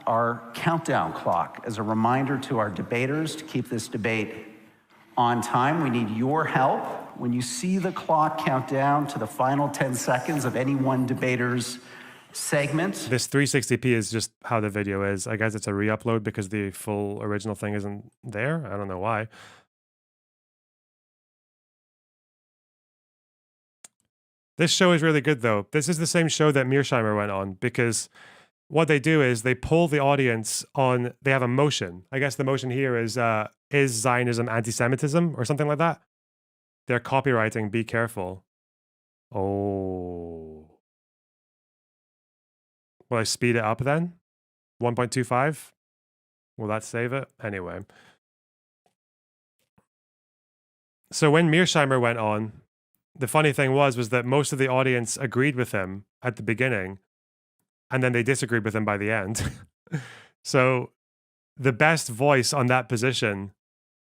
our countdown clock as a reminder to our debaters to keep this debate on time. We need your help. When you see the clock count down to the final 10 seconds of any one debater's segment. This 360p is just how the video is. I guess it's a re-upload because the full original thing isn't there. I don't know why. This show is really good, though. This is the same show that Mearsheimer went on, because what they do is they pull the audience on, they have a motion. I guess the motion here is Zionism anti-Semitism or something like that? They're copywriting, be careful. Oh. Will I speed it up then? 1.25? Will that save it? Anyway. So when Mearsheimer went on, the funny thing was that most of the audience agreed with him at the beginning, and then they disagreed with him by the end. So the best voice on that position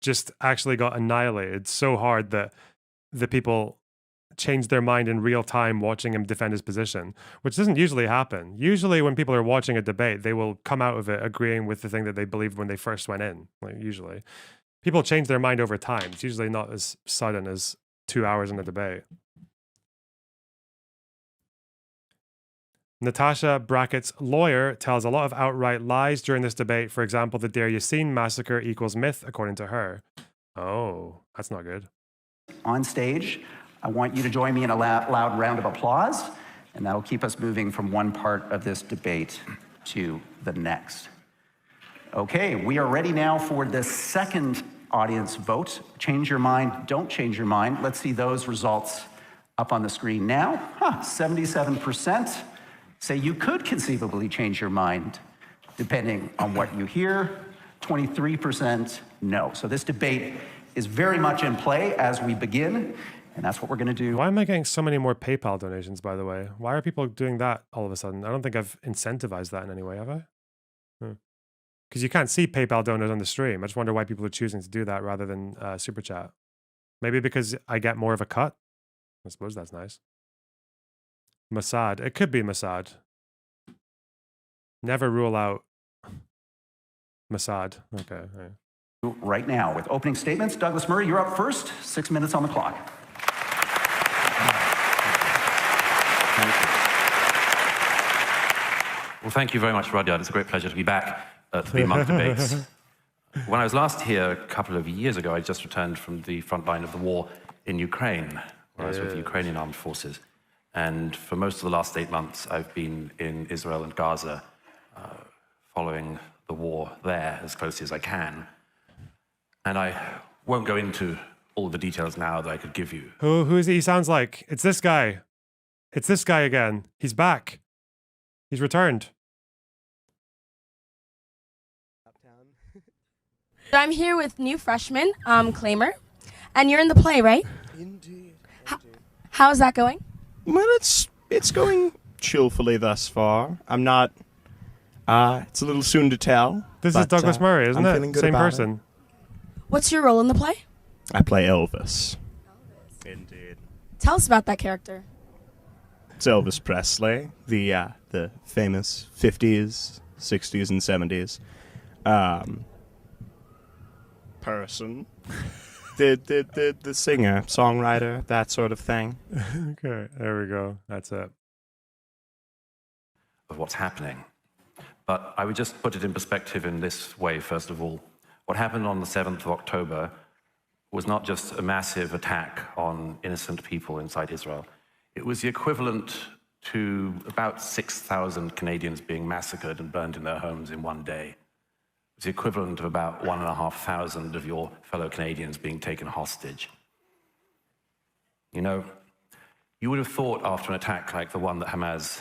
just actually got annihilated so hard that the people changed their mind in real time watching him defend his position, which doesn't usually happen. Usually when people are watching a debate, they will come out of it agreeing with the thing that they believed when they first went in. Like, usually. People change their mind over time. It's usually not as sudden as 2 hours in a debate. Natasha Brackett's lawyer tells a lot of outright lies during this debate. For example, the Deir Yassin massacre equals myth, according to her. Oh, that's not good. On stage, I want you to join me in a loud round of applause, and that'll keep us moving from one part of this debate to the next. Okay, we are ready now for the second audience vote. Change your mind, don't change your mind. Let's see those results up on the screen now. 77% say you could conceivably change your mind depending on what you hear. 23% no. So this debate is very much in play as we begin, and that's what we're going to do. Why am I getting so many more PayPal donations, by the way? Why are people doing that all of a sudden? I don't think I've incentivized that in any way, have I? Because you can't see PayPal donors on the stream. I just wonder why people are choosing to do that rather than Super Chat. Maybe because I get more of a cut? I suppose that's nice. Mossad. It could be Mossad. Never rule out Mossad. Okay. Right now, with opening statements, Douglas Murray, you're up first. 6 minutes on the clock. Well, thank you very much, Rudyard. It's a great pleasure to be back at the Munk debates. When I was last here a couple of years ago, I just returned from the front line of the war in Ukraine, where I was with the Ukrainian armed forces. And for most of the last 8 months, I've been in Israel and Gaza, following the war there as closely as I can. And I won't go into all the details now that I could give you. Who is he? He sounds like it's this guy. It's this guy again. He's back. He's returned. I'm here with new freshman, Claimer, and you're in the play, right? Indeed. How's that going? Well, it's going chillfully thus far. I'm not. It's a little soon to tell. This is Douglas Murray, isn't I'm it? feeling good Same about person. it. What's your role in the play? I play Elvis. Indeed. Tell us about that character. It's Elvis Presley, the famous 50s, 60s, and 70s person. the singer, songwriter, that sort of thing. Okay, there we go. That's it. Of what's happening. But I would just put it in perspective in this way, first of all. What happened on the 7th of October was not just a massive attack on innocent people inside Israel. It was the equivalent to about 6,000 Canadians being massacred and burned in their homes in one day. It's the equivalent of about 1,500 of your fellow Canadians being taken hostage. You know, you would have thought after an attack like the one that Hamas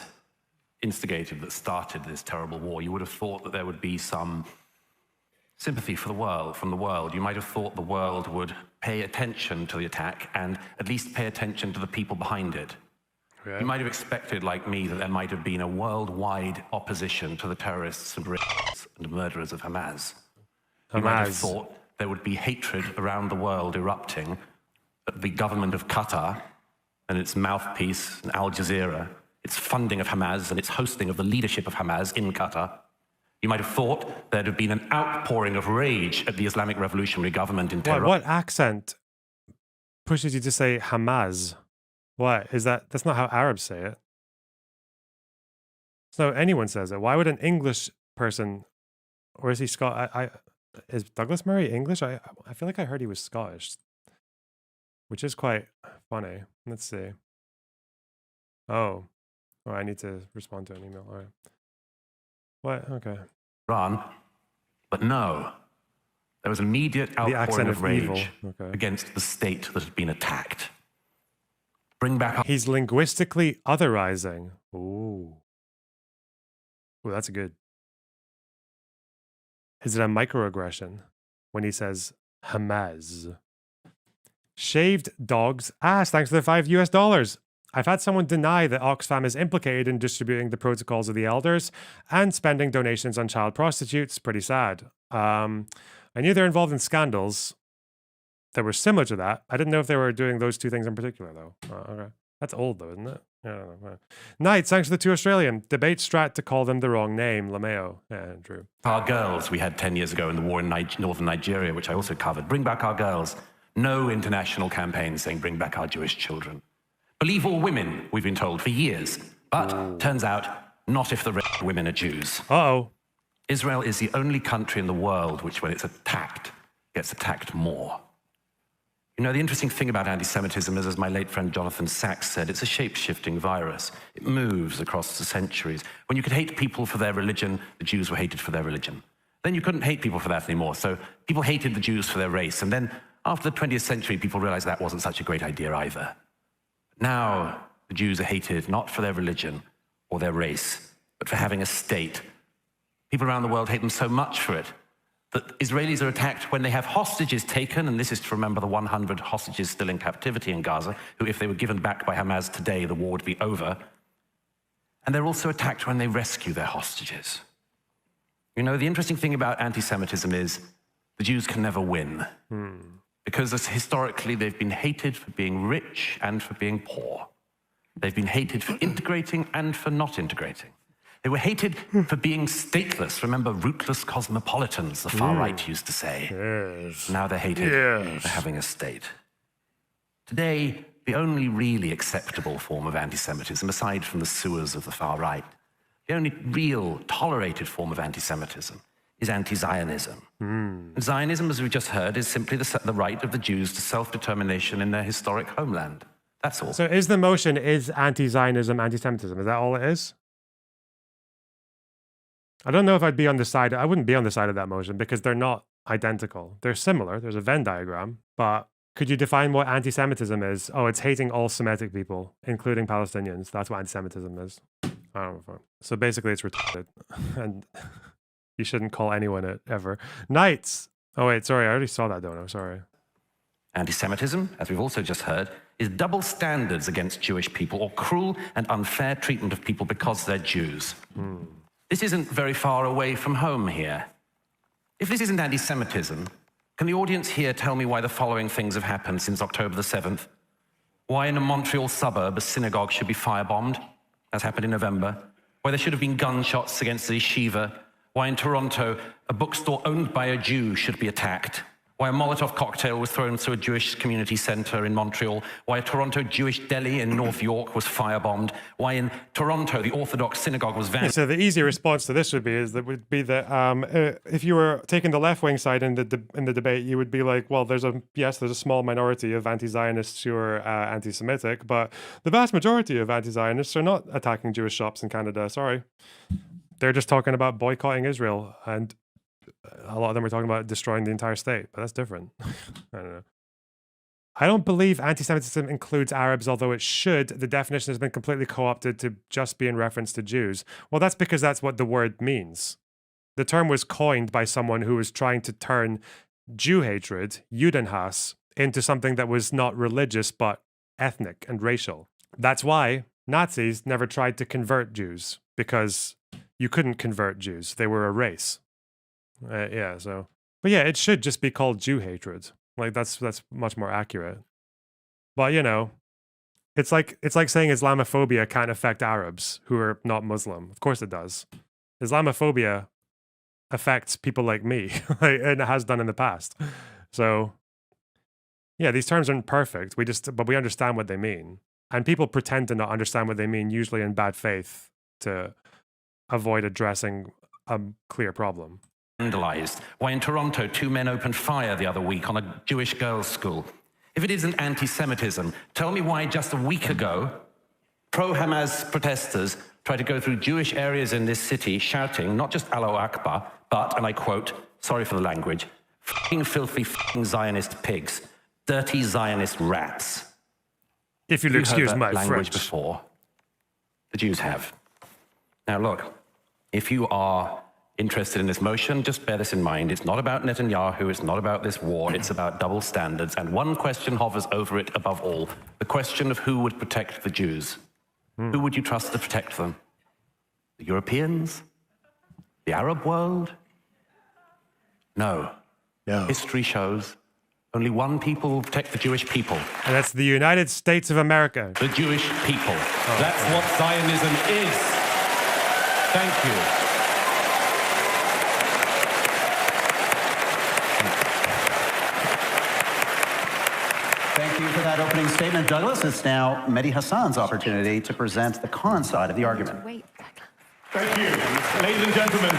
instigated, that started this terrible war, you would have thought that there would be some sympathy for the world, from the world. You might have thought the world would pay attention to the attack and at least pay attention to the people behind it. You might have expected, like me, that there might have been a worldwide opposition to the terrorists and murderers of Hamas. You might have thought there would be hatred around the world erupting at the government of Qatar and its mouthpiece, Al Jazeera, its funding of Hamas and its hosting of the leadership of Hamas in Qatar. You might have thought there'd have been an outpouring of rage at the Islamic Revolutionary government in Tehran. What accent pushes you to say Hamas? What is that? That's not how Arabs say it. So anyone says it. Why would an English person, or is he Scottish? Is Douglas Murray English? I feel like I heard he was Scottish, which is quite funny. Let's see. Oh, I need to respond to an email. All right. What? Okay. Iran, but no. There was an immediate outpouring accent of of rage evil. Okay. against the state that had been attacked. Bring back our He's linguistically otherizing. Ooh. Ooh, that's good. Is it a microaggression when he says Hamas? Shaved dog's ass. Thanks for the $5 US. I've had someone deny that Oxfam is implicated in distributing the protocols of the elders and spending donations on child prostitutes. Pretty sad. I knew they're involved in scandals that were similar to that. I didn't know if they were doing those two things in particular, though. Okay. That's old, though, isn't it? I don't know. Knights, thanks for the 2 Australian. Debate strat to call them the wrong name. Lameo. Yeah, true. our girls we had 10 years ago in the war in northern Nigeria, which I also covered. Bring back our girls. No international campaign saying bring back our Jewish children. Believe all women, we've been told for years. But turns out, not if the women are Jews. Uh-oh. Israel is the only country in the world which, when it's attacked, gets attacked more. You know, the interesting thing about anti-Semitism is, as my late friend Jonathan Sachs said, it's a shape-shifting virus. It moves across the centuries. When you could hate people for their religion, the Jews were hated for their religion. Then you couldn't hate people for that anymore, so people hated the Jews for their race. And then, after the 20th century, people realized that wasn't such a great idea either. Now, the Jews are hated not for their religion or their race, but for having a state. People around the world hate them so much for it that Israelis are attacked when they have hostages taken, and this is to remember the 100 hostages still in captivity in Gaza, who, if they were given back by Hamas today, the war would be over. And they're also attacked when they rescue their hostages. You know, the interesting thing about anti-Semitism is the Jews can never win. Because historically, they've been hated for being rich and for being poor. They've been hated for integrating and for not integrating. They were hated for being stateless. Remember, rootless cosmopolitans, the far right used to say. Yes. Now they're hated for having a state. Today, the only really acceptable form of anti-Semitism, aside from the sewers of the far right, the only real tolerated form of anti-Semitism is anti-Zionism. And Zionism, as we just heard, is simply the right of the Jews to self-determination in their historic homeland. That's all. So is the motion, is anti-Zionism anti-Semitism? Is that all it is? I don't know if I'd be on the side. I wouldn't be on the side of that motion because they're not identical. They're similar. There's a Venn diagram. But could you define what anti-Semitism is? Oh, it's hating all Semitic people, including Palestinians. That's what anti-Semitism is. I don't know. So basically it's retarded. And you shouldn't call anyone it ever. Knights. Oh, wait, sorry. I already saw that dono. Sorry. Anti-Semitism, as we've also just heard, is double standards against Jewish people or cruel and unfair treatment of people because they're Jews. This isn't very far away from home here. If this isn't anti-Semitism, can the audience here tell me why the following things have happened since October the 7th? Why in a Montreal suburb a synagogue should be firebombed, as happened in November? Why there should have been gunshots against the yeshiva? Why in Toronto a bookstore owned by a Jew should be attacked? Why a Molotov cocktail was thrown through a Jewish community center in Montreal? Why a Toronto Jewish deli in North York was firebombed? Why in Toronto the Orthodox synagogue was vandalized? So the easy response to this would be that if you were taking the left-wing side in the debate, you would be like, well, there's a small minority of anti-Zionists who are anti-Semitic, but the vast majority of anti-Zionists are not attacking Jewish shops in Canada. Sorry, they're just talking about boycotting Israel, and a lot of them are talking about destroying the entire state, but that's different. I don't know. I don't believe anti-Semitism includes Arabs, although it should. The definition has been completely co-opted to just be in reference to Jews. Well, that's because that's what the word means. The term was coined by someone who was trying to turn Jew hatred, Judenhass, into something that was not religious, but ethnic and racial. That's why Nazis never tried to convert Jews, because you couldn't convert Jews. They were a race. But yeah, it should just be called Jew hatred. Like that's much more accurate. But you know, it's like saying Islamophobia can't affect Arabs who are not Muslim. Of course it does. Islamophobia affects people like me, and it has done in the past. So, yeah, these terms aren't perfect. But we understand what they mean. And people pretend to not understand what they mean, usually in bad faith, to avoid addressing a clear problem. Vandalized. Why in Toronto, 2 men opened fire the other week on a Jewish girls' school. If it isn't anti-Semitism, tell me why just a week ago, pro-Hamas protesters tried to go through Jewish areas in this city shouting, not just Allahu Akbar, but, and I quote, sorry for the language, f***ing filthy f***ing Zionist pigs, dirty Zionist rats. If you'll excuse my language French. Before. The Jews have. Now look, if you are interested in this motion, just bear this in mind. It's not about Netanyahu, it's not about this war, it's about double standards. And one question hovers over it above all, the question of who would protect the Jews. Who would you trust to protect them? The Europeans? The Arab world? No. History shows only one people will protect the Jewish people. And that's the United States of America. The Jewish people. That's what Zionism is. Thank you. Thank you for that opening statement, Douglas. It's now Mehdi Hasan's opportunity to present the con side of the argument. Thank you. Ladies and gentlemen,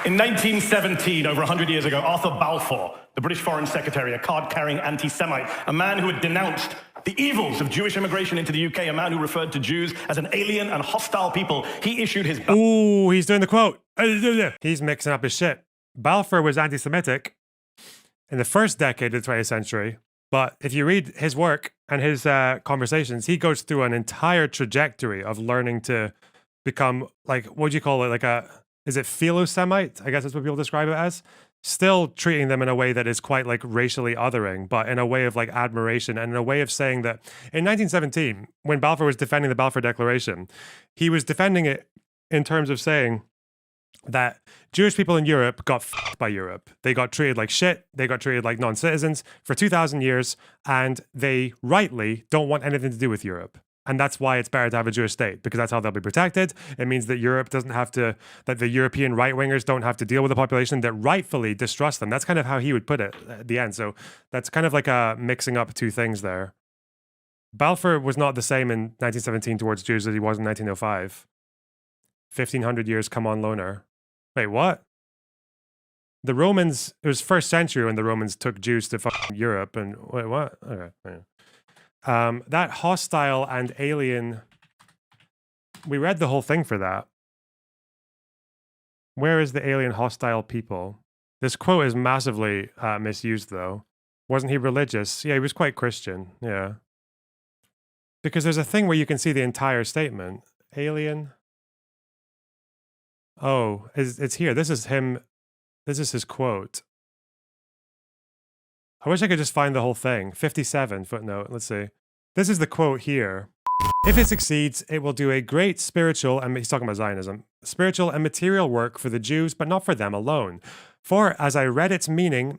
in 1917, over 100 years ago, Arthur Balfour, the British Foreign Secretary, a card-carrying anti-Semite, a man who had denounced the evils of Jewish immigration into the UK, a man who referred to Jews as an alien and hostile people, he issued his... Ooh, he's doing the quote. He's mixing up his shit. Balfour was anti-Semitic in the first decade of the 20th century, but if you read his work and his conversations, he goes through an entire trajectory of learning to become, like, what do you call it? Like a, is it philo-Semite? I guess that's what people describe it as. Still treating them in a way that is quite like racially othering, but in a way of like admiration and in a way of saying that in 1917, when Balfour was defending the Balfour Declaration, he was defending it in terms of saying that Jewish people in Europe got f***ed by Europe. They got treated like shit. They got treated like non-citizens for 2,000 years, and they rightly don't want anything to do with Europe. And that's why it's better to have a Jewish state, because that's how they'll be protected. It means that Europe doesn't have to, that the European right-wingers don't have to deal with a population that rightfully distrust them. That's kind of how he would put it at the end. So that's kind of like a mixing up two things there. Balfour was not the same in 1917 towards Jews as he was in 1905. 1,500 years come on loner. Wait, what? The Romans, it was first century when the Romans took Jews to fucking Europe, and wait, what? Okay. Yeah. That hostile and alien, we read the whole thing for that. Where is the alien hostile people? This quote is massively misused, though. Wasn't he religious? Yeah, he was quite Christian. Yeah. Because there's a thing where you can see the entire statement. Alien. Oh, it's here. This is him. This is his quote. I wish I could just find the whole thing. 57 footnote. Let's see. This is the quote here. If it succeeds, it will do a great spiritual, and he's talking about Zionism, spiritual and material work for the Jews, but not for them alone. For, as I read its meaning,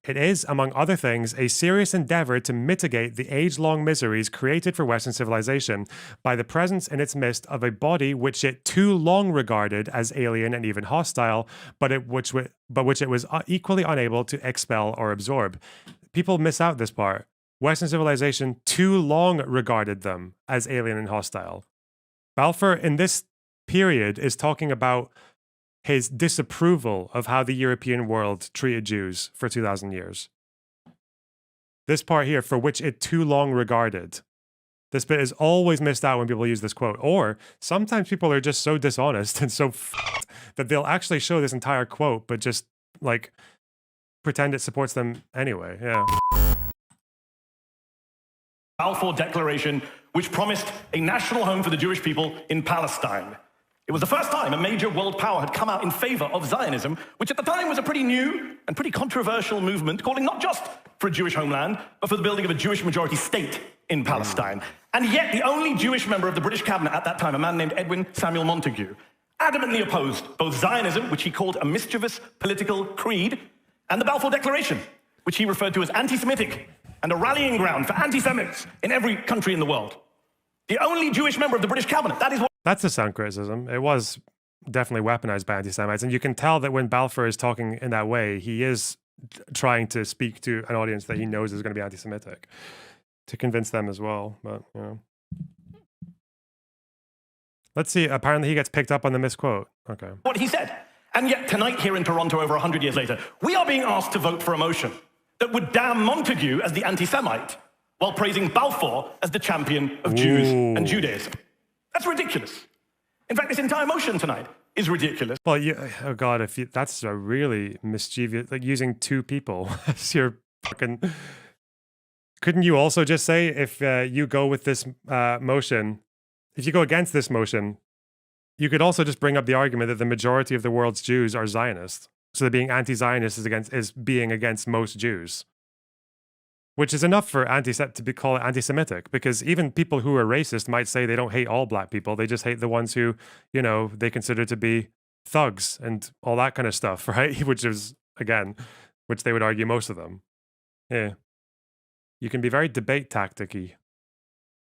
it is, among other things, a serious endeavor to mitigate the age-long miseries created for Western civilization by the presence in its midst of a body which it too long regarded as alien and even hostile, but which it was equally unable to expel or absorb. People miss out this part. Western civilization too long regarded them as alien and hostile. Balfour, in this period, is talking about his disapproval of how the European world treated Jews for 2,000 years. This part here, for which it too long regarded. This bit is always missed out when people use this quote. Or sometimes people are just so dishonest and so f***ed that they'll actually show this entire quote, but just like pretend it supports them anyway. Yeah. Balfour Declaration, which promised a national home for the Jewish people in Palestine. It was the first time a major world power had come out in favor of Zionism, which at the time was a pretty new and pretty controversial movement, calling not just for a Jewish homeland, but for the building of a Jewish majority state in Palestine. And yet the only Jewish member of the British cabinet at that time, a man named Edwin Samuel Montagu, adamantly opposed both Zionism, which he called a mischievous political creed, and the Balfour Declaration, which he referred to as anti-Semitic and a rallying ground for anti-Semites in every country in the world. The only Jewish member of the British cabinet, that is what... That's a sound criticism. It was definitely weaponized by anti-Semites. And you can tell that when Balfour is talking in that way, he is trying to speak to an audience that he knows is going to be anti-Semitic to convince them as well. But, you know. Let's see. Apparently he gets picked up on the misquote. Okay. What he said. And yet tonight here in Toronto, over 100 years later, we are being asked to vote for a motion that would damn Montague as the anti-Semite while praising Balfour as the champion of Jews and Judaism. That's ridiculous. In fact, this entire motion tonight is ridiculous. Well, oh God, that's a really mischievous, like using two people as your fucking... Couldn't you also just say if you go with this motion, if you go against this motion, you could also just bring up the argument that the majority of the world's Jews are Zionists. So that being anti-Zionist is being against most Jews. Which is enough for to call it anti-Semitic, because even people who are racist might say they don't hate all black people. They just hate the ones who, you know, they consider to be thugs and all that kind of stuff, right? Which is, again, which they would argue most of them. Yeah. You can be very debate tactic-y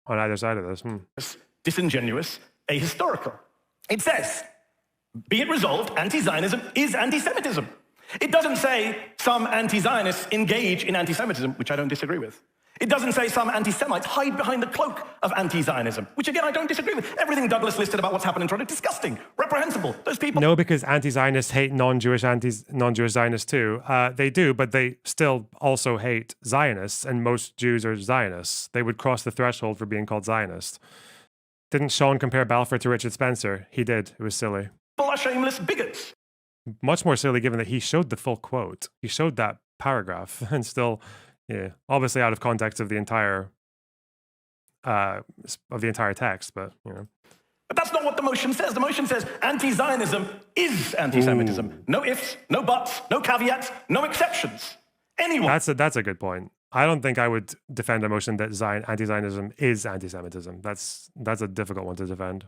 on either side of this. Disingenuous, ahistorical. It says, be it resolved, anti-Zionism is anti-Semitism. It doesn't say some anti-Zionists engage in anti-Semitism, which I don't disagree with. It doesn't say some anti-Semites hide behind the cloak of anti-Zionism, which again, I don't disagree with. Everything Douglas listed about what's happened in Toronto, disgusting, reprehensible. Those people... No, because anti-Zionists hate non-Jewish Zionists too. They do, but they still also hate Zionists, and most Jews are Zionists. They would cross the threshold for being called Zionist. Didn't Sean compare Balfour to Richard Spencer? He did. It was silly. People are shameless bigots. Much more silly given that he showed the full quote. He showed that paragraph and still, yeah, obviously out of context of the entire text, but, you know. But that's not what the motion says. The motion says anti-Zionism is anti-Semitism. Ooh. No ifs, no buts, no caveats, no exceptions. Anyone... That's a good point. I don't think I would defend a motion that anti-Zionism is anti-Semitism. That's a difficult one to defend.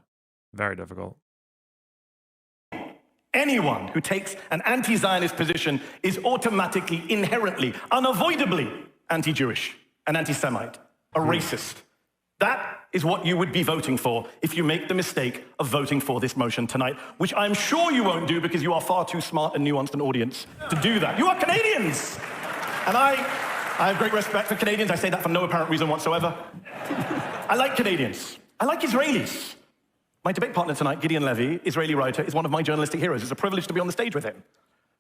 Very difficult. Anyone who takes an anti-Zionist position is automatically, inherently, unavoidably anti-Jewish, an anti-Semite, a racist. That is what you would be voting for if you make the mistake of voting for this motion tonight, which I'm sure you won't do because you are far too smart and nuanced an audience to do that. You are Canadians! And I have great respect for Canadians. I say that for no apparent reason whatsoever. I like Canadians. I like Israelis. My debate partner tonight, Gideon Levy, Israeli writer, is one of my journalistic heroes. It's a privilege to be on the stage with him.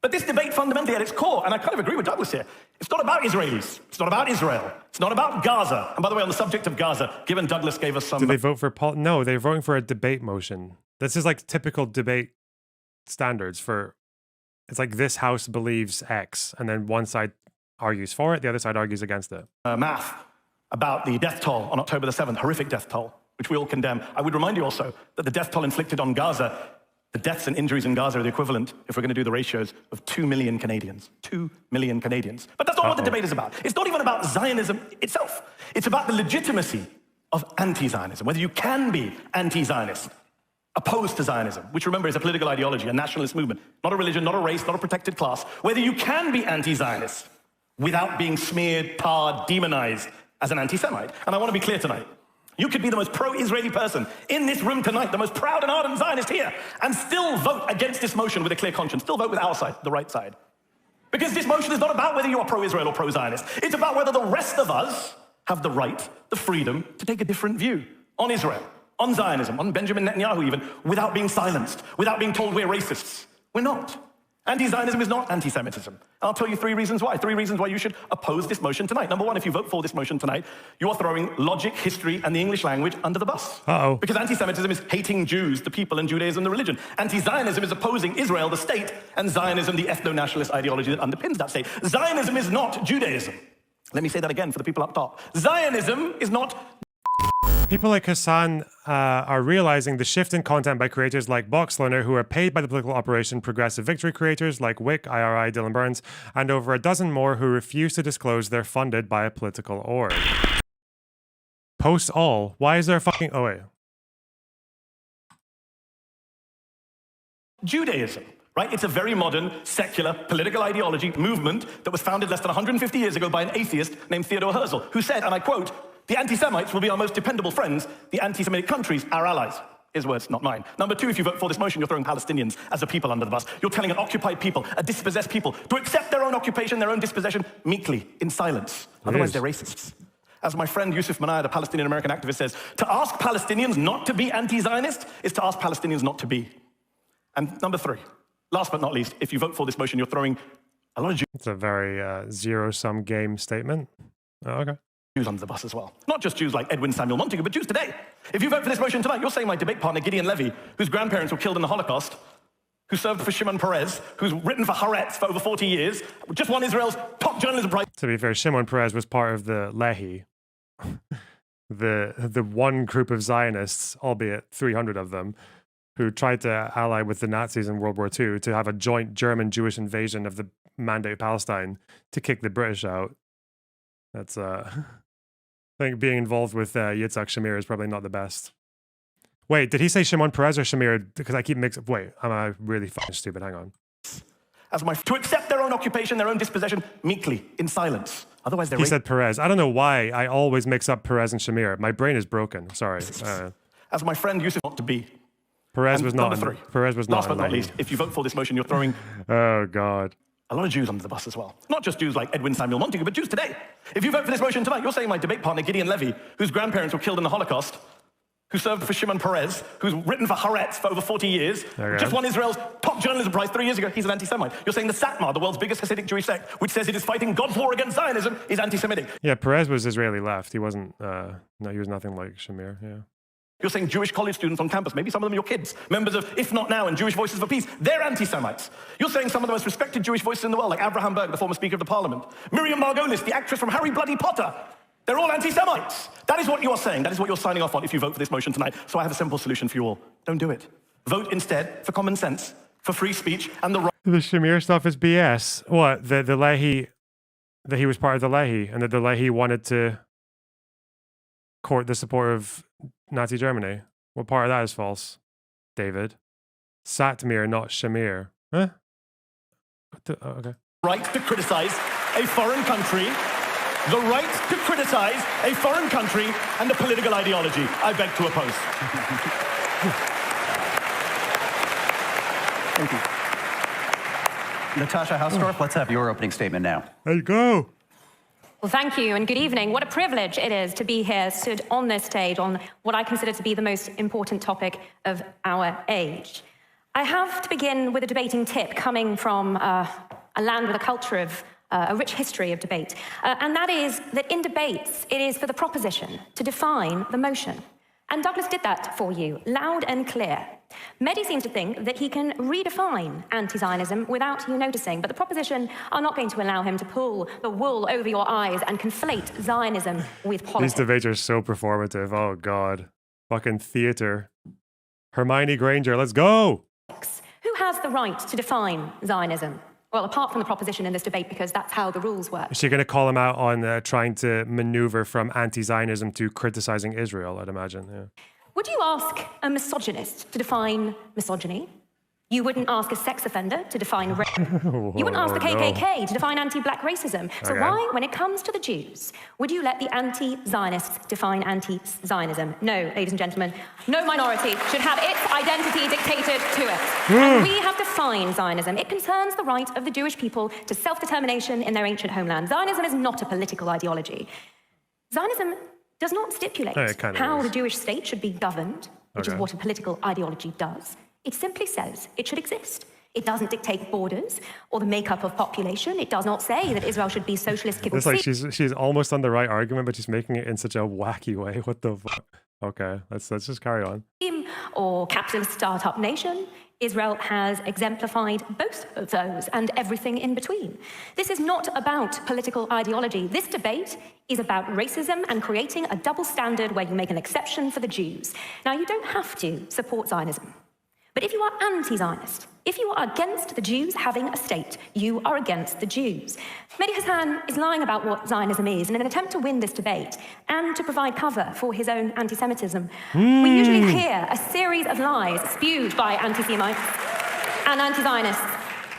But this debate fundamentally at its core, and I kind of agree with Douglas here, it's not about Israelis. It's not about Israel. It's not about Gaza. And by the way, on the subject of Gaza, given Douglas gave us some... Did they vote for Paul? No, they're voting for a debate motion. This is like typical debate standards for... It's like this house believes X, and then one side argues for it, the other side argues against it. Math about the death toll on October the 7th, horrific death toll, which we all condemn. I would remind you also that the death toll inflicted on Gaza, the deaths and injuries in Gaza are the equivalent, if we're going to do the ratios, of 2 million Canadians. 2 million Canadians. But that's not what the debate is about. It's not even about Zionism itself. It's about the legitimacy of anti-Zionism, whether you can be anti-Zionist, opposed to Zionism, which remember is a political ideology, a nationalist movement, not a religion, not a race, not a protected class, whether you can be anti-Zionist without being smeared, tarred, demonized as an anti-Semite. And I want to be clear tonight. You could be the most pro-Israeli person in this room tonight, the most proud and ardent Zionist here, and still vote against this motion with a clear conscience, still vote with our side, the right side. Because this motion is not about whether you are pro-Israel or pro-Zionist. It's about whether the rest of us have the right, the freedom to take a different view on Israel, on Zionism, on Benjamin Netanyahu even, without being silenced, without being told we're racists. We're not. Anti-Zionism is not anti-Semitism. I'll tell you 3 reasons why. 3 reasons why you should oppose this motion tonight. Number one, if you vote for this motion tonight, you are throwing logic, history, and the English language under the bus. Uh-oh. Because anti-Semitism is hating Jews, the people, and Judaism, the religion. Anti-Zionism is opposing Israel, the state, and Zionism, the ethno-nationalist ideology that underpins that state. Zionism is not Judaism. Let me say that again for the people up top. Zionism is not... People like Hasan are realizing the shift in content by creators like Boxlearner, who are paid by the political operation, progressive victory creators like Wick, IRI, Dylan Burns, and over a dozen more who refuse to disclose they're funded by a political org. Post all. Why is there a fucking... Oh, wait. Judaism, right? It's a very modern, secular, political ideology movement that was founded less than 150 years ago by an atheist named Theodore Herzl, who said, and I quote, "The anti-Semites will be our most dependable friends, the anti-Semitic countries our allies." His words, not mine. Number two, if you vote for this motion, you're throwing Palestinians as a people under the bus. You're telling an occupied people, a dispossessed people, to accept their own occupation, their own dispossession, meekly, in silence. Otherwise, they're racists. As my friend Yusuf Manaya, the Palestinian-American activist, says, to ask Palestinians not to be anti-Zionist is to ask Palestinians not to be. And number three, last but not least, if you vote for this motion, you're throwing a lot of It's a very zero-sum game statement. Oh, okay. Jews under the bus as well. Not just Jews like Edwin Samuel Montagu, but Jews today. If you vote for this motion tonight, you're saying my debate partner, Gideon Levy, whose grandparents were killed in the Holocaust, who served for Shimon Peres, who's written for Haaretz for over 40 years, just won Israel's top journalism prize. To be fair, Shimon Peres was part of the Lehi, the one group of Zionists, albeit 300 of them, who tried to ally with the Nazis in World War II to have a joint German-Jewish invasion of the Mandate Palestine to kick the British out. That's, I think being involved with Yitzhak Shamir is probably not the best. Wait, did he say Shimon Peres or Shamir? Because I keep mixing. Wait, am I really fucking stupid? Hang on. To accept their own occupation, their own dispossession, meekly, in silence. Otherwise, they're He said Perez. I don't know why I always mix up Perez and Shamir. My brain is broken. Sorry. As my friend Yusuf not to be. Perez And was not. number three. Perez was not. Last but not least, if you vote for this motion, you're throwing Oh God. a lot of Jews under the bus as well. Not just Jews like Edwin Samuel Montagu, but Jews today. If you vote for this motion tonight, you're saying my debate partner, Gideon Levy, whose grandparents were killed in the Holocaust, who served for Shimon Peres, who's written for Haaretz for over 40 years, just won Israel's top journalism prize 3 years ago. He's an anti-Semite. You're saying the Satmar, the world's biggest Hasidic Jewish sect, which says it is fighting God's war against Zionism, is anti-Semitic. Yeah, Perez was Israeli left. He wasn't. No, he was nothing like Shamir. Yeah. You're saying Jewish college students on campus, maybe some of them your kids, members of If Not Now and Jewish Voices for Peace, they're anti-Semites. You're saying some of the most respected Jewish voices in the world, like Abraham Berg, the former Speaker of the Parliament, Miriam Margolis, the actress from Harry Bloody Potter, they're all anti-Semites. That is what you are saying. That is what you're signing off on if you vote for this motion tonight. So I have a simple solution for you all. Don't do it. Vote instead for common sense, for free speech, and the right. The Shamir stuff is BS. What the Lehi, that he was part of the Lehi, and that the Lehi wanted to court the support of Nazi Germany. What part of that is false, David? Satmir, not Shamir. Huh? Okay. Right to criticize a foreign country, the right to criticize a foreign country and the political ideology. I beg to oppose. Thank you. Natasha Hausdorff, let's have your opening statement now. There you go. Well, thank you and good evening. What a privilege it is to be here, stood on this stage on what I consider to be the most important topic of our age. I have to begin with a debating tip coming from a land with a culture of a rich history of debate, and that is that in debates, it is for the proposition to define the motion. And Douglas did that for you, loud and clear. Mehdi seems to think that he can redefine anti-Zionism without you noticing, but the proposition are not going to allow him to pull the wool over your eyes and conflate Zionism with politics. These debates are so performative. Oh, God. Fucking theater. Hermione Granger, let's go! Who has the right to define Zionism? Well, apart from the proposition in this debate, because that's how the rules work. Is she going to call him out on trying to maneuver from anti-Zionism to criticizing Israel, I'd imagine, yeah. Would you ask a misogynist to define misogyny? You wouldn't ask a sex offender to define rape. You wouldn't ask the KKK to define anti-black racism. So why, when it comes to the Jews, would you let the anti-Zionists define anti-Zionism? No, ladies and gentlemen, no minority should have its identity dictated to it. And we have defined Zionism. It concerns the right of the Jewish people to self-determination in their ancient homeland. Zionism is not a political ideology. Zionism does not stipulate how the Jewish state should be governed, which is what a political ideology does. It simply says it should exist. It doesn't dictate borders or the makeup of population. It does not say that Israel should be socialist. It's like she's almost on the right argument, but she's making it in such a wacky way. What the fuck? Okay, let's just carry on. Or capitalist startup nation. Israel has exemplified both of those and everything in between. This is not about political ideology. This debate is about racism and creating a double standard where you make an exception for the Jews. Now, you don't have to support Zionism. But if you are anti-Zionist, if you are against the Jews having a state, you are against the Jews. Mehdi Hasan is lying about what Zionism is, and in an attempt to win this debate and to provide cover for his own anti-Semitism, we usually hear a series of lies spewed by anti-Semites and anti-Zionists.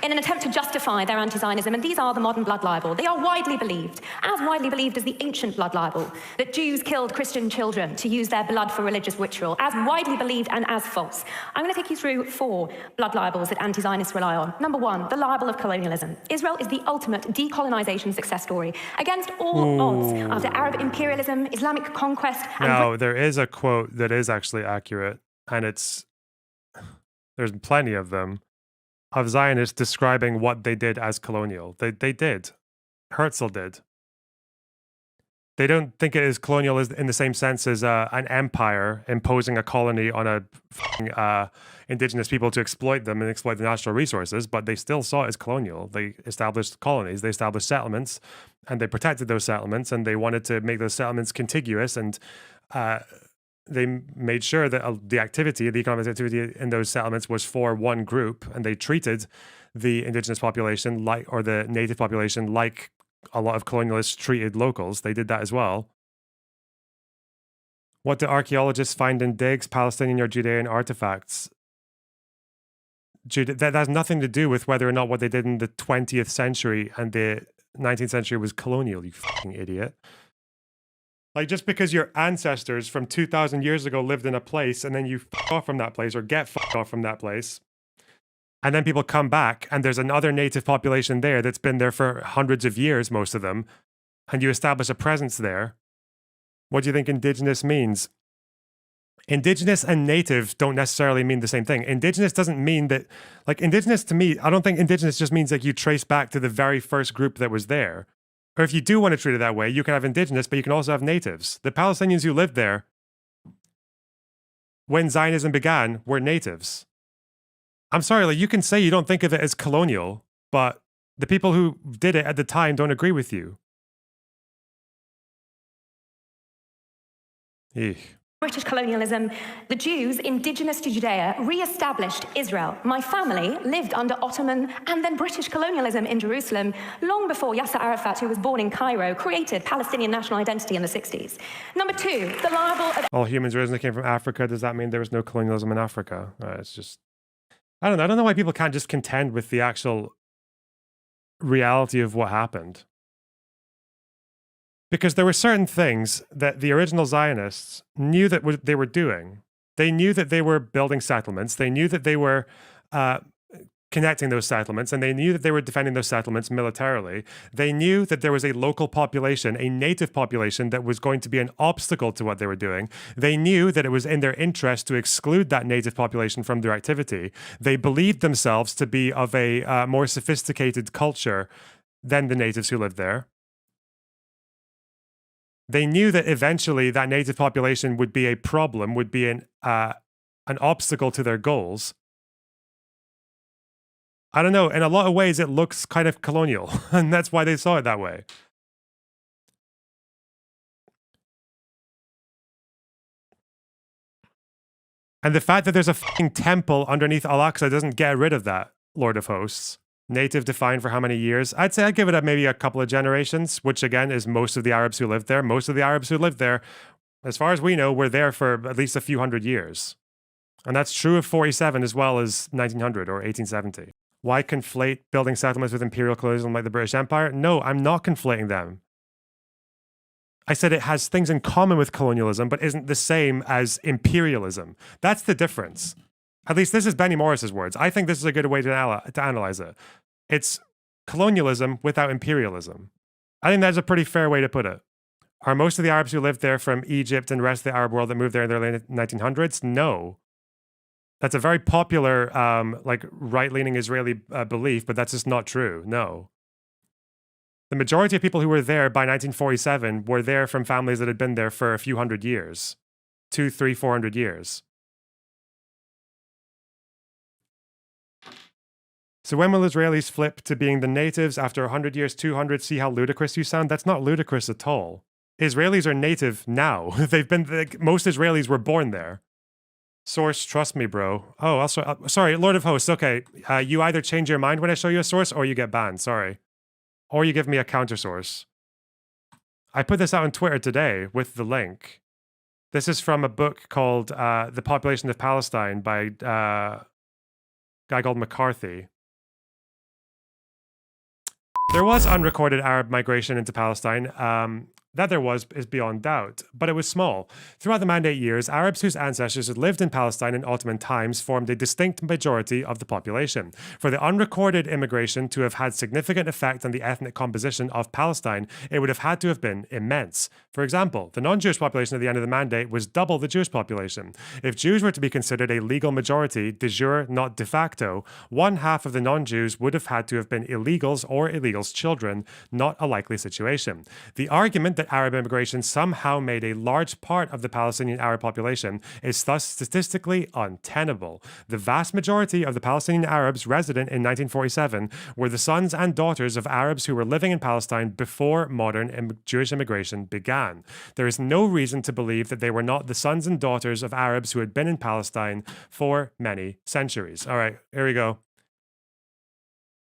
in an attempt to justify their anti-Zionism, and these are the modern blood libel. They are widely believed, as widely believed as the ancient blood libel, that Jews killed Christian children to use their blood for religious ritual, as widely believed and as false. I'm going to take you through 4 blood libels that anti-Zionists rely on. Number 1, the libel of colonialism. Israel is the ultimate decolonization success story, against all odds, after Arab imperialism, Islamic conquest, and... Now, there is a quote that is actually accurate, and there's plenty of them, of Zionists describing what they did as colonial. They did. Herzl did. They don't think it is colonial in the same sense as an empire imposing a colony on indigenous people to exploit them and exploit the natural resources, but they still saw it as colonial. They established colonies, they established settlements, and they protected those settlements, and they wanted to make those settlements contiguous, and they made sure that the economic activity in those settlements was for one group, and they treated the indigenous population or the native population like a lot of colonialists treated locals. They did that as well. What do archaeologists find in digs, Palestinian or Judean artifacts? That has nothing to do with whether or not what they did in the 20th century and the 19th century was colonial, you fucking idiot. Like, just because your ancestors from 2,000 years ago lived in a place and then you fuck off from that place or get fucked off from that place, and then people come back and there's another native population there that's been there for hundreds of years, most of them, and you establish a presence there, what do you think indigenous means? Indigenous and native don't necessarily mean the same thing. Indigenous doesn't mean that, like, indigenous to me, I don't think indigenous just means like you trace back to the very first group that was there. Or if you do want to treat it that way, you can have indigenous, but you can also have natives. The Palestinians who lived there when Zionism began were natives. I'm sorry, like, you can say you don't think of it as colonial, but the people who did it at the time don't agree with you. Eek. British colonialism, the Jews, indigenous to Judea, re-established Israel. My family lived under Ottoman and then British colonialism in Jerusalem long before Yasser Arafat, who was born in Cairo, created Palestinian national identity in the 60s. Number 2, the libel of... All humans originally came from Africa. Does that mean there was no colonialism in Africa? It's just... I don't know. I don't know why people can't just contend with the actual reality of what happened. Because there were certain things that the original Zionists knew that they were doing. They knew that they were building settlements. They knew that they were connecting those settlements, and they knew that they were defending those settlements militarily. They knew that there was a local population, a native population, that was going to be an obstacle to what they were doing. They knew that it was in their interest to exclude that native population from their activity. They believed themselves to be of a more sophisticated culture than the natives who lived there. They knew that eventually that native population would be a problem, would be an obstacle to their goals. I don't know. In a lot of ways, it looks kind of colonial, and that's why they saw it that way. And the fact that there's a fucking temple underneath Al-Aqsa doesn't get rid of that, Lord of Hosts. Native defined for how many years? I'd say I'd give it maybe a couple of generations, which again is most of the Arabs who lived there. Most of the Arabs who lived there, as far as we know, were there for at least a few hundred years. And that's true of 47 as well as 1900 or 1870. Why conflate building settlements with imperial colonialism like the British Empire? No, I'm not conflating them. I said it has things in common with colonialism, but isn't the same as imperialism. That's the difference. At least this is Benny Morris's words. I think this is a good way to analyze it. It's colonialism without imperialism. I think that's a pretty fair way to put it. Are most of the Arabs who lived there from Egypt and the rest of the Arab world that moved there in the early 1900s? No. That's a very popular, like, right-leaning Israeli belief, but that's just not true. No. The majority of people who were there by 1947 were there from families that had been there for a few hundred years. 200, 300, 400 years. So when will Israelis flip to being the natives after 100 years, 200? See how ludicrous you sound? That's not ludicrous at all. Israelis are native now. Most Israelis were born there. Source, trust me, bro. Oh, also, sorry, Lord of Hosts. Okay, you either change your mind when I show you a source or you get banned. Sorry. Or you give me a counter source. I put this out on Twitter today with the link. This is from a book called The Population of Palestine by a guy called McCarthy. There was unrecorded Arab migration into Palestine. That there was is beyond doubt, but it was small. Throughout the Mandate years, Arabs whose ancestors had lived in Palestine in Ottoman times formed a distinct majority of the population. For the unrecorded immigration to have had significant effect on the ethnic composition of Palestine, it would have had to have been immense. For example, the non-Jewish population at the end of the Mandate was double the Jewish population. If Jews were to be considered a legal majority, de jure, not de facto, one half of the non-Jews would have had to have been illegals or illegals' children, not a likely situation. The argument that Arab immigration somehow made a large part of the Palestinian Arab population is thus statistically untenable. The vast majority of the Palestinian Arabs resident in 1947 were the sons and daughters of Arabs who were living in Palestine before modern Jewish immigration began. There is no reason to believe that they were not the sons and daughters of Arabs who had been in Palestine for many centuries. All right, here we go.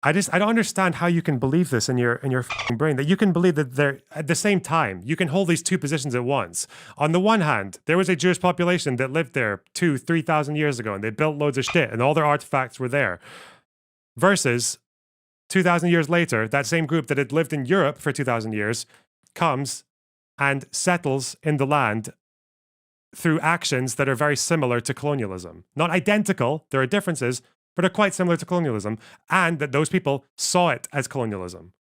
I don't understand how you can believe this in your fucking brain, that you can believe that they're at the same time. You can hold these two positions at once. On the one hand, there was a Jewish population that lived there 2,000-3,000 years ago, and they built loads of shit, and all their artifacts were there. Versus 2,000 years later, that same group that had lived in Europe for 2,000 years comes and settles in the land through actions that are very similar to colonialism. Not identical, there are differences, but are quite similar to colonialism, and that those people saw it as colonialism.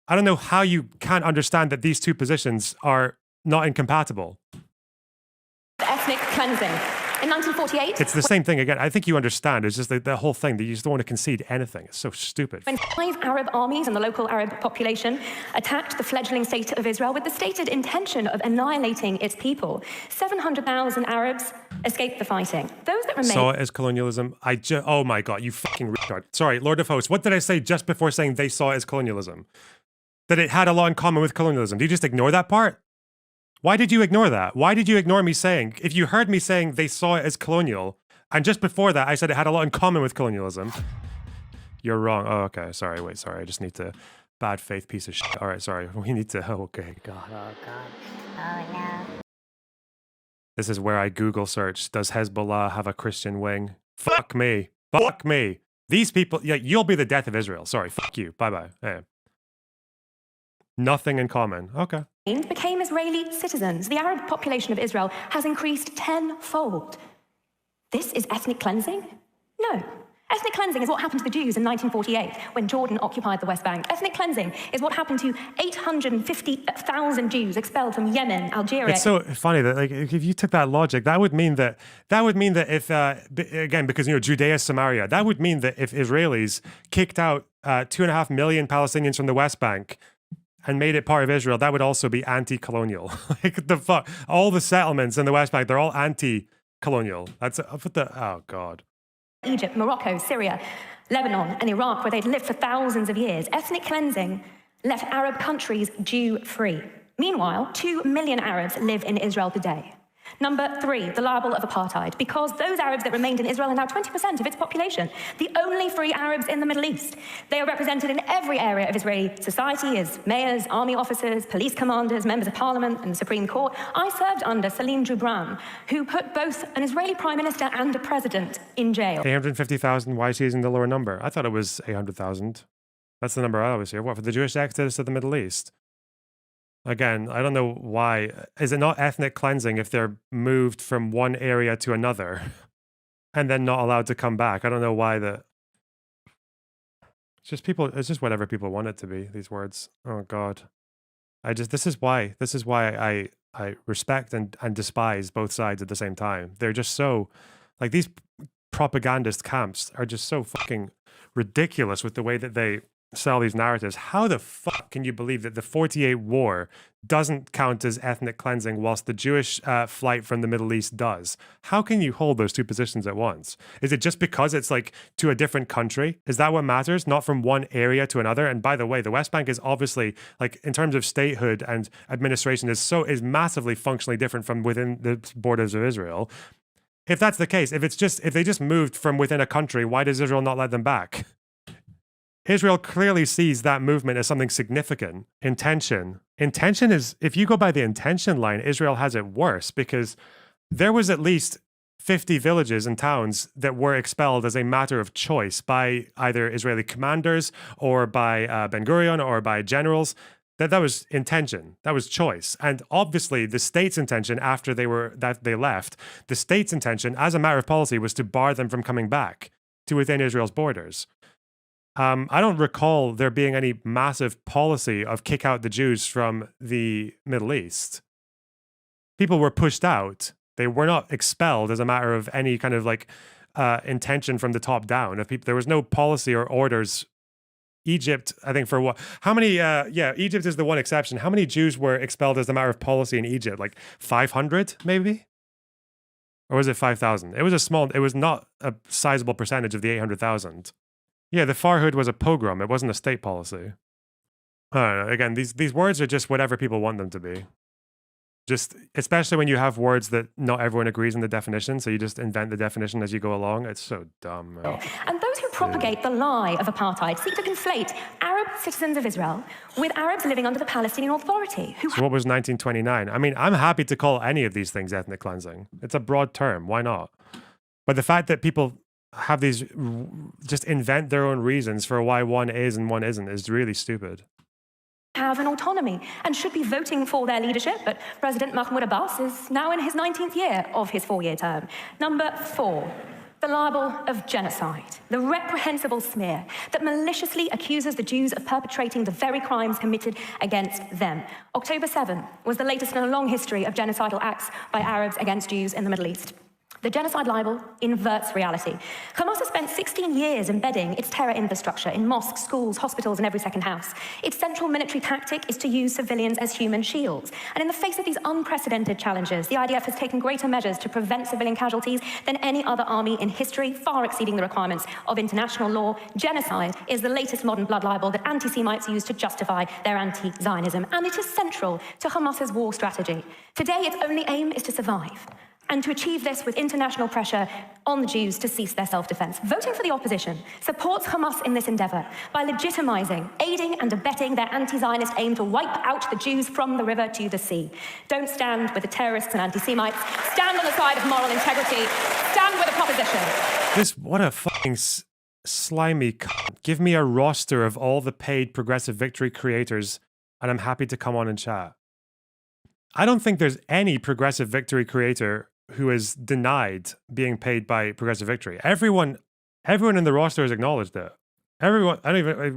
I don't know how you can't understand that these two positions are not incompatible. Ethnic cleansing. In 1948... It's the same thing again. I think you understand. It's just the whole thing that you just don't want to concede anything. It's so stupid. When 5 Arab armies and the local Arab population attacked the fleggling state of Israel with the stated intention of annihilating its people, 700,000 Arabs escaped the fighting. Those that remained... Saw it as colonialism. Oh my God, you fucking retard. Sorry, Lord of Hosts, what did I say just before saying they saw it as colonialism? That it had a lot in common with colonialism. Do you just ignore that part? Why did you ignore that? Why did you ignore me saying, if you heard me saying they saw it as colonial, and just before that I said it had a lot in common with colonialism, you're wrong. Oh, okay. Sorry, wait, sorry. I just need to... Bad faith piece of shit. All right, sorry. We need to... Oh, okay. God. Oh, God. Oh, no. This is where I Google search, does Hezbollah have a Christian wing? Fuck me. Fuck me. These people... Yeah, you'll be the death of Israel. Sorry, fuck you. Bye-bye. Yeah. Nothing in common. Okay. Became Israeli citizens. The Arab population of Israel has increased tenfold. This is ethnic cleansing? No. Ethnic cleansing is what happened to the Jews in 1948 when Jordan occupied the West Bank. Ethnic cleansing is what happened to 850,000 Jews expelled from Yemen, Algeria. It's so funny that, like, if you took that logic, that would mean that if again, because Judea, Samaria, that would mean that if Israelis kicked out 2.5 million Palestinians from the West Bank and made it part of Israel, that would also be anti-colonial. Like, the fuck, all the settlements in the West Bank, they're all anti-colonial. That's oh God. Egypt, Morocco, Syria, Lebanon, and Iraq, where they'd lived for thousands of years. Ethnic cleansing left Arab countries Jew-free. Meanwhile, 2 million Arabs live in Israel today. Number 3, the libel of apartheid, because those Arabs that remained in Israel are now 20% of its population, the only free Arabs in the Middle East. They are represented in every area of Israeli society as mayors, army officers, police commanders, members of parliament, and the Supreme Court. I served under Salim Gibran, who put both an Israeli prime minister and a president in jail. 850,000, why is he using the lower number? I thought it was 800,000. That's the number I always hear. What, for the Jewish exodus to the Middle East? Again, I don't know why. Is it not ethnic cleansing if they're moved from one area to another and then not allowed to come back? I don't know why that. It's just people. It's just whatever people want it to be. These words. Oh God. This is why I respect and despise both sides at the same time. They're just so, like, these propagandist camps are just so fucking ridiculous with the way that they sell these narratives. How the fuck can you believe that the 48 war doesn't count as ethnic cleansing whilst the Jewish flight from the Middle East does? How can you hold those two positions at once? Is it just because it's like to a different country? Is that what matters? Not from one area to another? And by the way, the West Bank is obviously, like, in terms of statehood and administration, is massively functionally different from within the borders of Israel. If that's the case, if they just moved from within a country, why does Israel not let them back? Israel clearly sees that movement as something significant. Intention is, if you go by the intention line, Israel has it worse, because there was at least 50 villages and towns that were expelled as a matter of choice by either Israeli commanders or by Ben-Gurion or by generals. That was intention. That was choice. And obviously the state's intention after they left, the state's intention as a matter of policy was to bar them from coming back to within Israel's borders. I don't recall there being any massive policy of kick out the Jews from the Middle East. People were pushed out. They were not expelled as a matter of any kind of like intention from the top down. There was no policy or orders. Egypt, I think for what? How many? Egypt is the one exception. How many Jews were expelled as a matter of policy in Egypt? Like 500, maybe? Or was it 5,000? It was not a sizable percentage of the 800,000. Yeah, the Farhud was a pogrom. It wasn't a state policy. I don't know. Again, these words are just whatever people want them to be. Just, especially when you have words that not everyone agrees on the definition, so you just invent the definition as you go along. It's so dumb, man. And those who propagate the lie of apartheid seek to conflate Arab citizens of Israel with Arabs living under the Palestinian Authority. So what was 1929? I mean, I'm happy to call any of these things ethnic cleansing. It's a broad term. Why not? But the fact that people have these, just invent their own reasons for why one is and one isn't is really stupid. Have an autonomy and should be voting for their leadership, but President Mahmoud Abbas is now in his 19th year of his 4-year term. Number 4, the libel of genocide, the reprehensible smear that maliciously accuses the Jews of perpetrating the very crimes committed against them. October 7 was the latest in a long history of genocidal acts by Arabs against Jews in the Middle East. The genocide libel inverts reality. Hamas has spent 16 years embedding its terror infrastructure in mosques, schools, hospitals, and every second house. Its central military tactic is to use civilians as human shields. And in the face of these unprecedented challenges, the IDF has taken greater measures to prevent civilian casualties than any other army in history, far exceeding the requirements of international law. Genocide is the latest modern blood libel that anti-Semites use to justify their anti-Zionism, and it is central to Hamas's war strategy. Today, its only aim is to survive, and to achieve this with international pressure on the Jews to cease their self-defense. Voting for the opposition supports Hamas in this endeavor by legitimizing, aiding, and abetting their anti-Zionist aim to wipe out the Jews from the river to the sea. Don't stand with the terrorists and anti-Semites. Stand on the side of moral integrity. Stand with the proposition. What a fucking slimy cunt. Give me a roster of all the paid Progressive Victory creators, and I'm happy to come on and chat. I don't think there's any Progressive Victory creator who is denied being paid by Progressive Victory. Everyone in the roster has acknowledged it. Everyone,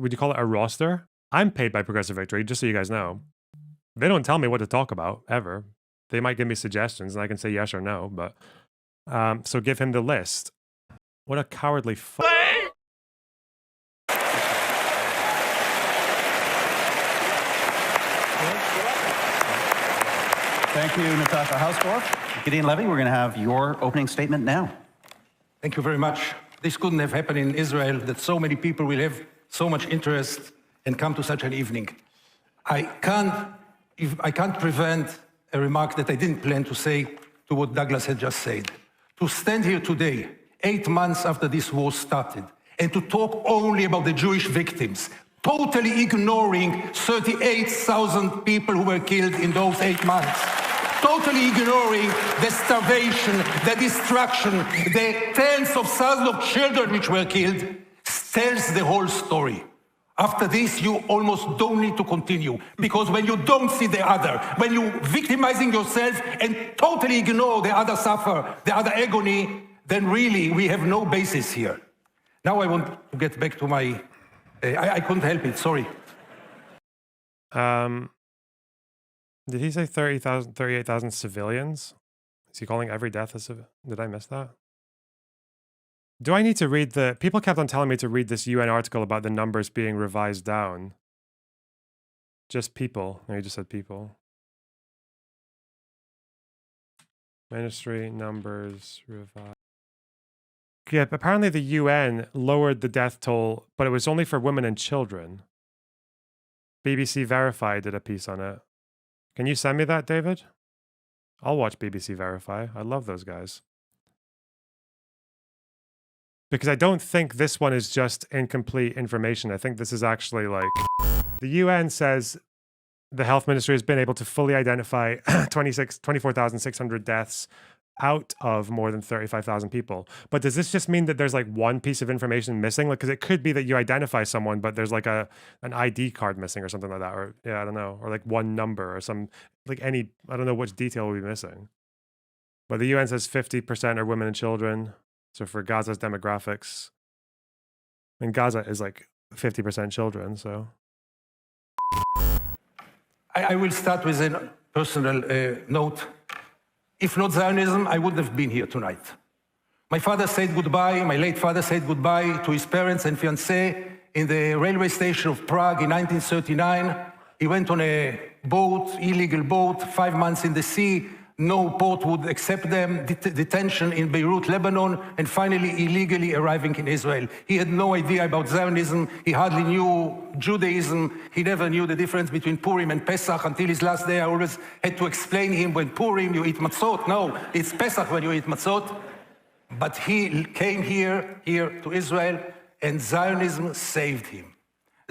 would you call it a roster? I'm paid by Progressive Victory, just so you guys know. They don't tell me what to talk about, ever. They might give me suggestions and I can say yes or no, but, so give him the list. What a cowardly fuck. Thank you, Natasha Hausdorff. Gideon Levy, we're going to have your opening statement now. Thank you very much. This couldn't have happened in Israel, that so many people will have so much interest and come to such an evening. I can't prevent a remark that I didn't plan to say to what Douglas had just said. To stand here today, 8 months after this war started, and to talk only about the Jewish victims, totally ignoring 38,000 people who were killed in those 8 months. Totally ignoring the starvation, the destruction, the tens of thousands of children which were killed, tells the whole story. After this, you almost don't need to continue, because when you don't see the other, when you're victimizing yourself and totally ignore the other suffer, the other agony, then really we have no basis here. Now I want to get back to my... I couldn't help it, sorry. Did he say 38,000 civilians? Is he calling every death a civilian? Did I miss that? Do I need to read the... People kept on telling me to read this UN article about the numbers being revised down. Just people. No, he just said people. Ministry numbers revised. Yeah, apparently the UN lowered the death toll, but it was only for women and children. BBC Verify did a piece on it. Can you send me that, David? I'll watch BBC Verify. I love those guys. Because I don't think this one is just incomplete information. I think this is actually like... The UN says the health ministry has been able to fully identify 24,600 deaths out of more than 35,000 people. But does this just mean that there's like one piece of information missing? Like, because it could be that you identify someone, but there's like an ID card missing or something like that. Or yeah, I don't know. Or like one number or some, like any, I don't know which detail will be missing. But the UN says 50% are women and children. So for Gaza's demographics, and Gaza is like 50% children, so. I will start with a personal note. If not Zionism, I wouldn't have been here tonight. My father said goodbye, my late father said goodbye to his parents and fiancée in the railway station of Prague in 1939. He went on a boat, illegal boat, 5 months in the sea. No port would accept them, detention in Beirut, Lebanon, and finally illegally arriving in Israel. He had no idea about Zionism. He hardly knew Judaism. He never knew the difference between Purim and Pesach until his last day. I always had to explain him, when Purim you eat matzot. No, it's Pesach when you eat matzot. But he came here to Israel, and Zionism saved him.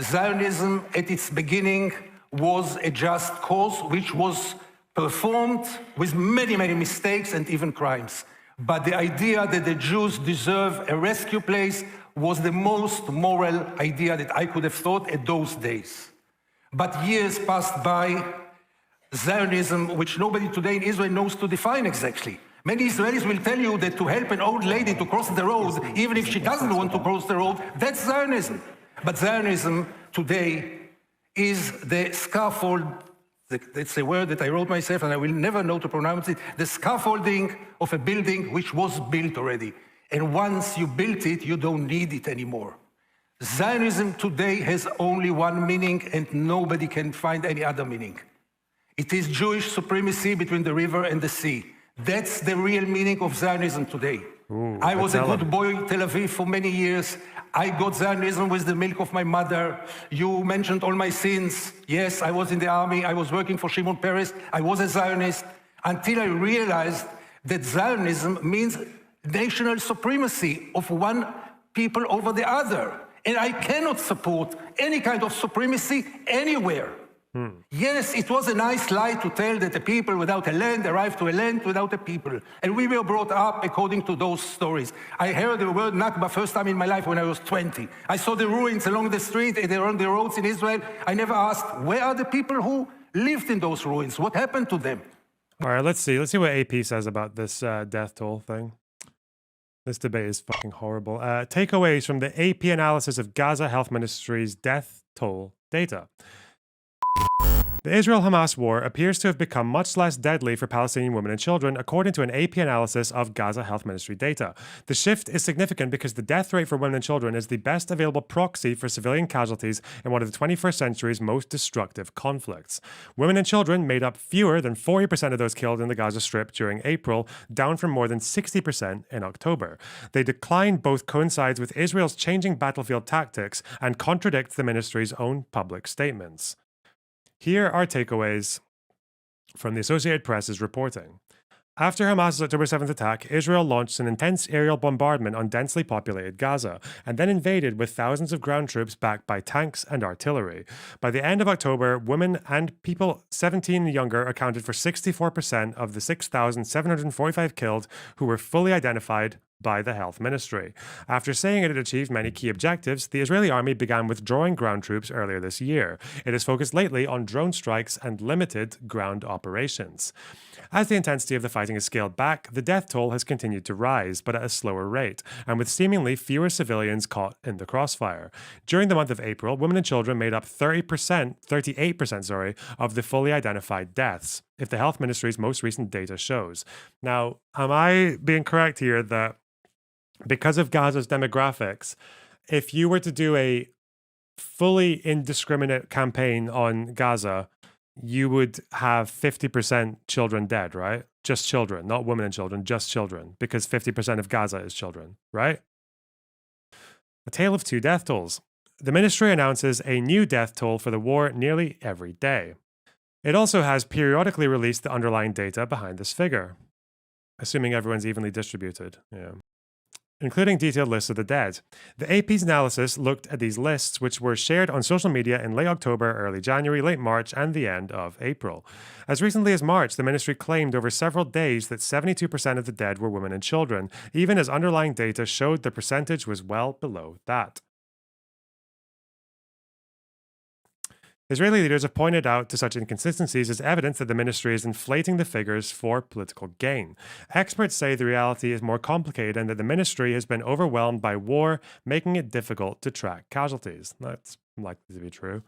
Zionism at its beginning was a just cause, which was performed with many, many mistakes and even crimes. But the idea that the Jews deserve a rescue place was the most moral idea that I could have thought at those days. But years passed by, Zionism, which nobody today in Israel knows to define exactly. Many Israelis will tell you that to help an old lady to cross the road, even if she doesn't want to cross the road, that's Zionism. But Zionism today is the scaffold. It's a word that I wrote myself and I will never know to pronounce it. The scaffolding of a building which was built already. And once you built it, you don't need it anymore. Zionism today has only one meaning and nobody can find any other meaning. It is Jewish supremacy between the river and the sea. That's the real meaning of Zionism today. Ooh, I was a good boy in Tel Aviv for many years. I got Zionism with the milk of my mother. You mentioned all my sins. Yes, I was in the army. I was working for Shimon Peres. I was a Zionist until I realized that Zionism means national supremacy of one people over the other. And I cannot support any kind of supremacy anywhere. Yes, it was a nice lie to tell that the people without a land arrived to a land without a people. And we were brought up according to those stories. I heard the word Nakba first time in my life when I was 20. I saw the ruins along the street and along the roads in Israel. I never asked, where are the people who lived in those ruins? What happened to them? All right, let's see. Let's see what AP says about this death toll thing. This debate is fucking horrible. Takeaways from the AP analysis of Gaza Health Ministry's death toll data. The Israel-Hamas war appears to have become much less deadly for Palestinian women and children, according to an AP analysis of Gaza Health Ministry data. The shift is significant because the death rate for women and children is the best available proxy for civilian casualties in one of the 21st century's most destructive conflicts. Women and children made up fewer than 40% of those killed in the Gaza Strip during April, down from more than 60% in October. The decline both coincides with Israel's changing battlefield tactics and contradicts the ministry's own public statements. Here are takeaways from the Associated Press's reporting. After Hamas's October 7th attack, Israel launched an intense aerial bombardment on densely populated Gaza, and then invaded with thousands of ground troops backed by tanks and artillery. By the end of October, women and people 17 and younger accounted for 64% of the 6,745 killed who were fully identified by the health ministry. After saying it had achieved many key objectives, the Israeli army began withdrawing ground troops earlier this year. It has focused lately on drone strikes and limited ground operations. As the intensity of the fighting has scaled back, the death toll has continued to rise, but at a slower rate, and with seemingly fewer civilians caught in the crossfire. During the month of April, women and children made up 38% of the fully identified deaths, if the health ministry's most recent data shows. Now, am I being correct here that because of Gaza's demographics, if you were to do a fully indiscriminate campaign on Gaza, you would have 50% children dead, right? Just children, not women and children, just children, because 50% of Gaza is children, right? A tale of two death tolls. The ministry announces a new death toll for the war nearly every day. It also has periodically released the underlying data behind this figure, assuming everyone's evenly distributed. Yeah. including detailed lists of the dead. The AP's analysis looked at these lists, which were shared on social media in late October, early January, late March, and the end of April. As recently as March, the ministry claimed over several days that 72% of the dead were women and children, even as underlying data showed the percentage was well below that. Israeli leaders have pointed out to such inconsistencies as evidence that the ministry is inflating the figures for political gain. Experts say the reality is more complicated and that the ministry has been overwhelmed by war, making it difficult to track casualties. That's likely to be true.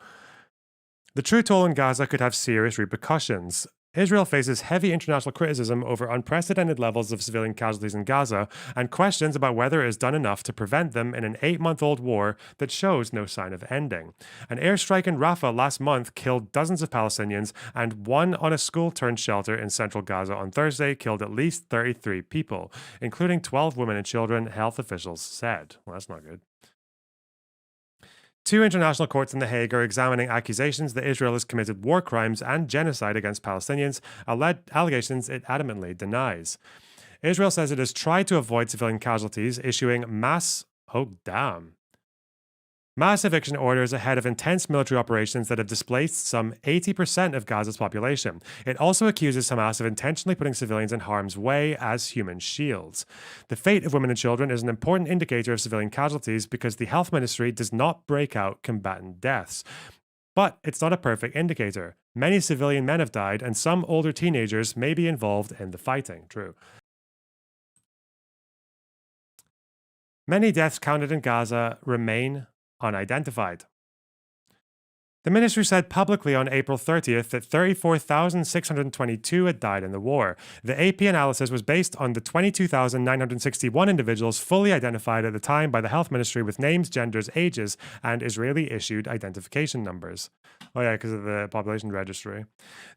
The true toll in Gaza could have serious repercussions. Israel faces heavy international criticism over unprecedented levels of civilian casualties in Gaza and questions about whether it has done enough to prevent them in an 8-month-old war that shows no sign of ending. An airstrike in Rafah last month killed dozens of Palestinians, and one on a school-turned-shelter in central Gaza on Thursday killed at least 33 people, including 12 women and children, health officials said. Well, that's not good. 2 international courts in The Hague are examining accusations that Israel has committed war crimes and genocide against Palestinians, allegations it adamantly denies. Israel says it has tried to avoid civilian casualties, issuing mass eviction orders ahead of intense military operations that have displaced some 80% of Gaza's population. It also accuses Hamas of intentionally putting civilians in harm's way as human shields. The fate of women and children is an important indicator of civilian casualties because the health ministry does not break out combatant deaths. But it's not a perfect indicator. Many civilian men have died, and some older teenagers may be involved in the fighting. True. Many deaths counted in Gaza remain unidentified. The ministry said publicly on April 30th that 34,622 had died in the war. The AP analysis was based on the 22,961 individuals fully identified at the time by the health ministry with names, genders, ages, and Israeli-issued identification numbers. Oh yeah, because of the population registry.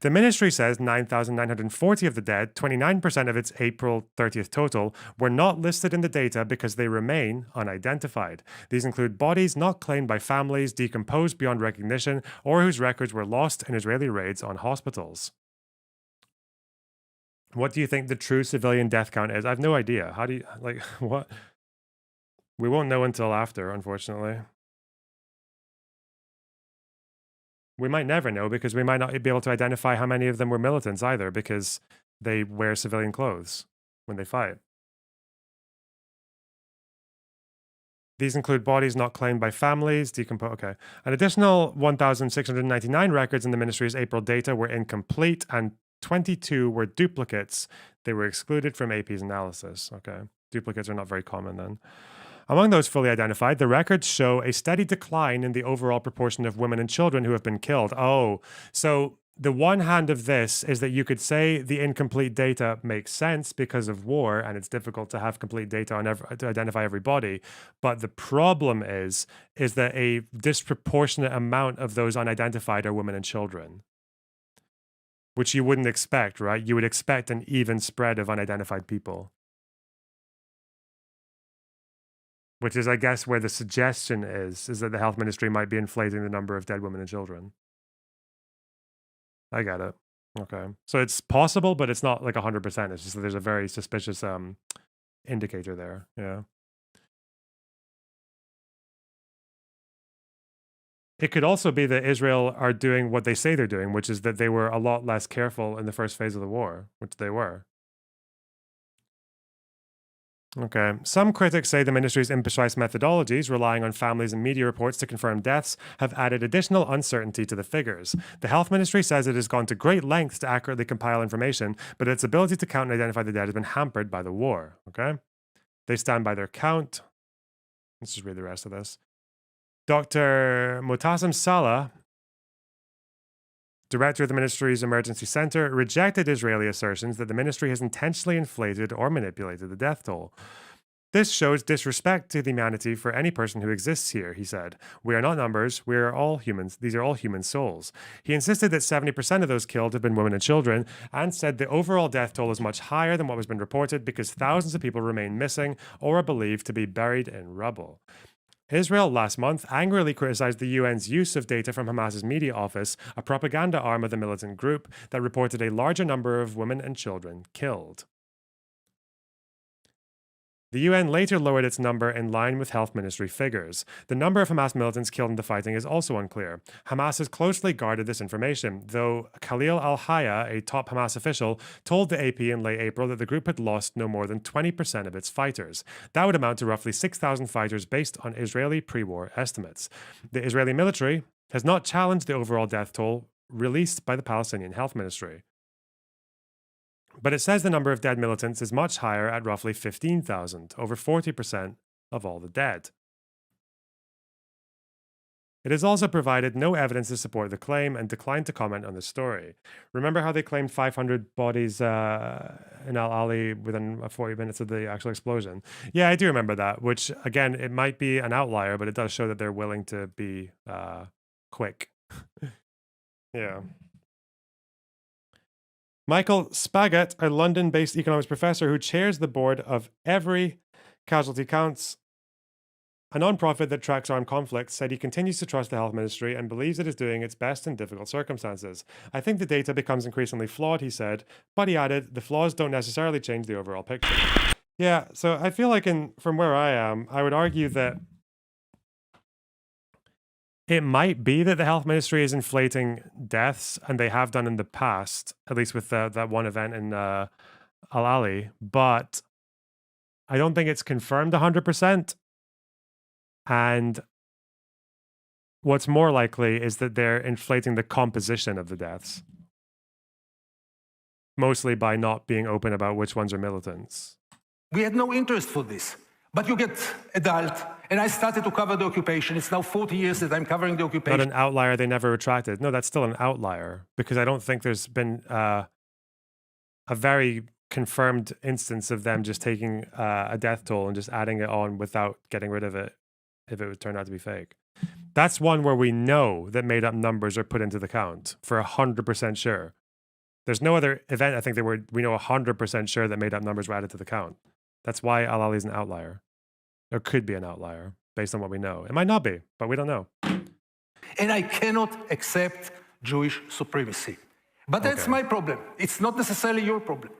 The ministry says 9,940 of the dead, 29% of its April 30th total, were not listed in the data because they remain unidentified. These include bodies not claimed by families, decomposed beyond recognition, or whose records were lost in Israeli raids on hospitals. What do you think the true civilian death count is? I have no idea. How do you, what? We won't know until after, unfortunately. We might never know because we might not be able to identify how many of them were militants either because they wear civilian clothes when they fight. These include bodies not claimed by families, Okay. An additional 1,699 records in the ministry's April data were incomplete, and 22 were duplicates. They were excluded from AP's analysis. Okay. Duplicates are not very common then. Among those fully identified, the records show a steady decline in the overall proportion of women and children who have been killed. Oh, so the one hand of this is that you could say the incomplete data makes sense because of war, and it's difficult to have complete data on to identify everybody. But the problem is that a disproportionate amount of those unidentified are women and children, which you wouldn't expect, right? You would expect an even spread of unidentified people. Which is, I guess, where the suggestion is that the health ministry might be inflating the number of dead women and children. I get it. Okay. So it's possible, but it's not like 100%. It's just that there's a very suspicious indicator there. Yeah. It could also be that Israel are doing what they say they're doing, which is that they were a lot less careful in the first phase of the war, which they were. Okay. Some critics say the ministry's imprecise methodologies, relying on families and media reports to confirm deaths, have added additional uncertainty to the figures. The health ministry says it has gone to great lengths to accurately compile information, but its ability to count and identify the dead has been hampered by the war. Okay. They stand by their count. Let's just read the rest of this. Dr. Mutassim Salah, director of the ministry's emergency center, rejected Israeli assertions that the ministry has intentionally inflated or manipulated the death toll. This shows disrespect to the humanity for any person who exists here, he said. We are not numbers, we are all humans. These are all human souls. He insisted that 70% of those killed have been women and children, and said the overall death toll is much higher than what has been reported because thousands of people remain missing or are believed to be buried in rubble. Israel last month angrily criticized the UN's use of data from Hamas's media office, a propaganda arm of the militant group, that reported a larger number of women and children killed. The UN later lowered its number in line with health ministry figures. The number of Hamas militants killed in the fighting is also unclear. Hamas has closely guarded this information, though Khalil al-Haya, a top Hamas official, told the AP in late April that the group had lost no more than 20% of its fighters. That would amount to roughly 6,000 fighters based on Israeli pre-war estimates. The Israeli military has not challenged the overall death toll released by the Palestinian Health Ministry. But it says the number of dead militants is much higher at roughly 15,000, over 40% of all the dead. It has also provided no evidence to support the claim and declined to comment on the story. Remember how they claimed 500 bodies in Al-Ali within 40 minutes of the actual explosion? Yeah, I do remember that, which, again, it might be an outlier, but it does show that they're willing to be quick. Yeah. Michael Spagat, a London-based economics professor who chairs the board of Every Casualty Counts, a non-profit that tracks armed conflicts, said he continues to trust the health ministry and believes it is doing its best in difficult circumstances. I think the data becomes increasingly flawed, he said, but he added, the flaws don't necessarily change the overall picture. Yeah, so I feel like from where I am, I would argue that it might be that the health ministry is inflating deaths, and they have done in the past, at least with that one event in Al-Ali, but I don't think it's confirmed 100%. And what's more likely is that they're inflating the composition of the deaths, mostly by not being open about which ones are militants. We had no interest for this. But you get adult, and I started to cover the occupation. It's now 40 years that I'm covering the occupation. Not an outlier, they never retracted. No, that's still an outlier, because I don't think there's been a very confirmed instance of them just taking a death toll and just adding it on without getting rid of it if it would turn out to be fake. That's one where we know that made up numbers are put into the count for 100% sure. There's no other event, I think, that we know 100% sure that made up numbers were added to the count. That's why Al-Ali is an outlier. Or could be an outlier, based on what we know. It might not be, but we don't know. And I cannot accept Jewish supremacy. But that's my problem. It's not necessarily your problem.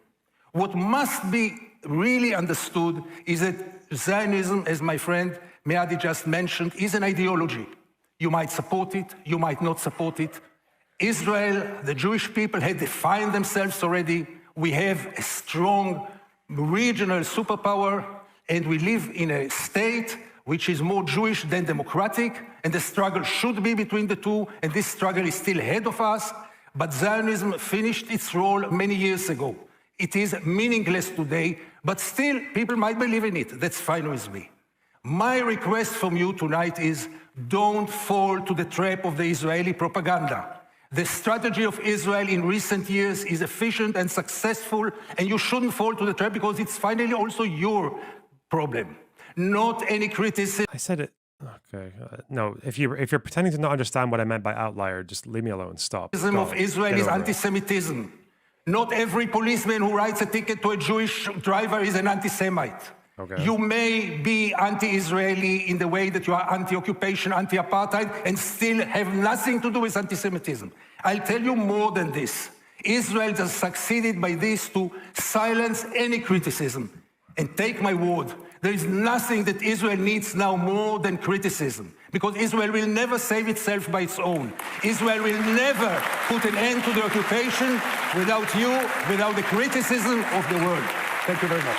What must be really understood is that Zionism, as my friend Mehdi just mentioned, is an ideology. You might support it, you might not support it. Israel, the Jewish people had defined themselves already. We have a strong regional superpower, and we live in a state which is more Jewish than democratic, and the struggle should be between the two, and this struggle is still ahead of us. But Zionism finished its role many years ago. It is meaningless today, but still people might believe in it. That's fine with me. My request from you tonight is don't fall to the trap of the Israeli propaganda. The strategy of Israel in recent years is efficient and successful, and you shouldn't fall to the trap because it's finally also your problem, not any criticism. I said it. Okay. No, if you're pretending to not understand what I meant by outlier, just leave me alone. Stop. Of Israel is anti-Semitism. Not every policeman who writes a ticket to a Jewish driver is an anti-Semite. Okay. You may be anti-Israeli in the way that you are anti-occupation, anti-apartheid, and still have nothing to do with anti-Semitism. I'll tell you more than this. Israel has succeeded by this to silence any criticism. And take my word, there is nothing that Israel needs now more than criticism, because Israel will never save itself by its own. Israel will never put an end to the occupation without you, without the criticism of the world. Thank you very much.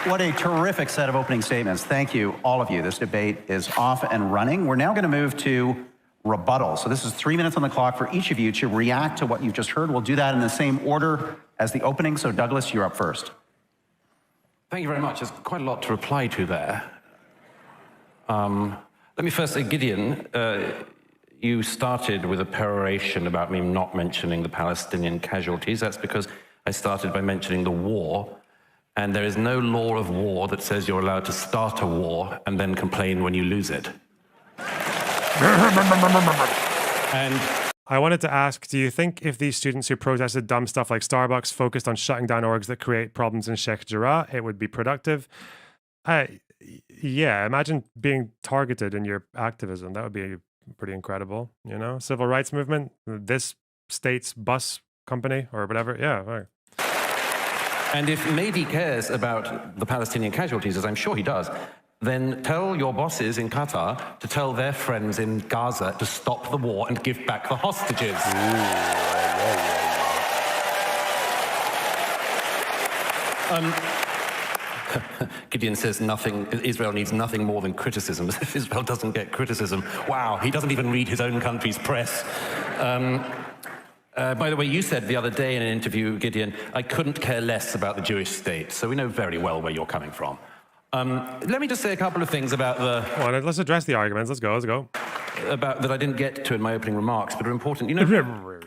What a terrific set of opening statements. Thank you, all of you. This debate is off and running. We're now going to move to rebuttal. So this is 3 minutes on the clock for each of you to react to what you've just heard. We'll do that in the same order as the opening. So Douglas, you're up first. Thank you very much. There's quite a lot to reply to there. Let me first say, Gideon, you started with a peroration about me not mentioning the Palestinian casualties. That's because I started by mentioning the war. And there is no law of war that says you're allowed to start a war and then complain when you lose it. And I wanted to ask, do you think if these students who protested dumb stuff like Starbucks focused on shutting down orgs that create problems in Sheikh Jarrah, it would be productive? Yeah, imagine being targeted in your activism. That would be pretty incredible, you know? Civil rights movement, this state's bus company or whatever. Yeah, right. And if Mehdi cares about the Palestinian casualties, as I'm sure he does, then tell your bosses in Qatar to tell their friends in Gaza to stop the war and give back the hostages. Gideon says Israel needs nothing more than criticism. As if Israel doesn't get criticism. Wow, he doesn't even read his own country's press. By the way, you said the other day in an interview, Gideon, I couldn't care less about the Jewish state, so we know very well where you're coming from. Let me just say a couple of things about the... Well, let's address the arguments. Let's go. About that I didn't get to in my opening remarks, but are important. You know,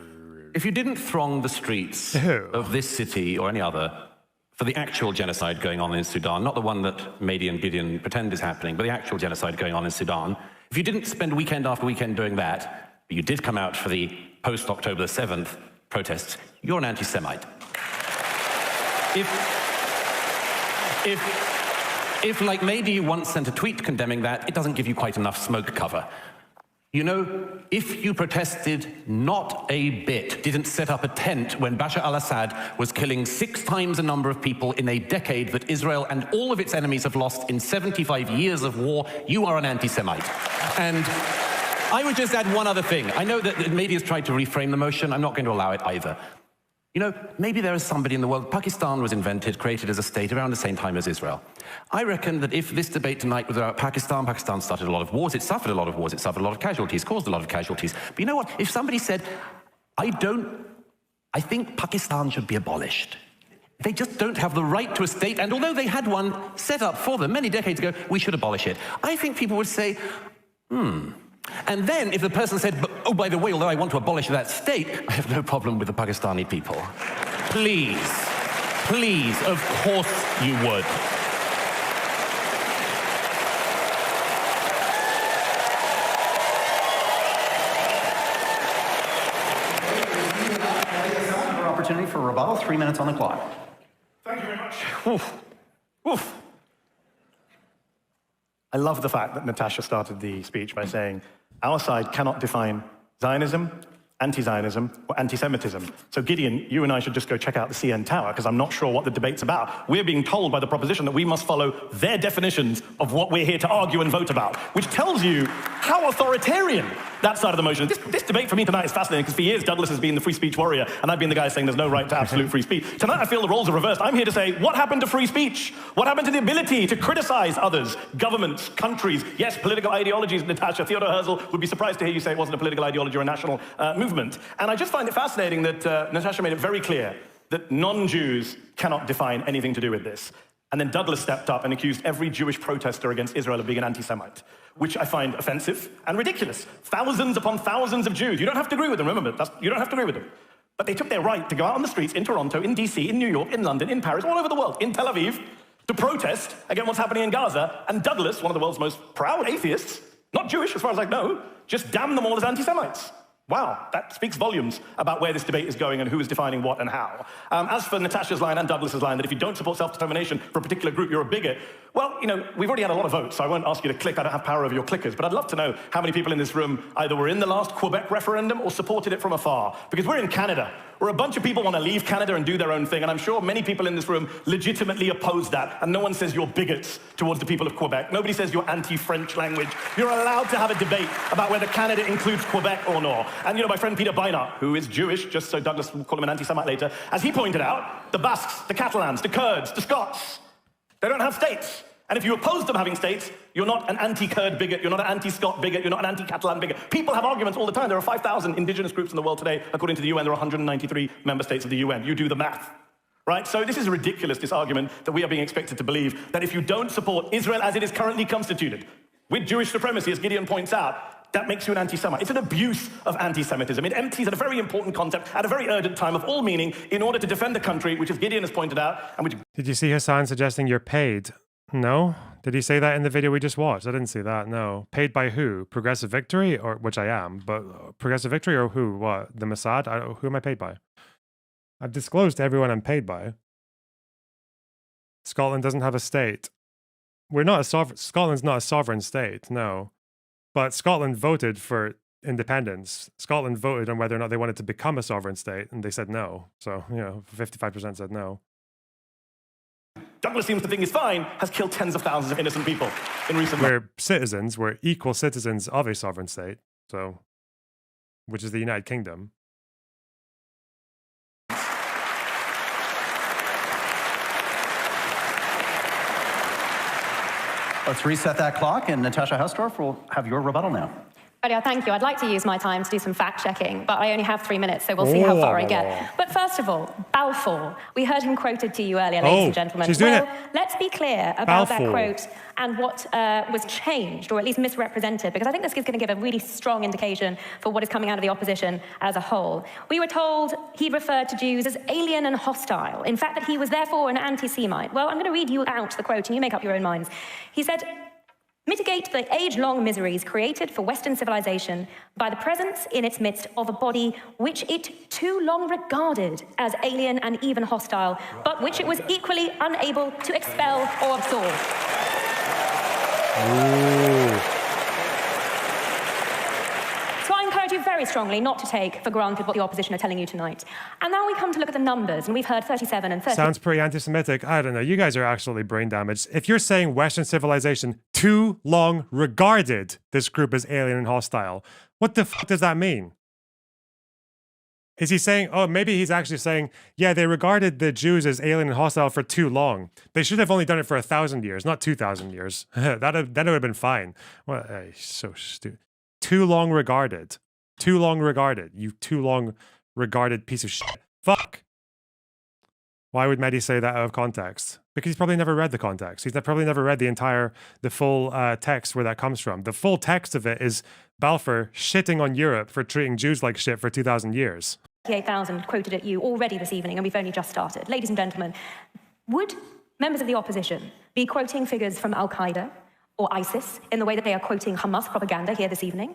if you didn't throng the streets of this city or any other for the actual genocide going on in Sudan, not the one that Mehdi and Gideon pretend is happening, but the actual genocide going on in Sudan, if you didn't spend weekend after weekend doing that, but you did come out for the post-October 7th protests, you're an anti-Semite. If, like Mehdi, you once sent a tweet condemning that, it doesn't give you quite enough smoke cover. You know, if you protested not a bit, didn't set up a tent when Bashar al-Assad was killing 6 times the number of people in a decade that Israel and all of its enemies have lost in 75 years of war, you are an anti-Semite. And I would just add one other thing. I know that the media has tried to reframe the motion. I'm not going to allow it either. You know, maybe there is somebody in the world. Pakistan was invented, created as a state around the same time as Israel. I reckon that if this debate tonight was about Pakistan, Pakistan started a lot of wars, it suffered a lot of wars, it suffered a lot of casualties, caused a lot of casualties. But you know what? If somebody said, I think Pakistan should be abolished. They just don't have the right to a state, and although they had one set up for them many decades ago, we should abolish it. I think people would say, And then if the person said, oh, by the way, although I want to abolish that state, I have no problem with the Pakistani people. Please, of course you would. Opportunity for rebuttal, 3 minutes on the clock. Thank you very much. Oof. I love the fact that Natasha started the speech by saying, our side cannot define Zionism, anti-Zionism, or anti-Semitism. So Gideon, you and I should just go check out the CN Tower, because I'm not sure what the debate's about. We're being told by the proposition that we must follow their definitions of what we're here to argue and vote about, which tells you how authoritarian that side of the motion is. This debate for me tonight is fascinating, because for years Douglas has been the free speech warrior, and I've been the guy saying there's no right to absolute free speech. Tonight I feel the roles are reversed. I'm here to say, what happened to free speech? What happened to the ability to criticize others, governments, countries, yes, political ideologies, Natasha, Theodore Herzl would be surprised to hear you say it wasn't a political ideology or a national movement. And I just find it fascinating that Natasha made it very clear that non-Jews cannot define anything to do with this. And then Douglas stepped up and accused every Jewish protester against Israel of being an anti-Semite, which I find offensive and ridiculous. Thousands upon thousands of Jews. You don't have to agree with them, remember, you don't have to agree with them. But they took their right to go out on the streets in Toronto, in DC, in New York, in London, in Paris, all over the world, in Tel Aviv, to protest against what's happening in Gaza. And Douglas, one of the world's most proud atheists, not Jewish as far as I know, just damned them all as anti-Semites. Wow, that speaks volumes about where this debate is going and who is defining what and how. As for Natasha's line and Douglas's line that if you don't support self-determination for a particular group, you're a bigot, well, you know, we've already had a lot of votes, so I won't ask you to click. I don't have power over your clickers, but I'd love to know how many people in this room either were in the last Quebec referendum or supported it from afar. Because we're in Canada, where a bunch of people want to leave Canada and do their own thing, and I'm sure many people in this room legitimately oppose that, and no one says you're bigots towards the people of Quebec. Nobody says you're anti-French language. You're allowed to have a debate about whether Canada includes Quebec or not. And you know, my friend Peter Beinart, who is Jewish, just so Douglas will call him an anti-Semite later, as he pointed out, the Basques, the Catalans, the Kurds, the Scots, they don't have states. And if you oppose them having states, you're not an anti-Kurd bigot, you're not an anti-Scot bigot, you're not an anti-Catalan bigot. People have arguments all the time. There are 5,000 indigenous groups in the world today. According to the UN, there are 193 member states of the UN. You do the math, right? So this is ridiculous, this argument that we are being expected to believe that if you don't support Israel as it is currently constituted, with Jewish supremacy, as Gideon points out, that makes you an anti-Semite. It's an abuse of anti-Semitism. It empties at a very important concept, at a very urgent time of all meaning, in order to defend the country, which, as Gideon has pointed out, and which... Did you see Hasan suggesting you're paid? No? Did he say that in the video we just watched? I didn't see that, no. Paid by who? Progressive Victory? Or which I am, but Progressive Victory or who? What? The Mossad? Who am I paid by? I've disclosed to everyone I'm paid by. Scotland doesn't have a state. We're not a sovereign... Scotland's not a sovereign state, no. But Scotland voted for independence, Scotland voted on whether or not they wanted to become a sovereign state, and they said no. So, 55% said no. Douglas seems to think is fine, has killed tens of thousands of innocent people in recent months. We're equal citizens of a sovereign state, so, which is the United Kingdom. Let's reset that clock, and Natasha Hausdorff will have your rebuttal now. Yeah, thank you. I'd like to use my time to do some fact-checking, but I only have 3 minutes, so we'll see how far I get. But first of all, Balfour. We heard him quoted to you earlier, ladies and gentlemen. She's doing it. Let's be clear about Balfour. that quote and what was changed, or at least misrepresented, because I think this is going to give a really strong indication for what is coming out of the opposition as a whole. We were told he referred to Jews as alien and hostile, in fact, that he was therefore an anti-Semite. Well, I'm going to read you out the quote, and you make up your own minds. He said, "Mitigate the age-long miseries created for Western civilization by the presence in its midst of a body which it too long regarded as alien and even hostile, but which it was equally unable to expel or absorb." So I encourage you very strongly not to take for granted what the opposition are telling you tonight. And now we come to look at the numbers, and we've heard 37 and 30. Sounds pretty anti-Semitic. I don't know. You guys are absolutely brain damaged. If you're saying Western civilization too long regarded this group as alien and hostile, what the fuck does that mean? Is he saying, oh, maybe he's actually saying, yeah, they regarded the Jews as alien and hostile for too long. They should have only done it for 1,000 years, not 2,000 years. Then it would have been fine. Well, so stupid. Too long regarded. Too long regarded. You too long regarded piece of shit. Fuck. Why would Mehdi say that out of context? Because he's probably never read the context. He's probably never read the full text where that comes from. The full text of it is Balfour shitting on Europe for treating Jews like shit for 2,000 years. 38,000 quoted at you already this evening, and we've only just started. Ladies and gentlemen, would members of the opposition be quoting figures from Al-Qaeda or ISIS in the way that they are quoting Hamas propaganda here this evening?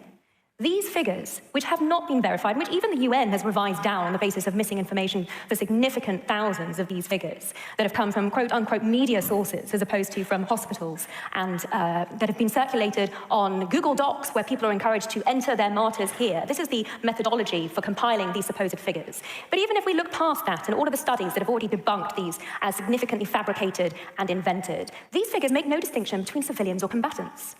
These figures, which have not been verified, which even the UN has revised down on the basis of missing information for significant thousands of these figures that have come from quote-unquote media sources as opposed to from hospitals, and that have been circulated on Google Docs where people are encouraged to enter their martyrs here. This is the methodology for compiling these supposed figures. But even if we look past that and all of the studies that have already debunked these as significantly fabricated and invented, these figures make no distinction between civilians or combatants.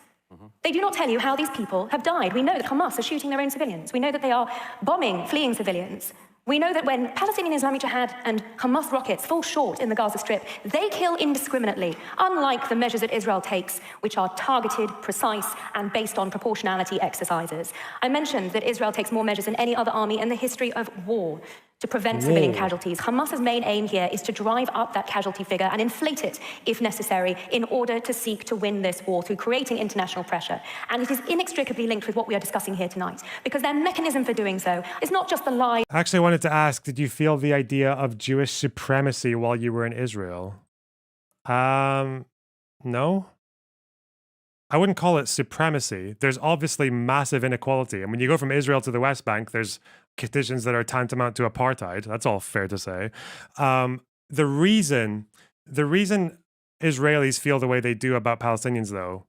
They do not tell you how these people have died. We know that Hamas are shooting their own civilians. We know that they are bombing fleeing civilians. We know that when Palestinian Islamic Jihad and Hamas rockets fall short in the Gaza Strip, they kill indiscriminately, unlike the measures that Israel takes, which are targeted, precise, and based on proportionality exercises. I mentioned that Israel takes more measures than any other army in the history of war to prevent civilian casualties. Hamas's main aim here is to drive up that casualty figure and inflate it, if necessary, in order to seek to win this war through creating international pressure. And it is inextricably linked with what we are discussing here tonight, because their mechanism for doing so is not just the lie. Actually, I wanted to ask, did you feel the idea of Jewish supremacy while you were in Israel? No? I wouldn't call it supremacy. There's obviously massive inequality. And when you go from Israel to the West Bank, there's conditions that are tantamount to apartheid. That's all fair to say. The reason Israelis feel the way they do about Palestinians, though,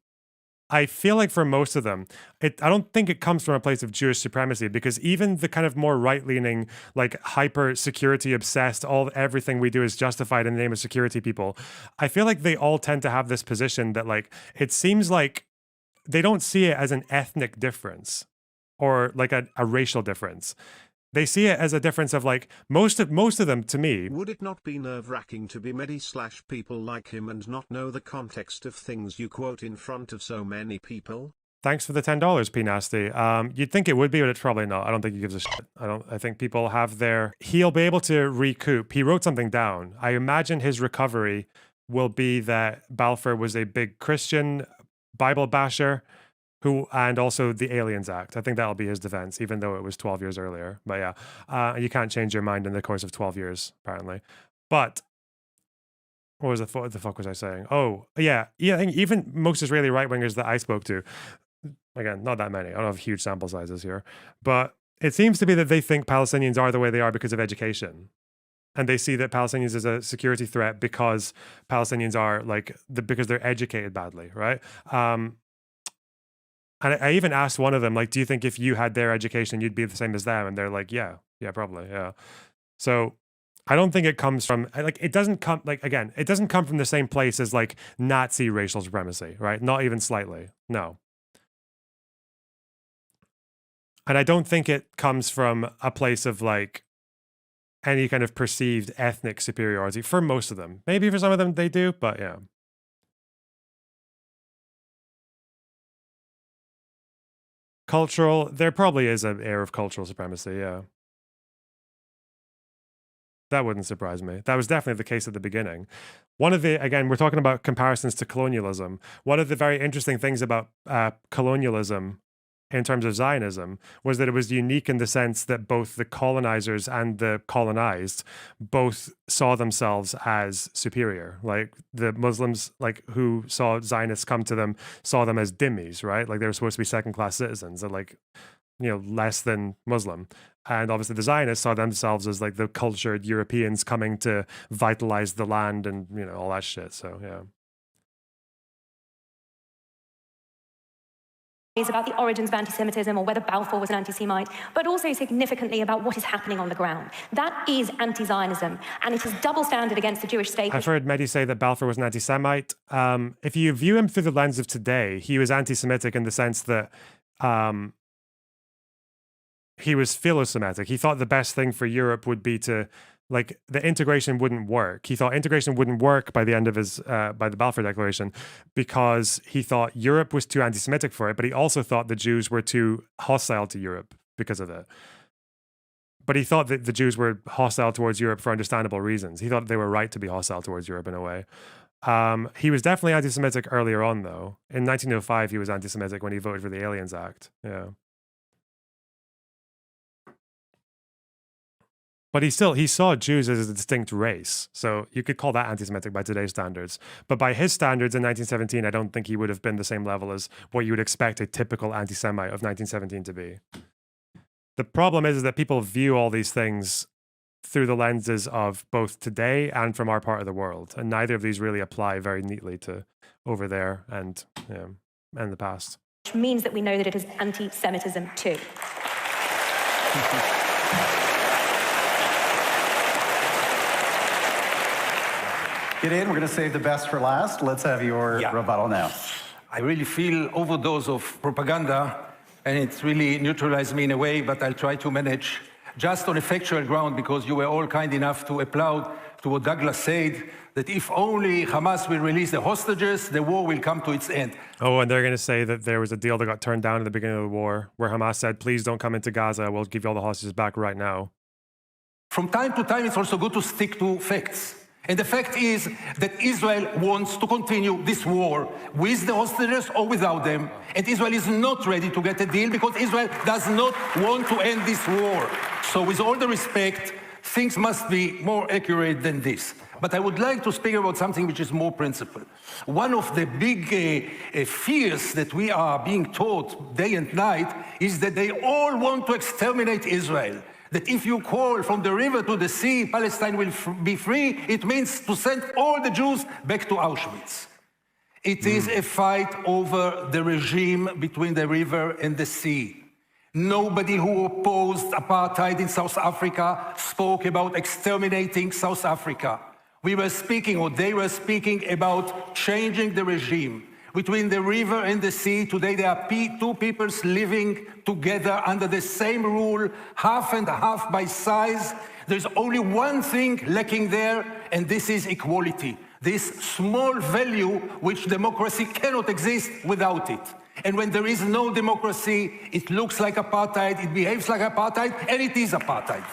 I feel like for most of them, I don't think it comes from a place of Jewish supremacy, because even the kind of more right-leaning, like hyper-security obsessed, everything we do is justified in the name of security people, I feel like they all tend to have this position that, like, it seems like they don't see it as an ethnic difference or like a racial difference. They see it as a difference of, like, most of them, to me. Would it not be nerve-wracking to be Mehdi/people like him and not know the context of things you quote in front of so many people? Thanks for the $10, P Nasty. You'd think it would be, but it's probably not. I don't think he gives a shit. I think people have he'll be able to recoup. He wrote something down. I imagine his recovery will be that Balfour was a big Christian Bible basher, and also the Aliens Act. I think that'll be his defense, even though it was 12 years earlier. But yeah, you can't change your mind in the course of 12 years, apparently. But what the fuck was I saying? Oh, yeah. I think even most Israeli right-wingers that I spoke to, again, not that many. I don't have huge sample sizes here. But it seems to be that they think Palestinians are the way they are because of education. And they see that Palestinians is a security threat because Palestinians are, like, because they're educated badly, right? And I even asked one of them, like, do you think if you had their education, you'd be the same as them? And they're like, yeah, probably, yeah. So I don't think it comes from, like, it doesn't come, like, again, it doesn't come from the same place as, like, Nazi racial supremacy, right? Not even slightly, no. And I don't think it comes from a place of, like, any kind of perceived ethnic superiority for most of them. Maybe for some of them they do, but yeah. Cultural, there probably is an air of cultural supremacy, yeah. That wouldn't surprise me. That was definitely the case at the beginning. One of the, again, we're talking about comparisons to colonialism. One of the very interesting things about colonialism in terms of Zionism was that it was unique in the sense that both the colonizers and the colonized both saw themselves as superior. Like the Muslims, like who saw Zionists come to them, saw them as dhimmis, right? Like they were supposed to be second-class citizens, and like, you know, less than Muslim. And obviously the Zionists saw themselves as like the cultured Europeans coming to vitalize the land and, you know, all that shit. So yeah. Is about the origins of anti-Semitism or whether Balfour was an anti-Semite, but also significantly about what is happening on the ground. That is anti-Zionism, and it is double standard against the Jewish state. I've heard Mehdi say that Balfour was an anti-Semite. If you view him through the lens of today, he was anti-Semitic in the sense that he was philo-Semitic. He thought the best thing for Europe would be to, like, the integration wouldn't work. He thought integration wouldn't work by the end of his, by the Balfour Declaration, because he thought Europe was too anti-Semitic for it, but he also thought the Jews were too hostile to Europe because of it. But he thought that the Jews were hostile towards Europe for understandable reasons. He thought they were right to be hostile towards Europe in a way. He was definitely anti-Semitic earlier on, though. In 1905, he was anti-Semitic when he voted for the Aliens Act. Yeah. But he saw Jews as a distinct race. So you could call that anti-Semitic by today's standards. But by his standards in 1917, I don't think he would have been the same level as what you would expect a typical anti-Semite of 1917 to be. The problem is that people view all these things through the lenses of both today and from our part of the world. And neither of these really apply very neatly to over there and the past. Which means that we know that it is anti-Semitism too. Get in, we're going to save the best for last. Let's have your rebuttal now. I really feel overdose of propaganda, and it's really neutralized me in a way, but I'll try to manage just on a factual ground, because you were all kind enough to applaud to what Douglas said, that if only Hamas will release the hostages, the war will come to its end. Oh, and they're going to say that there was a deal that got turned down at the beginning of the war, where Hamas said, please don't come into Gaza, we'll give you all the hostages back right now. From time to time, it's also good to stick to facts. And the fact is that Israel wants to continue this war with the hostages or without them. And Israel is not ready to get a deal because Israel does not want to end this war. So with all the respect, things must be more accurate than this. But I would like to speak about something which is more principled. One of the big fears that we are being taught day and night is that they all want to exterminate Israel. That if you call from the river to the sea, Palestine will be free, it means to send all the Jews back to Auschwitz. It is a fight over the regime between the river and the sea. Nobody who opposed apartheid in South Africa spoke about exterminating South Africa. We were speaking, or they were speaking, about changing the regime. Between the river and the sea, today there are two peoples living together under the same rule, half and half by size. There's only one thing lacking there, and this is equality. This small value which democracy cannot exist without it. And when there is no democracy, it looks like apartheid, it behaves like apartheid, and it is apartheid.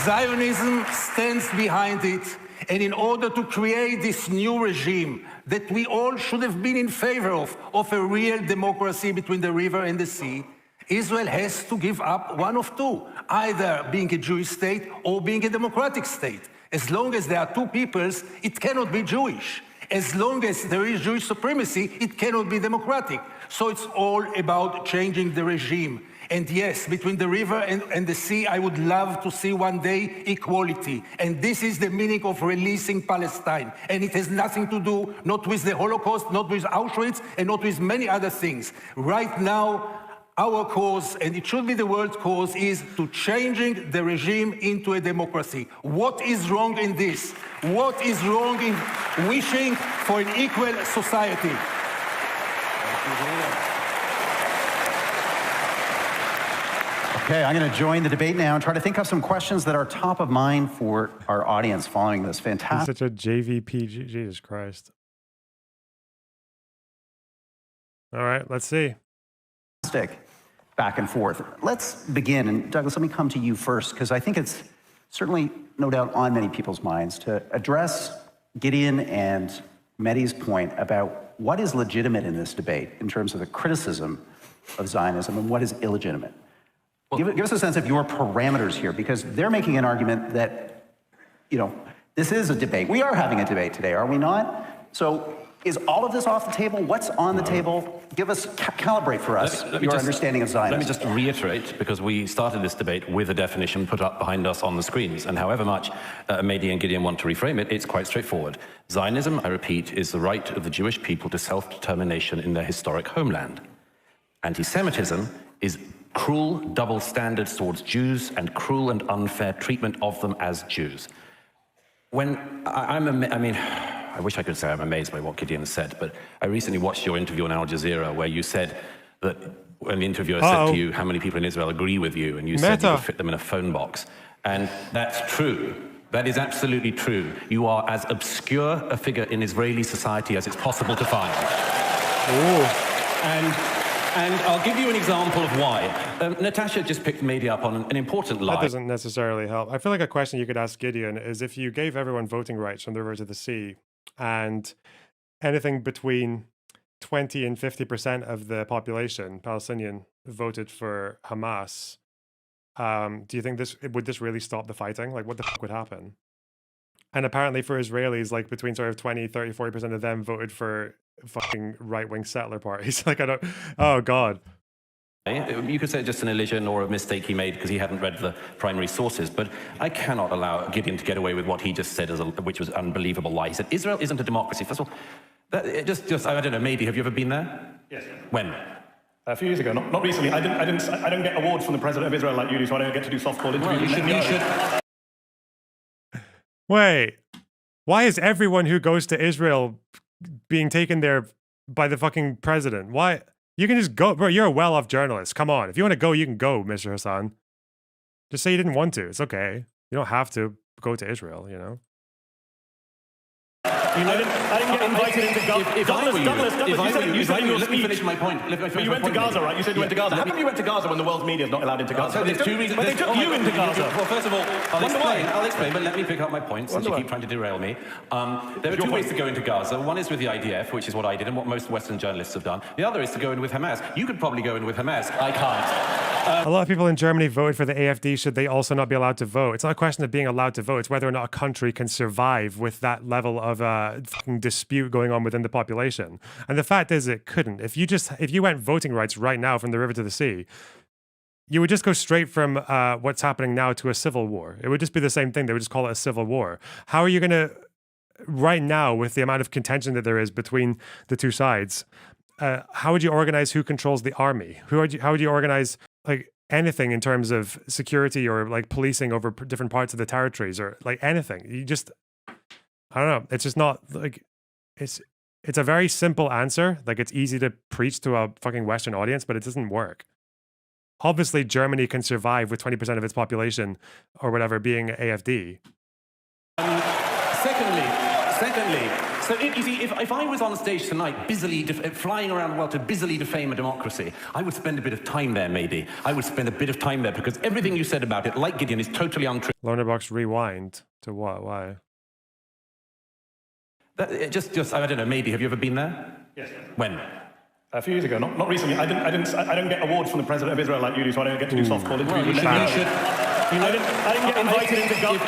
Zionism stands behind it. And in order to create this new regime that we all should have been in favor of a real democracy between the river and the sea, Israel has to give up one of two, either being a Jewish state or being a democratic state. As long as there are two peoples, it cannot be Jewish. As long as there is Jewish supremacy, it cannot be democratic. So it's all about changing the regime. And yes, between the river and the sea, I would love to see one day equality. And this is the meaning of releasing Palestine. And it has nothing to do, not with the Holocaust, not with Auschwitz, and not with many other things. Right now, our cause, and it should be the world's cause, is to changing the regime into a democracy. What is wrong in this? What is wrong in wishing for an equal society? Okay, I'm going to join the debate now and try to think of some questions that are top of mind for our audience following this He's fantastic. such a JVP. Jesus Christ. All right, let's see. Back and forth. Let's begin, and Douglas, let me come to you first, because I think it's certainly, no doubt, on many people's minds to address Gideon and Mehdi's point about what is legitimate in this debate in terms of the criticism of Zionism and what is illegitimate. Give us a sense of your parameters here, because they're making an argument that, you know, this is a debate. We are having a debate today, are we not? So is all of this off the table? What's on the table? Give us, calibrate for us your understanding of Zionism. Let me just reiterate, because we started this debate with a definition put up behind us on the screens, and however much Mehdi and Gideon want to reframe it, it's quite straightforward. Zionism, I repeat, is the right of the Jewish people to self-determination in their historic homeland. Anti-Semitism is cruel double standards towards Jews and cruel and unfair treatment of them as Jews. I wish I could say I'm amazed by what Gideon said, but I recently watched your interview on Al Jazeera where you said that when the interviewer said to you how many people in Israel agree with you, and you said you could fit them in a phone box. And that's true. That is absolutely true. You are as obscure a figure in Israeli society as it's possible to find. And I'll give you an example of why. Natasha just picked Mehdi up on an important lie. That doesn't necessarily help. I feel like a question you could ask Gideon is if you gave everyone voting rights from the river to the sea, and anything between 20 and 50% of the population, Palestinian, voted for Hamas, do you think would this really stop the fighting? Like, what the fuck would happen? And apparently for Israelis, like between sort of 20, 30, 40% of them voted for fucking right-wing settler parties. Like, oh God. You could say it's just an illusion or a mistake he made because he hadn't read the primary sources, but I cannot allow Gideon to get away with what he just said, which was an unbelievable lie. He said, Israel isn't a democracy. First of all, I don't know, maybe, have you ever been there? Yes. When? A few years ago, not recently. I don't get awards from the president of Israel like you do, so I don't get to do softball interviews. Well, Wait, why is everyone who goes to Israel being taken there by the fucking president? Why? You can just go, bro. You're a well-off journalist. Come on. If you want to go, you can go, Mr. Hasan. Just say you didn't want to. It's okay. You don't have to go to Israel, you know? I didn't get invited into Gaza. Douglas, you said in your speech. Let me finish my point. But you went to Gaza, right? You said you went to Gaza. How come you went to Gaza when the world's media is not allowed into Gaza? So there's two reasons. But they took you into Gaza. Well, first of all, I'll explain, but let me pick up my point since you keep trying to derail me. There are two ways to go into Gaza. One is with the IDF, which is what I did and what most Western journalists have done. The other is to go in with Hamas. You could probably go in with Hamas. I can't. A lot of people in Germany voted for the AfD. Should they also not be allowed to vote? It's not a question of being allowed to vote. It's whether or not a country can survive with that level of fucking dispute going on within the population. And the fact is it couldn't. If you went voting rights right now from the river to the sea, you would just go straight from what's happening now to a civil war. It would just be the same thing. They would just call it a civil war. How are you going to, right now, with the amount of contention that there is between the two sides, how would you organize who controls the army? How would you organize like anything in terms of security or like policing over different parts of the territories or like anything? You just, I don't know. It's just not like, it's a very simple answer. Like it's easy to preach to a fucking Western audience, but it doesn't work. Obviously, Germany can survive with 20% of its population or whatever being AfD. Secondly, so you see, if I was on stage tonight busily flying around the world to busily defame a democracy, I would spend a bit of time there, maybe. I would spend a bit of time there because everything you said about it, like Gideon, is totally untrue. Loanerbox rewind to what? Why? Just I don't know, maybe. Have you ever been there? Yes. When? A few years ago, not recently. I don't get awards from the president of Israel like you do, so I don't get to do softball interviews. I didn't get invited into Gaza.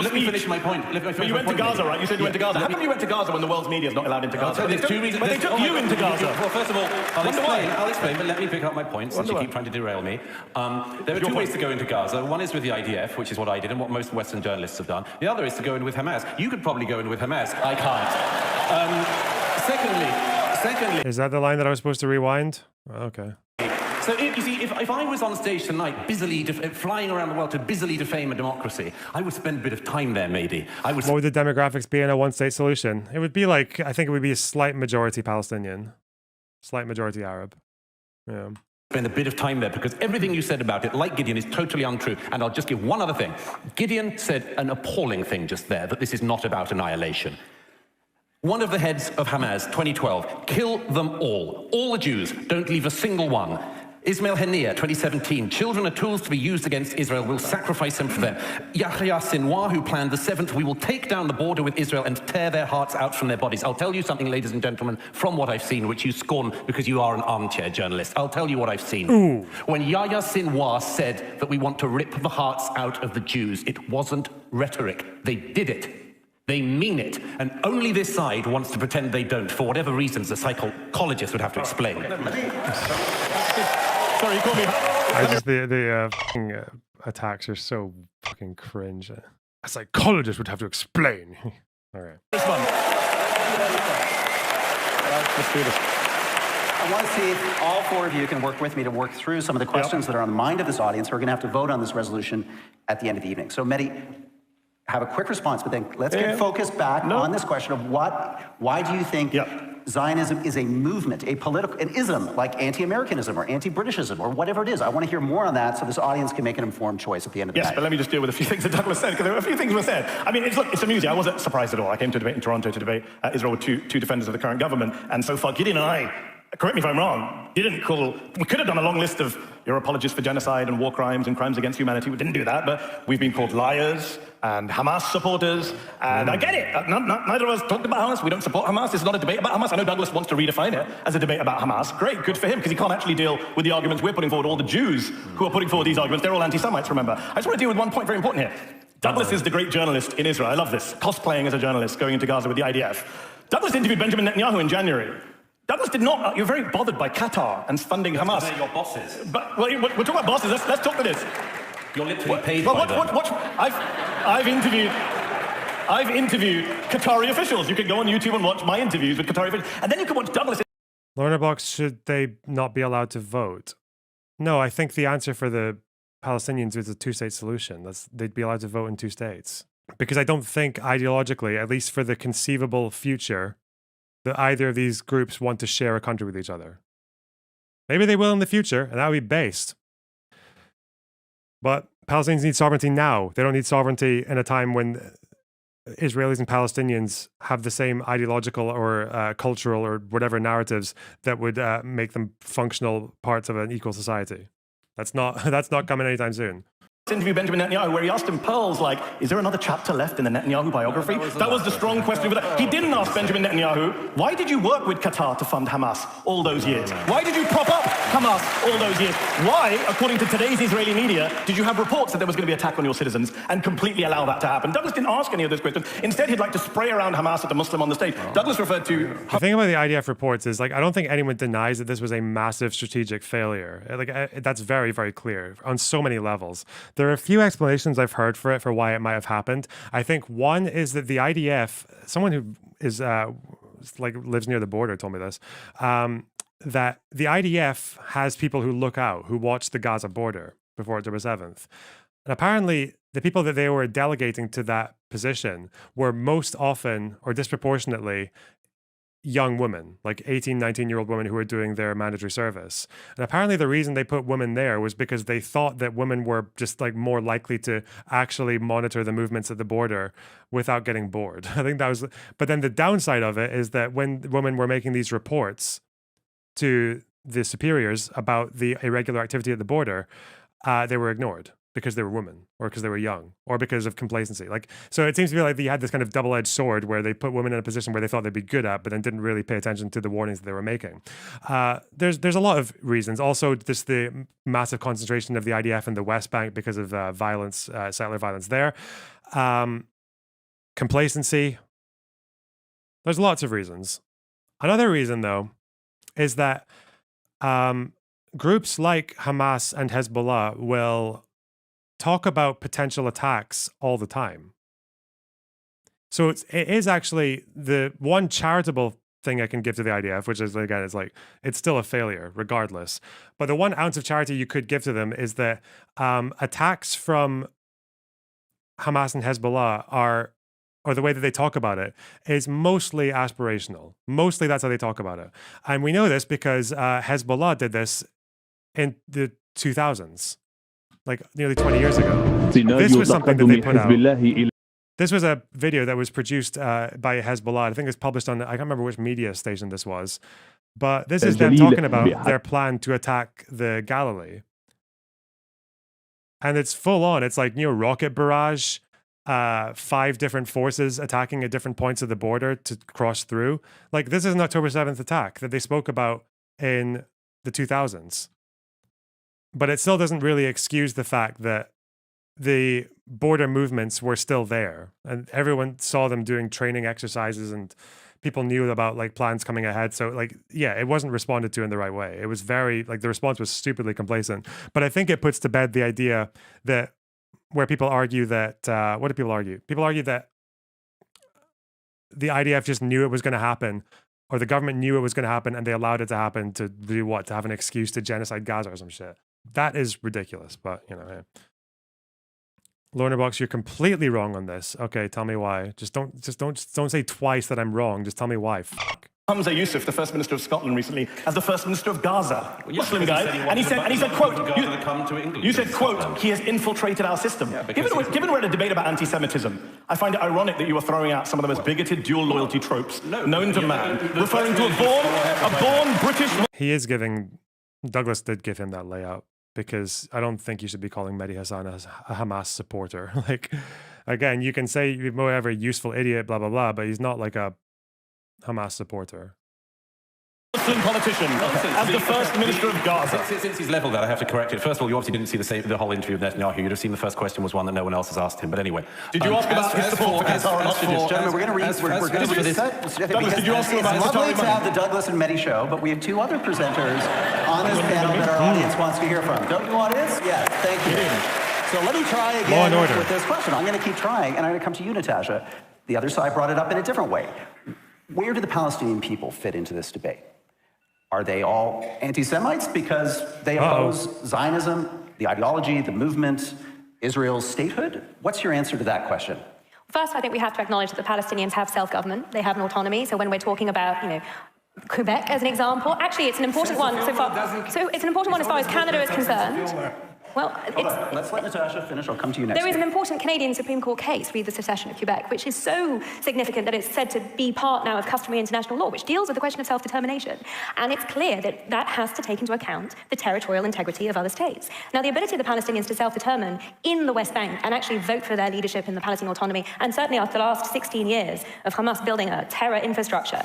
Let me finish my point. But you went to Gaza, right? You said you went to Gaza. How come you went to Gaza when the world's media is not allowed into Gaza? There's two reasons. But they took you into Gaza. Well, first of all, I'll explain, but let me pick up my point since you keep trying to derail me. There are two ways to go into Gaza. One is with the IDF, which is what I did and what most Western journalists have done. The other is to go in with Hamas. You could probably go in with Hamas. I can't. Secondly... Is that the line that I was supposed to rewind? Okay. So, you see, if I was on stage tonight, busily flying around the world to busily defame a democracy, I would spend a bit of time there, maybe. What would the demographics be in a one-state solution? It would be like, I think it would be a slight majority Palestinian, slight majority Arab. Yeah. Spend a bit of time there because everything you said about it, like Gideon, is totally untrue. And I'll just give one other thing. Gideon said an appalling thing just there, that this is not about annihilation. One of the heads of Hamas, 2012, kill them all the Jews, don't leave a single one. Ismail Haniyeh, 2017, children are tools to be used against Israel, we'll sacrifice them for them. Yahya Sinwar, who planned the 7th, we will take down the border with Israel and tear their hearts out from their bodies. I'll tell you something, ladies and gentlemen, from what I've seen, which you scorn because you are an armchair journalist. I'll tell you what I've seen. Ooh. When Yahya Sinwar said that we want to rip the hearts out of the Jews, it wasn't rhetoric. They did it. They mean it, and only this side wants to pretend they don't, for whatever reasons the psychologist would have to explain. Sorry, you called me. The attacks are so fucking cringe. A psychologist would have to explain. All right. This one. Let's do this. I want to see if all four of you can work with me to work through some of the questions that are on the mind of this audience. We're going to have to vote on this resolution at the end of the evening. So, Mehdi, have a quick response, but then let's get focused back on this question of why do you think Zionism is a movement, a political, an ism like anti-Americanism or anti-Britishism or whatever it is? I want to hear more on that so this audience can make an informed choice at the end of the night. Yes, but let me just deal with a few things that Douglas said, because there were a few things were said. I mean, it's amusing. I wasn't surprised at all. I came to a debate in Toronto to debate Israel with two defenders of the current government, and so far Gideon and I, correct me if I'm wrong, we could have done a long list of you're apologists for genocide and war crimes and crimes against humanity. We didn't do that, but we've been called liars and Hamas supporters, and I get it. Neither of us talked about Hamas. We don't support Hamas. This is not a debate about Hamas. I know Douglas wants to redefine it as a debate about Hamas. Great, good for him, because he can't actually deal with the arguments we're putting forward. All the Jews who are putting forward these arguments, they're all anti-Semites, remember. I just want to deal with one point very important here. Douglas is the great journalist in Israel. I love this. Cosplaying as a journalist, going into Gaza with the IDF. Douglas interviewed Benjamin Netanyahu in January. Douglas did not. You're very bothered by Qatar and funding Hamas. They're your bosses. But we're talking about bosses. Let's talk to this. You're literally paid by them. I've interviewed Qatari officials. You can go on YouTube and watch my interviews with Qatari officials, and then you can watch Douglas. Lorna Box, should they not be allowed to vote? No, I think the answer for the Palestinians is a two-state solution. They'd be allowed to vote in two states. Because I don't think ideologically, at least for the conceivable future, that either of these groups want to share a country with each other. Maybe they will in the future, and that would be based. But Palestinians need sovereignty now. They don't need sovereignty in a time when Israelis and Palestinians have the same ideological or cultural or whatever narratives that would make them functional parts of an equal society. That's not coming anytime soon. Interview Benjamin Netanyahu, where he asked him pearls like, is there another chapter left in the Netanyahu biography? That was the strong question. He didn't ask Benjamin Netanyahu, why did you work with Qatar to fund Hamas all those years? Why did you prop up Hamas all those years? Why, according to today's Israeli media, did you have reports that there was going to be an attack on your citizens and completely allow that to happen? Douglas didn't ask any of those questions. Instead, he'd like to spray around Hamas at the Muslim on the stage. Douglas referred to... The thing about the IDF reports is, I don't think anyone denies that this was a massive strategic failure. That's very, very clear on so many levels. There are a few explanations I've heard for why it might have happened. I think one is that the IDF, someone who is lives near the border told me this, that the IDF has people who look out, who watch the Gaza border before October 7th. And apparently the people that they were delegating to that position were most often or disproportionately young women, like 18, 19-year-old women who were doing their mandatory service. And apparently the reason they put women there was because they thought that women were just more likely to actually monitor the movements at the border without getting bored. I think that was, but then the downside of it is that when women were making these reports to the superiors about the irregular activity at the border, they were ignored. because they were women or because they were young or because of complacency. Like, so it seems to be like you had this kind of double-edged sword where they put women in a position where they thought they'd be good at, but then didn't really pay attention to the warnings that they were making. There's a lot of reasons. Also, just the massive concentration of the IDF in the West Bank because of violence, settler violence there. Complacency. There's lots of reasons. Another reason, though, is that groups like Hamas and Hezbollah will talk about potential attacks all the time. So it is actually the one charitable thing I can give to the IDF, which is, again, it's still a failure regardless. But the 1 ounce of charity you could give to them is that attacks from Hamas and Hezbollah or the way that they talk about it, is mostly aspirational. Mostly that's how they talk about it. And we know this because Hezbollah did this in the 2000s. Like nearly 20 years ago. This was something that they put out. This was a video that was produced by Hezbollah. I think it's published on, I can't remember which media station this was. But this is them talking about their plan to attack the Galilee. And it's full on. It's like, rocket barrage, 5 different forces attacking at different points of the border to cross through. Like, this is an October 7th attack that they spoke about in the 2000s. But it still doesn't really excuse the fact that the border movements were still there. And everyone saw them doing training exercises and people knew about like plans coming ahead. So like, yeah, it wasn't responded to in the right way. It was very, like the response was stupidly complacent. But I think it puts to bed the idea that where people argue that, what do people argue? People argue that the IDF just knew it was going to happen, or the government knew it was going to happen and they allowed it to happen to do what? To have an excuse to genocide Gaza or some shit. That is ridiculous, but yeah. Lornerbox, you're completely wrong on this. Okay, tell me why. Just don't say twice that I'm wrong. Just tell me why. Fuck. Hamza Yusuf, the First Minister of Scotland recently, as the First Minister of Gaza. Muslim guy. And he said, quote, you said, quote, he has infiltrated our system. Given we're at a debate about anti-Semitism, I find it ironic that you are throwing out some of the most bigoted dual loyalty tropes known to man, referring to a born British... He is giving... Douglas did give him that layout, because I don't think you should be calling Mehdi Hasan a Hamas supporter. Like, again, you can say you're whatever useful idiot, blah, blah, blah, but he's not like a Hamas supporter. Muslim politician, as the First Minister of Gaza. Since he's leveled that, I have to correct it. First of all, you obviously didn't see the whole interview of Netanyahu. You'd have seen the first question was one that no one else has asked him. But anyway. Did you ask about his support for Qatar and hostages? Gentlemen, we're going to read... We're going to read this. Douglas, did you ask about It's lovely to have the Douglas and Mehdi show, but we have 2 other presenters on this panel that our audience wants to hear from. Don't you want this? Yes, thank you. So let me try again with this question. I'm going to keep trying, and I'm going to come to you, Natasha. The other side brought it up in a different way. Where do the Palestinian people fit into this debate? Are they all anti-Semites because they oppose Zionism, the ideology, the movement, Israel's statehood? What's your answer to that question? First, I think we have to acknowledge that the Palestinians have self-government. They have an autonomy. So when we're talking about, Quebec as an example, actually it's an important one so far. So it's an important one as far as Canada is concerned. Well, right, let's let Natasha finish. I'll come to you next. There is an important Canadian Supreme Court case, read the secession of Quebec, which is so significant that it's said to be part now of customary international law, which deals with the question of self-determination. And it's clear that that has to take into account the territorial integrity of other states. Now, the ability of the Palestinians to self-determine in the West Bank and actually vote for their leadership in the Palestinian autonomy, and certainly after the last 16 years of Hamas building a terror infrastructure,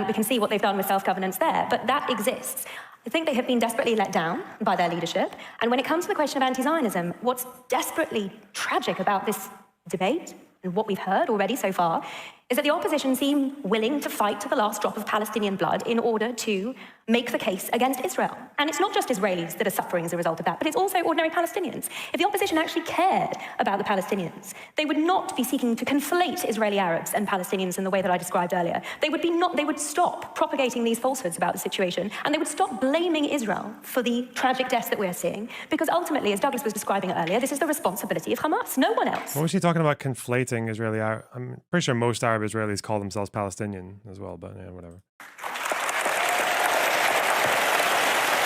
we can see what they've done with self-governance there, but that exists. I think they have been desperately let down by their leadership. And when it comes to the question of anti-Zionism, what's desperately tragic about this debate, and what we've heard already so far, is that the opposition seem willing to fight to the last drop of Palestinian blood in order to make the case against Israel. And it's not just Israelis that are suffering as a result of that, but it's also ordinary Palestinians. If the opposition actually cared about the Palestinians, they would not be seeking to conflate Israeli Arabs and Palestinians in the way that I described earlier. They would stop propagating these falsehoods about the situation, and they would stop blaming Israel for the tragic deaths that we're seeing, because ultimately, as Douglas was describing earlier, this is the responsibility of Hamas, no one else. What was he talking about conflating Israeli Arab? I'm pretty sure most Arab Israelis call themselves Palestinian as well, but yeah, whatever.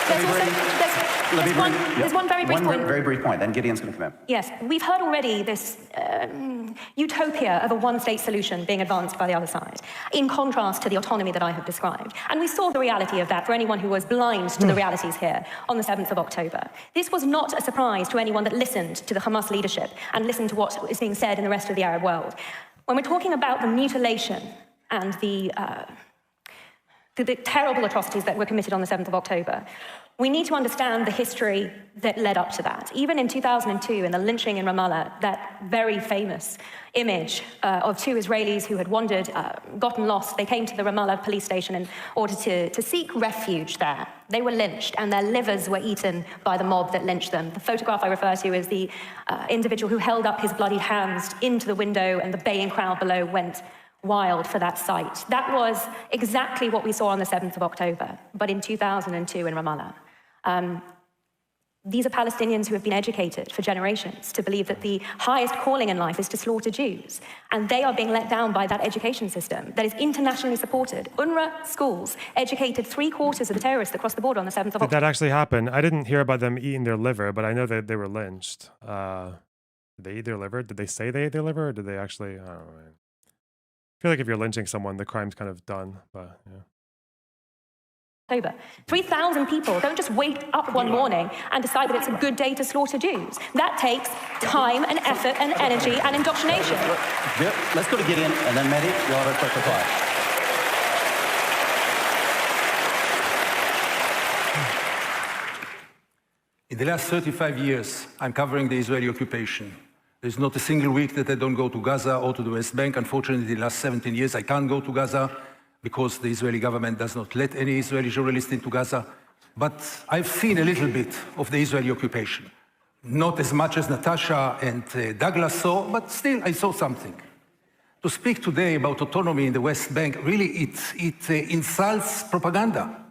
There's one very brief point. Very brief point, then Gideon's going to come in. Yes, we've heard already this utopia of a one-state solution being advanced by the other side, in contrast to the autonomy that I have described. And we saw the reality of that for anyone who was blind to the realities here on the 7th of October. This was not a surprise to anyone that listened to the Hamas leadership and listened to what is being said in the rest of the Arab world. When we're talking about the mutilation and the terrible atrocities that were committed on the 7th of October, we need to understand the history that led up to that. Even in 2002, in the lynching in Ramallah, that very famous image of two Israelis who had wandered, gotten lost, they came to the Ramallah police station in order to seek refuge there. They were lynched, and their livers were eaten by the mob that lynched them. The photograph I refer to is the individual who held up his bloodied hands into the window, and the baying crowd below went wild for that sight. That was exactly what we saw on the 7th of October, but in 2002 in Ramallah. These are Palestinians who have been educated for generations to believe that the highest calling in life is to slaughter Jews. And they are being let down by that education system that is internationally supported. UNRWA schools educated 3/4 of the terrorists that crossed the border on the 7th of October. Did that actually happen? I didn't hear about them eating their liver, but I know that they were lynched. Did they eat their liver? Did they say they ate their liver, or did they actually? I don't know. I feel like if you're lynching someone, the crime's kind of done, but yeah. 3,000 people don't just wake up one morning and decide that it's a good day to slaughter Jews. That takes time and effort and energy and indoctrination. Let's go to Gideon, and then Mehdi, you'll have a quick reply. In the last 35 years, I'm covering the Israeli occupation. There's not a single week that I don't go to Gaza or to the West Bank. Unfortunately, the last 17 years, I can't go to Gaza because the Israeli government does not let any Israeli journalist into Gaza. But I've seen a little bit of the Israeli occupation. Not as much as Natasha and Douglas saw, but still I saw something. To speak today about autonomy in the West Bank, really it insults propaganda.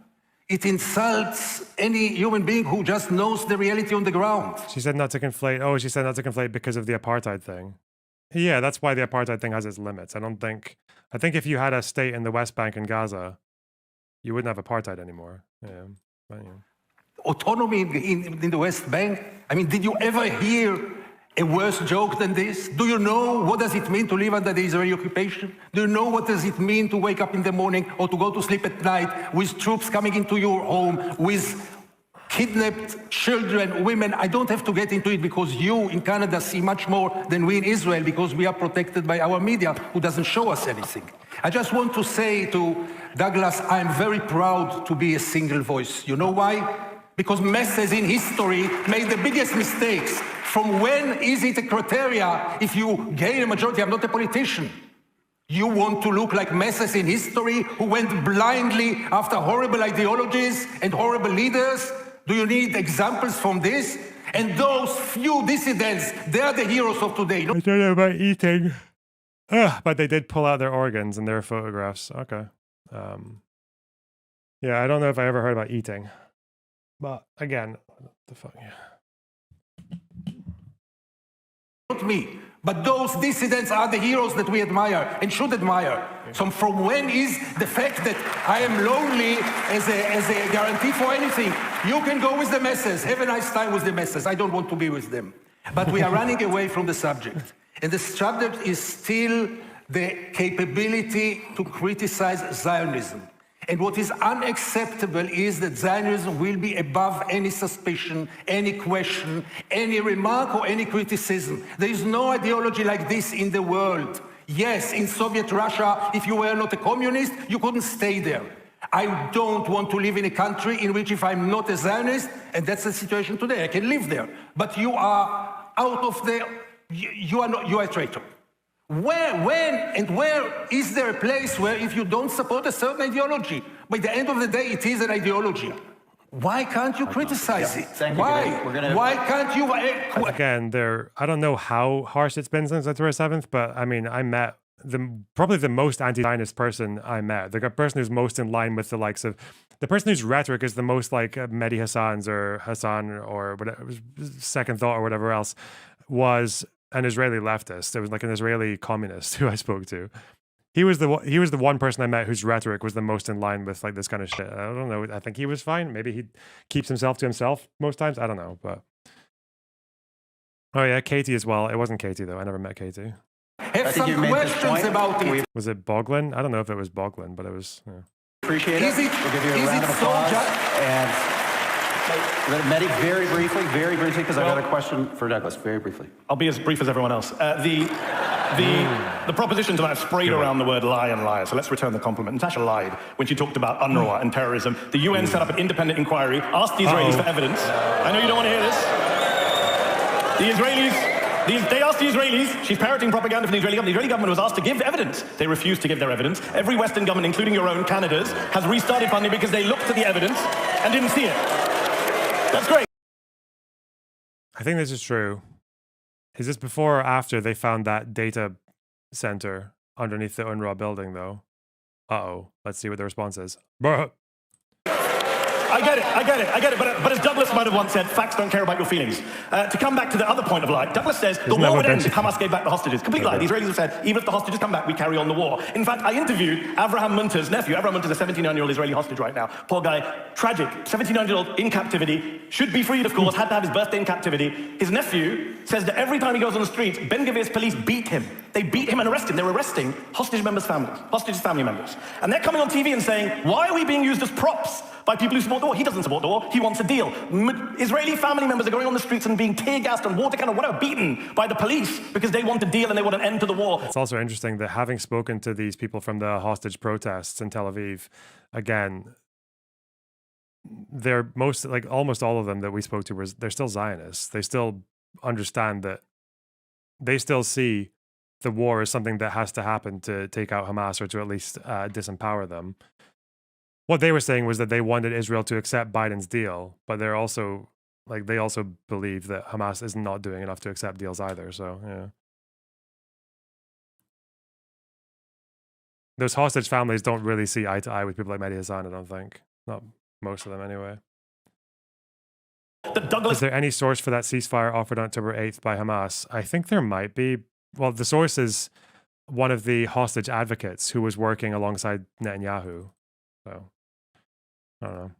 It insults any human being who just knows the reality on the ground. She said not to conflate. Oh, she said not to conflate because of the apartheid thing. Yeah, that's why the apartheid thing has its limits. I think if you had a state in the West Bank and Gaza, you wouldn't have apartheid anymore. Yeah, but, yeah. Autonomy in the West Bank? I mean, did you ever hear a worse joke than this? Do you know what does it mean to live under the Israeli occupation? Do you know what does it mean to wake up in the morning or to go to sleep at night with troops coming into your home, with kidnapped children, women? I don't have to get into it because you in Canada see much more than we in Israel because we are protected by our media who doesn't show us anything. I just want to say to Douglas, I'm very proud to be a single voice. You know why? Because messes in history made the biggest mistakes. From when is it a criteria if you gain a majority? I'm not a politician. You want to look like messes in history who went blindly after horrible ideologies and horrible leaders? Do you need examples from this? And those few dissidents, they are the heroes of today. I don't know about eating. But they did pull out their organs in their photographs. Okay. Yeah, I don't know if I ever heard about eating. But again, what the fuck? Yeah. Not me, but those dissidents are the heroes that we admire and should admire. So from when is the fact that I am lonely as a guarantee for anything? You can go with the masses. Have a nice time with the masses. I don't want to be with them. But we are running away from the subject. And the subject is still the capability to criticize Zionism. And what is unacceptable is that Zionism will be above any suspicion, any question, any remark, or any criticism. There is no ideology like this in the world. Yes, in Soviet Russia, if you were not a communist, you couldn't stay there. I don't want to live in a country in which if I'm not a Zionist, and that's the situation today, I can live there. But you are out of the, you are a traitor. Where is there a place where if you don't support a certain ideology, by the end of the day, it is an ideology? Why can't you criticize it? Why can't you? Again, I don't know how harsh it's been since October 7th, but I mean, I met probably the most anti-Zionist person I met. The person who's most in line with the likes of, the person whose rhetoric is the most like Mehdi Hasan's or Hasan or whatever, Second Thought or whatever else, was an Israeli leftist. It was like an Israeli communist who I spoke to. he was the one person I met whose rhetoric was the most in line with like this kind of shit. I don't know. I think he was fine. Maybe he keeps himself to himself most times. I don't know, but oh yeah, Katie as well. It wasn't Katie though. I never met Katie. Have some questions about it. Was it Boglin? I don't know if it was Boglin, but it was. Yeah. Appreciate it. We'll give you a round of applause. And Mehdi, very briefly, because I've got a question for Douglas. Very briefly. I'll be as brief as everyone else. The proposition tonight sprayed around the word lie and liar, so let's return the compliment. Natasha lied when she talked about UNRWA and terrorism. The UN set up an independent inquiry, asked the Israelis for evidence. I know you don't want to hear this. They asked the Israelis, she's parroting propaganda from the Israeli government. The Israeli government was asked to give evidence. They refused to give their evidence. Every Western government, including your own, Canada's, has restarted funding because they looked at the evidence and didn't see it. That's great. I think this is true. Is this before or after they found that data center underneath the UNRWA building, though? Uh-oh. Let's see what the response is. Bruh. I get it, but as Douglas might have once said, facts don't care about your feelings. To come back to the other point of lie, Douglas says the war would end if Hamas gave back the hostages. Complete lie. The Israelis have said, even if the hostages come back, we carry on the war. In fact, I interviewed Avraham Munter's nephew. Avraham Munter's a 79-year-old Israeli hostage right now. Poor guy, tragic. 79-year-old in captivity, should be freed, of course, had to have his birthday in captivity. His nephew says that every time he goes on the streets, Ben Gvir's police beat him. They beat him and arrest him. They're arresting hostage family members. And they're coming on TV and saying, why are we being used as props by people who support the war? He doesn't support the war. He wants a deal. Israeli family members are going on the streets and being tear gassed and water cannon, whatever, beaten by the police because they want a deal and they want an end to the war. It's also interesting that having spoken to these people from the hostage protests in Tel Aviv, again, they're almost all of them that we spoke to they're still Zionists. They still understand that they still see the war as something that has to happen to take out Hamas or to at least disempower them. What they were saying was that they wanted Israel to accept Biden's deal, but they're also they also believe that Hamas is not doing enough to accept deals either. So yeah, those hostage families don't really see eye to eye with people like Mehdi Hasan. I don't think, not most of them anyway. Is there any source for that ceasefire offered on October 8th by Hamas? I think there might be. Well, the source is one of the hostage advocates who was working alongside Netanyahu. So I don't know.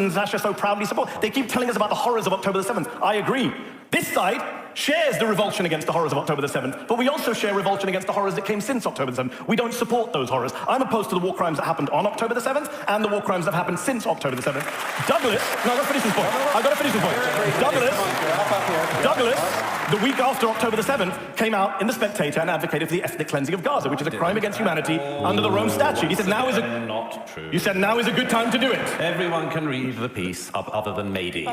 Zasha so proudly support. They keep telling us about the horrors of October the 7th. I agree. This side shares the revulsion against the horrors of October the 7th, but we also share revulsion against the horrors that came since October the 7th. We don't support those horrors. I'm opposed to the war crimes that happened on October the 7th and the war crimes that have happened since October the 7th. Douglas, no, I've got to finish this point. Douglas, the week after October the 7th, came out in The Spectator and advocated for the ethnic cleansing of Gaza, which is a crime against humanity under the Rome Statute. He said now is not true. You said now is a good time to do it. Everyone can read the piece other than Mehdi.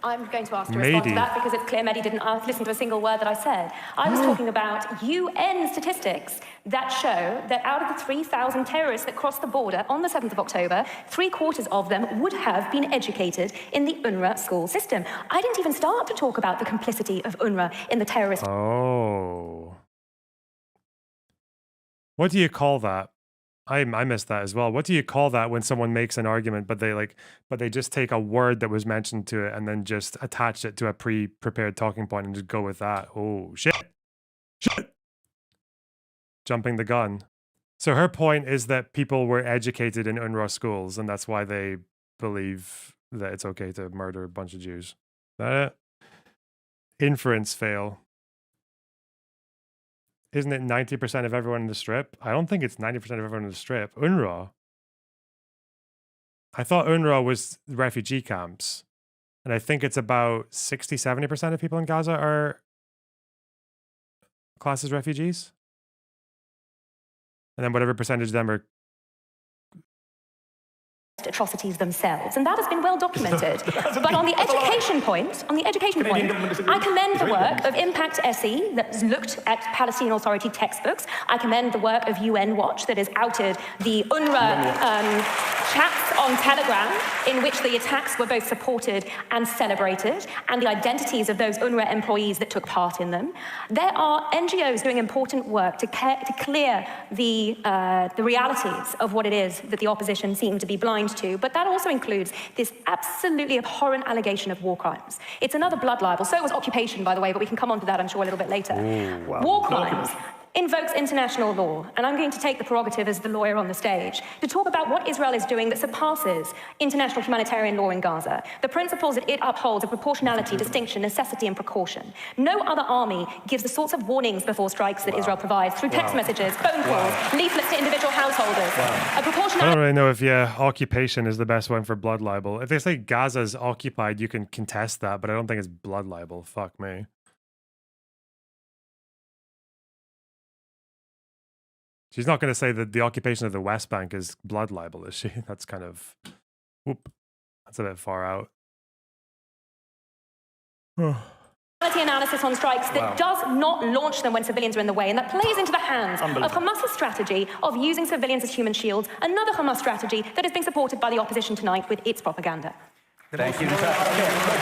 I'm going to ask to respond to that because it's clear Mehdi didn't listen to a single word that I said. I was talking about UN statistics that show that out of the 3,000 terrorists that crossed the border on the 7th of October, 3/4 of them would have been educated in the UNRWA school system. I didn't even start to talk about the complicity of UNRWA in the terrorist. Oh. What do you call that? I missed that as well. What do you call that when someone makes an argument, but they just take a word that was mentioned to it and then just attach it to a pre-prepared talking point and just go with that? Oh, shit. Jumping the gun. So her point is that people were educated in UNRWA schools, and that's why they believe that it's okay to murder a bunch of Jews. Is that it? Inference fail. Isn't it 90% of everyone in the Strip? I don't think it's 90% of everyone in the Strip. UNRWA. I thought UNRWA was refugee camps. And I think it's about 60-70% of people in Gaza are classed as refugees. And then whatever percentage of them are atrocities themselves, and that has been well documented. But on the education point, I commend the work of Impact SE that's looked at Palestinian Authority textbooks. I commend the work of UN Watch that has outed the UNRWA chats on Telegram in which the attacks were both supported and celebrated, and the identities of those UNRWA employees that took part in them. There are NGOs doing important work to clear the realities of what it is that the opposition seem to be blind to, but that also includes this absolutely abhorrent allegation of war crimes. It's another blood libel. So was occupation, by the way, but we can come on to that, I'm sure, a little bit later. Ooh, wow. War crimes. invokes international law, and I'm going to take the prerogative as the lawyer on the stage to talk about what Israel is doing that surpasses international humanitarian law in Gaza, the principles that it upholds of proportionality, distinction, necessity, and precaution. No other army gives the sorts of warnings before strikes that Israel provides through text messages, phone calls, leaflets to individual householders. A proportionality. I don't really know if, occupation is the best one for blood libel. If they say Gaza's occupied, you can contest that, but I don't think it's blood libel. Fuck me. She's not going to say that the occupation of the West Bank is blood libel, is she? That's kind of... Whoop. That's a bit far out. Analysis on strikes that does not launch them when civilians are in the way, and that plays into the hands of Hamas's strategy of using civilians as human shields, another Hamas strategy that is being supported by the opposition tonight with its propaganda. Thank you. Okay,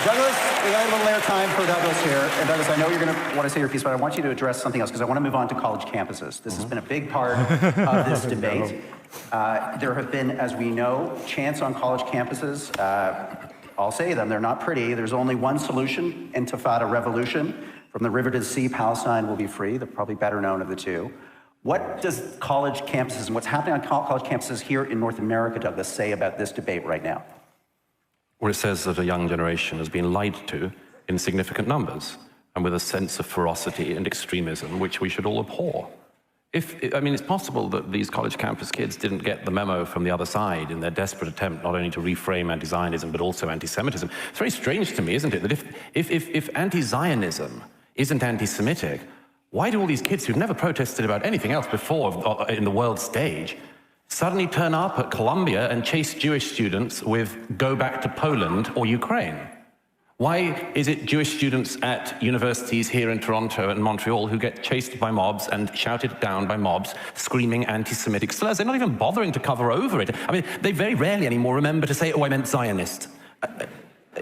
Douglas, we got a little airtime for Douglas here. And Douglas, I know you're going to want to say your piece, but I want you to address something else because I want to move on to college campuses. This has been a big part of this debate. There have been, as we know, chants on college campuses. I'll say them, they're not pretty. There's only one solution, Intifada revolution. From the river to the sea, Palestine will be free. They're probably better known of the two. What does college campuses and what's happening on college campuses here in North America, Douglas, say about this debate right now? Well, it says that a young generation has been lied to in significant numbers and with a sense of ferocity and extremism, which we should all abhor. It's possible that these college campus kids didn't get the memo from the other side in their desperate attempt not only to reframe anti-Zionism, but also anti-Semitism. It's very strange to me, isn't it, that if anti-Zionism isn't anti-Semitic, why do all these kids who've never protested about anything else before in the world stage suddenly turn up at Columbia and chase Jewish students with "go back to Poland" or Ukraine? Why is it Jewish students at universities here in Toronto and Montreal who get chased by mobs and shouted down by mobs screaming anti-Semitic slurs? They're not even bothering to cover over it. I mean, they very rarely anymore remember to say, "Oh, I meant Zionist."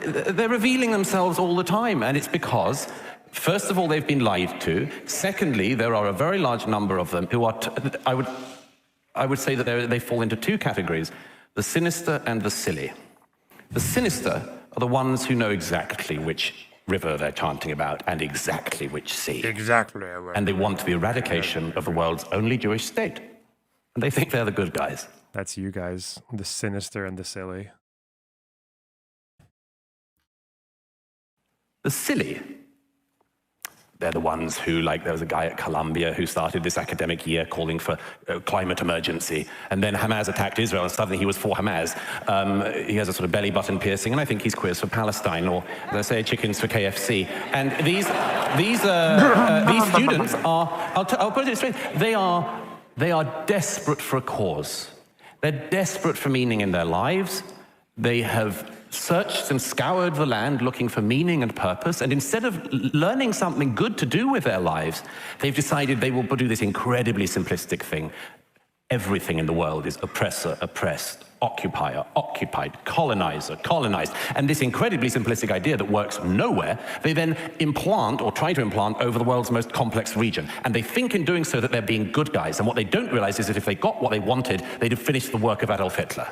They're revealing themselves all the time, and it's because, first of all, they've been lied to. Secondly, there are a very large number of them who are, I would say that they fall into two categories, the sinister and the silly. The sinister are the ones who know exactly which river they're chanting about and exactly which sea. Exactly. And they want the eradication of the world's only Jewish state. And they think they're the good guys. That's you guys, the sinister and the silly. The silly, they're the ones who, like, there was a guy at Columbia who started this academic year calling for climate emergency, and then Hamas attacked Israel, and suddenly he was for Hamas. He has a sort of belly button piercing, and I think he's queers for Palestine, or as I say, chickens for KFC. And these students are, I'll put it straight, they are desperate for a cause. They're desperate for meaning in their lives. They have searched and scoured the land looking for meaning and purpose, and instead of learning something good to do with their lives, they've decided they will do this incredibly simplistic thing. Everything in the world is oppressor, oppressed, occupier, occupied, colonizer, colonized. And this incredibly simplistic idea that works nowhere, they then implant or try to implant over the world's most complex region. And they think in doing so that they're being good guys. And what they don't realize is that if they got what they wanted, they'd have finished the work of Adolf Hitler.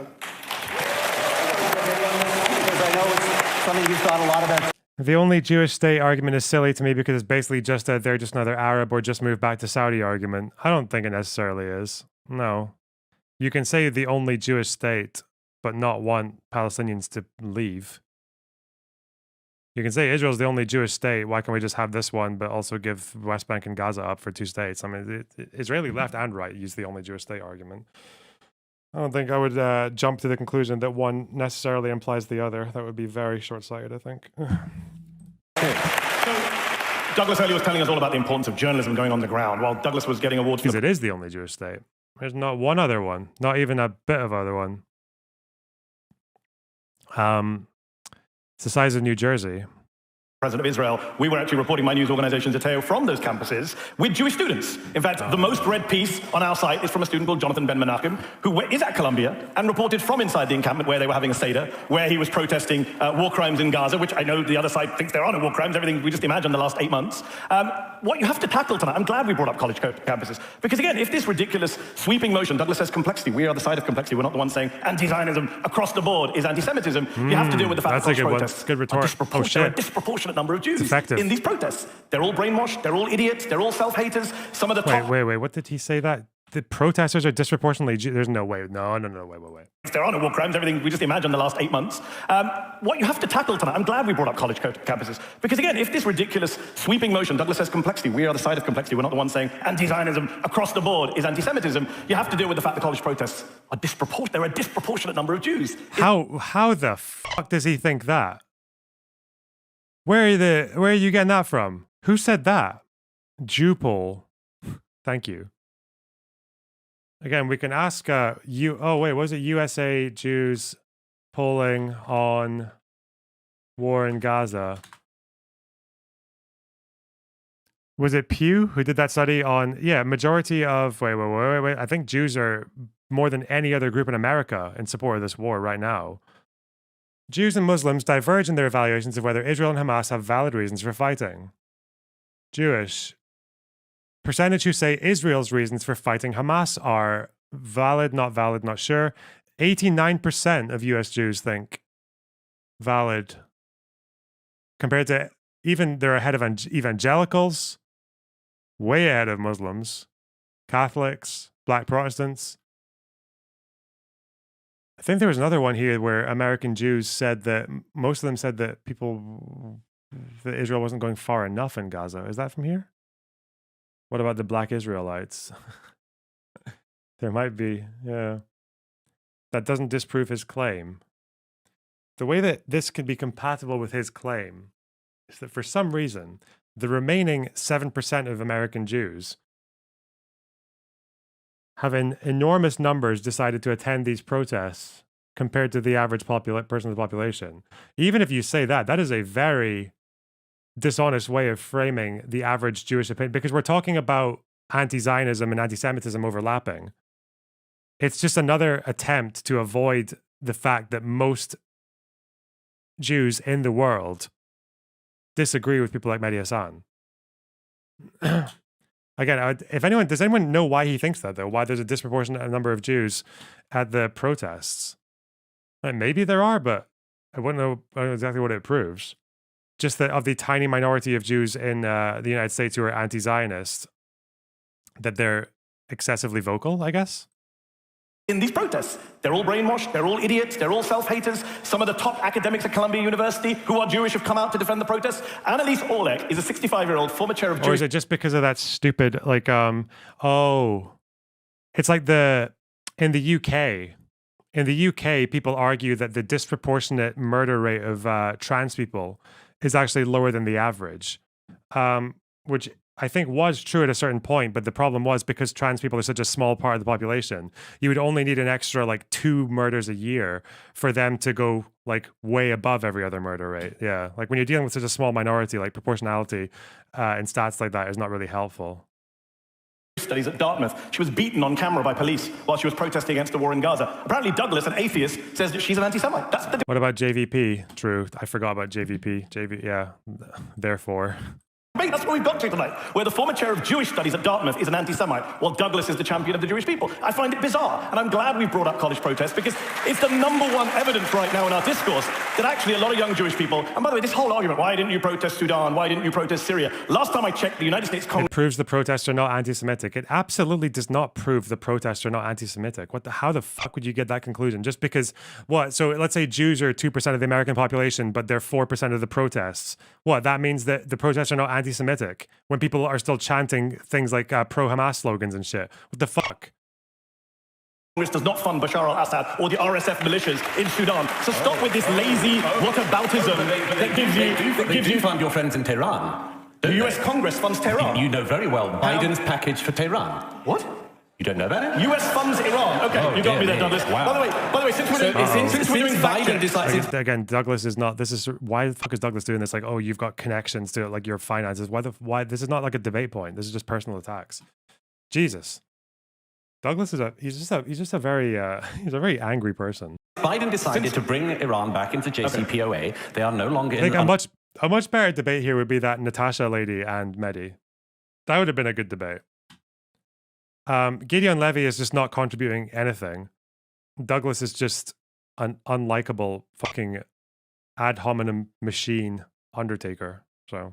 Something you've thought a lot about. The only Jewish state argument is silly to me because it's basically just a they're just another Arab or just moved back to Saudi argument. I don't think it necessarily is. No. You can say the only Jewish state, but not want Palestinians to leave. You can say Israel's the only Jewish state. Why can't we just have this one, but also give West Bank and Gaza up for two states? I mean, Israeli left and right use the only Jewish state argument. I don't think I would jump to the conclusion that one necessarily implies the other. That would be very short-sighted, I think. So, Douglas earlier was telling us all about the importance of journalism going on the ground, while Douglas was getting awards for... Because it is the only Jewish state. There's not one other one. Not even a bit of other one. It's the size of New Jersey. President of Israel, we were actually reporting my news organization Zateo from those campuses with Jewish students. In fact, the most read piece on our site is from a student called Jonathan Ben Menachem, who is at Columbia and reported from inside the encampment where they were having a Seder, where he was protesting war crimes in Gaza, which I know the other side thinks there are no war crimes, everything we just imagined the last 8 months. What you have to tackle tonight, I'm glad we brought up college campuses, because again, if this ridiculous sweeping motion, Douglas says complexity, we are the side of complexity, we're not the ones saying anti-Zionism across the board is anti-Semitism, you have to deal with the fact that college protests good rhetoric. are disproportionate disproportionate number of Jews effective. in these protests. They're all brainwashed, they're all idiots, they're all self-haters. Some of the top... Wait, what did he say that? The protesters are disproportionately There's no way. No, wait. There are no war crimes, everything we just imagined the last 8 months. What you have to tackle tonight, I'm glad we brought up college campuses, because again, if this ridiculous sweeping motion, Douglas says complexity, we are the side of complexity, we're not the ones saying anti-Zionism across the board is anti-Semitism, you have to deal with the fact that college protests are disproportionate. There are a disproportionate number of Jews. How the fuck does he think that? Where are you getting that from? Who said that? Jupol. Thank you. Again, we can ask was it USA Jews polling on war in Gaza? Was it Pew who did that study on, majority of, wait. I think Jews are more than any other group in America in support of this war right now. Jews and Muslims diverge in their evaluations of whether Israel and Hamas have valid reasons for fighting. Jewish. Percentage who say Israel's reasons for fighting Hamas are valid, not sure. 89% of US Jews think valid. Compared to, even they're ahead of evangelicals, way ahead of Muslims, Catholics, Black Protestants. I think there was another one here where American Jews said that, most of them said that that Israel wasn't going far enough in Gaza. Is that from here? What about the Black Israelites? There might be, yeah. That doesn't disprove his claim. The way that this can be compatible with his claim is that for some reason, the remaining 7% of American Jews have in enormous numbers decided to attend these protests compared to the average person in the population. Even if you say that, that is a very dishonest way of framing the average Jewish opinion, because we're talking about anti-Zionism and anti-Semitism overlapping. It's just another attempt to avoid the fact that most Jews in the world disagree with people like Mehdi Hasan. Again, does anyone know why he thinks that, though? Why there's a disproportionate number of Jews at the protests? Maybe there are, but I don't know exactly what it proves. Just that of the tiny minority of Jews in the United States who are anti-Zionist, that they're excessively vocal, I guess? In these protests, they're all brainwashed, they're all idiots, they're all self-haters. Some of the top academics at Columbia University who are Jewish have come out to defend the protests. Annalise Orlek is a 65-year-old former chair of Jewish... Or is it just because of that stupid, it's like in the UK, people argue that the disproportionate murder rate of trans people is actually lower than the average, which I think was true at a certain point, but the problem was because trans people are such a small part of the population, you would only need an extra 2 murders a year for them to go way above every other murder rate. Yeah, when you're dealing with such a small minority, proportionality in stats like that is not really helpful. Studies at Dartmouth. She was beaten on camera by police while she was protesting against the war in Gaza. Apparently Douglas, an atheist, says that she's an anti-Semite. What about JVP? True, I forgot about JVP. Yeah, therefore... That's what we've got to tonight, where the former chair of Jewish studies at Dartmouth is an anti-Semite, while Douglas is the champion of the Jewish people. I find it bizarre, and I'm glad we've brought up college protests, because it's the #1 evidence right now in our discourse that actually a lot of young Jewish people, and by the way, this whole argument, why didn't you protest Sudan, why didn't you protest Syria? Last time I checked, the United States Congress... It proves the protests are not anti-Semitic. It absolutely does not prove the protests are not anti-Semitic. How the fuck would you get that conclusion? Just because, what? So let's say Jews are 2% of the American population, but they're 4% of the protests. What? That means that the protests are not anti-Semitic when people are still chanting things like pro-Hamas slogans and shit. What the fuck? Congress does not fund Bashar al-Assad or the RSF militias in Sudan. So stop with this lazy whataboutism that gives you fund your friends in Tehran. The US Congress funds Tehran. You know very well Biden's package for Tehran. What? You don't know about it? US funds Iran. Okay, you got me there, Douglas. Wow. By the way, since we're doing Biden decides... Again, Douglas is not... Why the fuck is Douglas doing this? You've got connections to it, your finances. Why? This is not a debate point. This is just personal attacks. Jesus. Douglas is he's a very angry person. Biden decided to bring Iran back into JCPOA. They are no longer in... A much better debate here would be that Natasha lady and Mehdi. That would have been a good debate. Gideon Levy is just not contributing anything. Douglas is just an unlikable fucking ad hominem machine undertaker. So,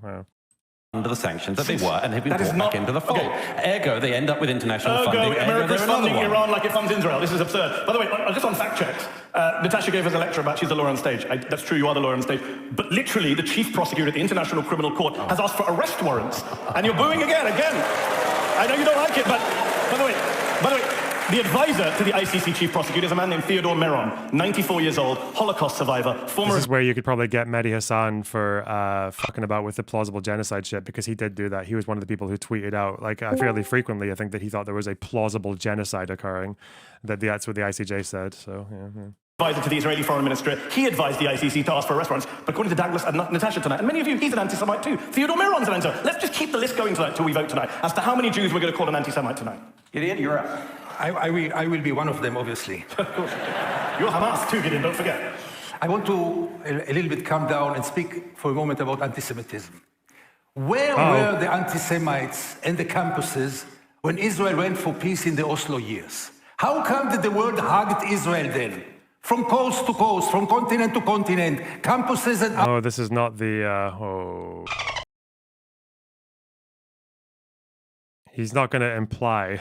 under the sanctions that they were, and they've been That is brought back not- into the fold. okay. Ergo, they end up with international funding. Ergo, America's they're another funding one. Iran like it funds Israel. This is absurd. By the way, just on fact checks, Natasha gave us a lecture about she's the lawyer on stage. That's true, you are the lawyer on stage. But literally, the chief prosecutor at the International Criminal Court has asked for arrest warrants. And you're booing again. I know you don't like it, but by the way, the advisor to the ICC chief prosecutor is a man named Theodore Meron, 94 years old, Holocaust survivor, former... this is where you could probably get Mehdi Hasan for fucking about with the plausible genocide shit, because he did do that. He was one of the people who tweeted out, like, fairly frequently, I think, that he thought there was a plausible genocide occurring. That's what the ICJ said, so, yeah. Advisor to the Israeli foreign minister, he advised the ICC to ask for arrest warrants. But according to Douglas and Natasha tonight, and many of you, he's an anti-Semite too. Theodore Meron's an anti-Semite. Let's just keep the list going tonight till we vote tonight as to how many Jews we're going to call an anti-Semite tonight. Gideon, you're up. I will be one of them, obviously. Of course. You're Hamas too, Gideon, don't forget. I want to a little bit calm down and speak for a moment about anti-Semitism. Where were the anti-Semites and the campuses when Israel went for peace in the Oslo years? How come that the world hugged Israel then? From coast to coast, from continent to continent, campuses and... Oh, this is not the... He's not going to imply.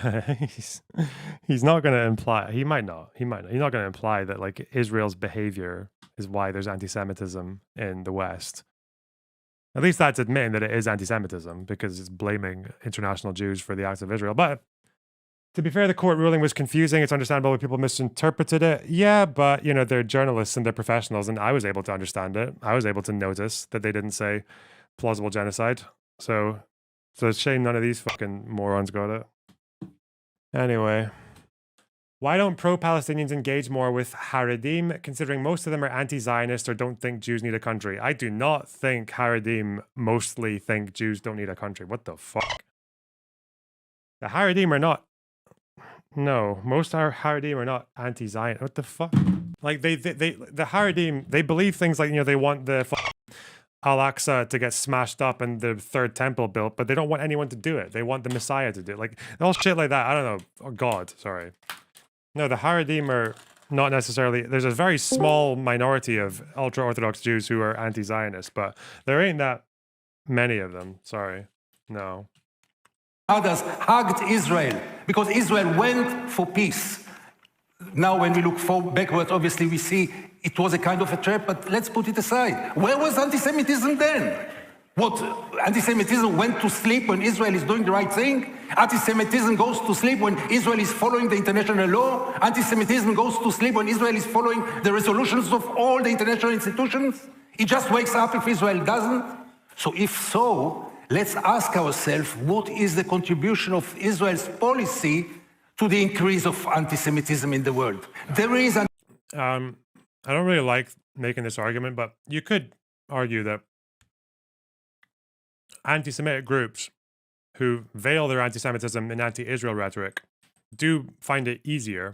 he's not going to imply. He might not. He's not going to imply that like Israel's behavior is why there's anti-Semitism in the West. At least that's admitting that it is anti-Semitism because it's blaming international Jews for the acts of Israel. But to be fair, the court ruling was confusing. It's understandable why people misinterpreted it. Yeah, but you know they're journalists and they're professionals, and I was able to understand it. I was able to notice that they didn't say plausible genocide. So it's a shame none of these fucking morons got it. Anyway, why don't pro-Palestinians engage more with Haredim, considering most of them are anti-Zionist or don't think Jews need a country? I do not think Haredim mostly think Jews don't need a country. What the fuck? The Haredim are not... No, most Haredim are not anti-Zionist. What the fuck? Like, the Haredim, they believe things like, you know, they want the Al-Aqsa to get smashed up and the third temple built, but they don't want anyone to do it. They want the Messiah to do it. Like, all shit like that. I don't know. Oh, God, sorry. No, the Haredim are not necessarily... There's a very small minority of ultra-Orthodox Jews who are anti-Zionist, but there ain't that many of them. Sorry. No. Others hugged Israel because Israel went for peace. Now, when we look backwards, obviously we see it was a kind of a trap, but let's put it aside. Where was anti-Semitism then? What, anti-Semitism went to sleep when Israel is doing the right thing? Anti-Semitism goes to sleep when Israel is following the international law? Anti-Semitism goes to sleep when Israel is following the resolutions of all the international institutions? It just wakes up if Israel doesn't? So if so, let's ask ourselves, what is the contribution of Israel's policy to the increase of anti-Semitism in the world? There is an... I don't really like making this argument, but you could argue that anti-Semitic groups who veil their anti-Semitism in anti-Israel rhetoric do find it easier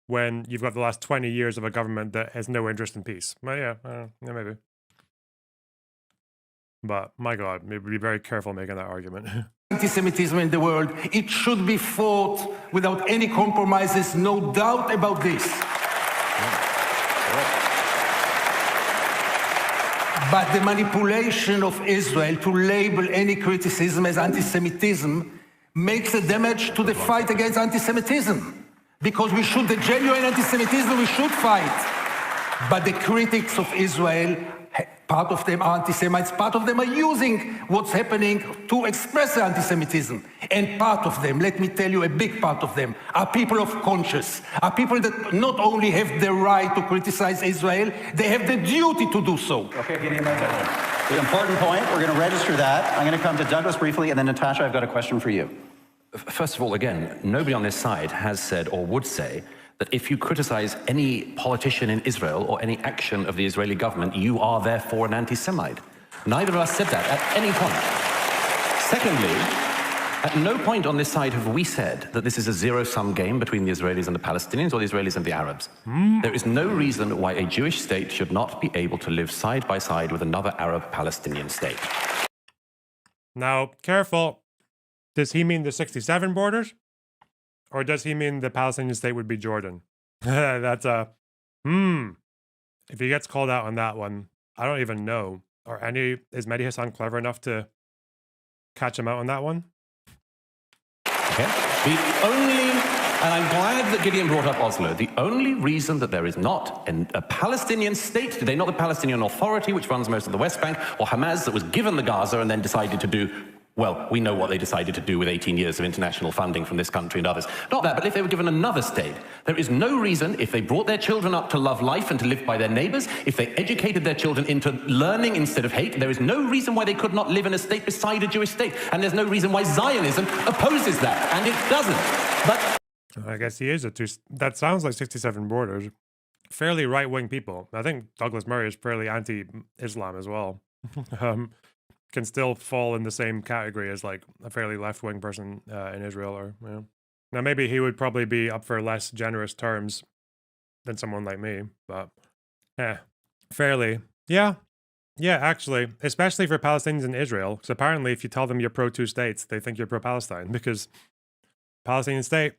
when you've got the last 20 years of a government that has no interest in peace. Well, yeah, maybe. But my God, maybe be very careful making that argument. Anti-Semitism in the world, it should be fought without any compromises, no doubt about this. But the manipulation of Israel to label any criticism as anti-Semitism makes a damage to the fight against anti-Semitism. Because the genuine anti-Semitism we should fight. But the critics of Israel, part of them are anti-Semites, part of them are using what's happening to express anti-Semitism. And part of them, let me tell you, a big part of them, are people of conscience, are people that not only have the right to criticize Israel, they have the duty to do so. Okay, Gideon, that's the important point. We're going to register that. I'm going to come to Douglas briefly, and then Natasha, I've got a question for you. First of all, again, nobody on this side has said or would say that if you criticize any politician in Israel or any action of the Israeli government, you are therefore an anti-Semite. Neither of us said that at any point. Secondly, at no point on this side have we said that this is a zero-sum game between the Israelis and the Palestinians or the Israelis and the Arabs. There is no reason why a Jewish state should not be able to live side by side with another Arab-Palestinian state. Now, careful. Does he mean the 67 borders? Or does he mean the Palestinian state would be Jordan? That's a... If he gets called out on that one, I don't even know Is Mehdi Hasan clever enough to catch him out on that one? Okay. And I'm glad that Gideon brought up Oslo. The only reason that there is not a Palestinian state today, not the Palestinian Authority, which runs most of the West Bank, or Hamas, that was given the Gaza and then decided to do, well, we know what they decided to do with 18 years of international funding from this country and others. Not that, but if they were given another state, there is no reason, if they brought their children up to love life and to live by their neighbors, if they educated their children into learning instead of hate, there is no reason why they could not live in a state beside a Jewish state. And there's no reason why Zionism opposes that, and it doesn't. But I guess he is that sounds like 67 Borders. Fairly right-wing people. I think Douglas Murray is fairly anti-Islam as well. Can still fall in the same category as like a fairly left-wing person in Israel. Or now maybe he would probably be up for less generous terms than someone like me, but fairly. Yeah, actually, especially for Palestinians in Israel. Because apparently if you tell them you're pro-two states, they think you're pro-Palestine, because Palestinian state,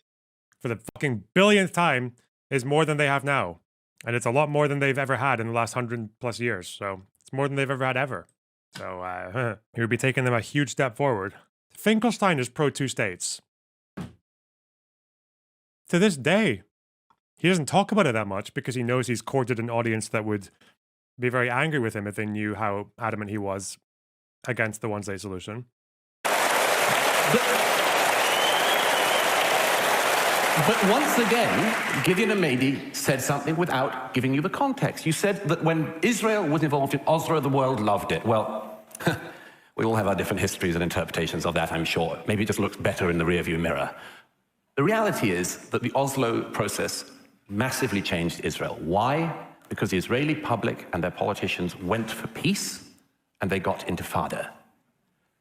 for the fucking billionth time, is more than they have now. And it's a lot more than they've ever had in the last 100+ years. So it's more than they've ever had ever. So he would be taking them a huge step forward. Finkelstein is pro-two states. To this day. He doesn't talk about it that much because he knows he's courted an audience that would be very angry with him if they knew how adamant he was against the one-state solution. But once again, Gideon and Mehdi said something without giving you the context. You said that when Israel was involved in Oslo, the world loved it. Well, we all have our different histories and interpretations of that, I'm sure. Maybe it just looks better in the rearview mirror. The reality is that the Oslo process massively changed Israel. Why? Because the Israeli public and their politicians went for peace, and they got intifada.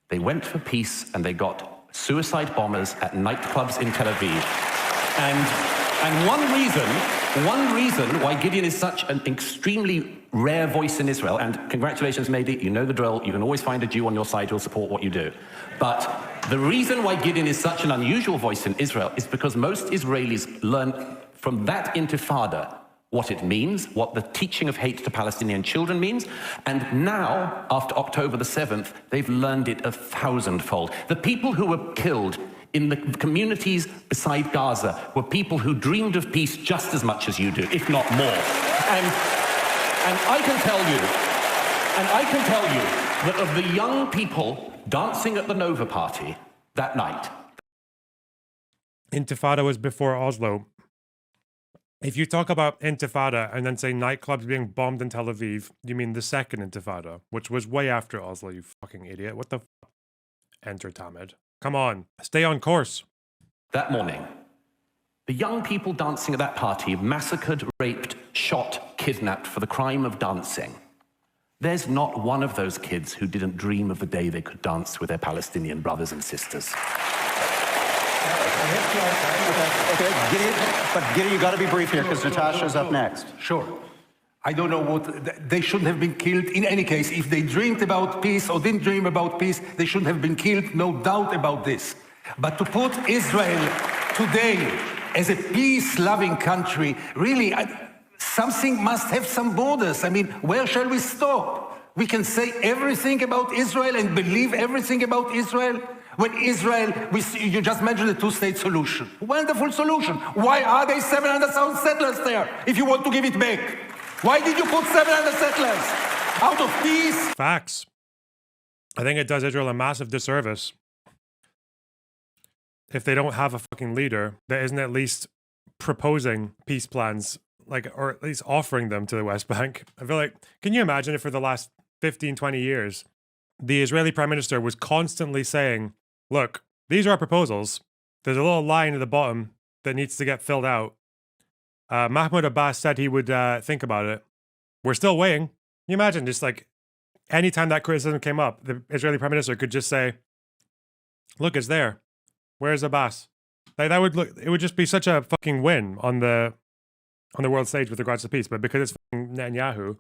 They went for peace, and they got suicide bombers at nightclubs in Tel Aviv. And one reason why Gideon is such an extremely rare voice in Israel, and congratulations, Mehdi, you know the drill, you can always find a Jew on your side who'll support what you do. But the reason why Gideon is such an unusual voice in Israel is because most Israelis learn from that intifada what it means, what the teaching of hate to Palestinian children means, and now, after October the 7th, they've learned it 1,000-fold. The people who were killed in the communities beside Gaza were people who dreamed of peace just as much as you do, if not more. And I can tell you that of the young people dancing at the Nova party that night. Intifada was before Oslo. If you talk about Intifada and then say nightclubs being bombed in Tel Aviv, you mean the second Intifada, which was way after Oslo, you fucking idiot. What the f***? Enter Tamid. Come on, stay on course. That morning, the young people dancing at that party massacred, raped, shot, kidnapped for the crime of dancing. There's not one of those kids who didn't dream of the day they could dance with their Palestinian brothers and sisters. Gideon, you got to be brief here because Natasha's up next. Sure. I don't know what, they shouldn't have been killed in any case. If they dreamed about peace or didn't dream about peace, they shouldn't have been killed, no doubt about this. But to put Israel today as a peace-loving country, really, something must have some borders. I mean, where shall we stop? We can say everything about Israel and believe everything about Israel. When Israel, you just mentioned the two-state solution. Wonderful solution. Why are there 700,000 settlers there if you want to give it back? Why did you put 700 settlers? Out of peace? Facts. I think it does Israel a massive disservice if they don't have a fucking leader that isn't at least proposing peace plans, like, or at least offering them to the West Bank. I feel like, can you imagine if for the last 15, 20 years, the Israeli Prime Minister was constantly saying, look, these are our proposals. There's a little line at the bottom that needs to get filled out. Mahmoud Abbas said he would think about it. We're still waiting. Can you imagine just like anytime that criticism came up, the Israeli Prime Minister could just say, look, it's there. Where's Abbas? Like, that would look, it would just be such a fucking win on the world stage with regards to peace. But because it's fucking Netanyahu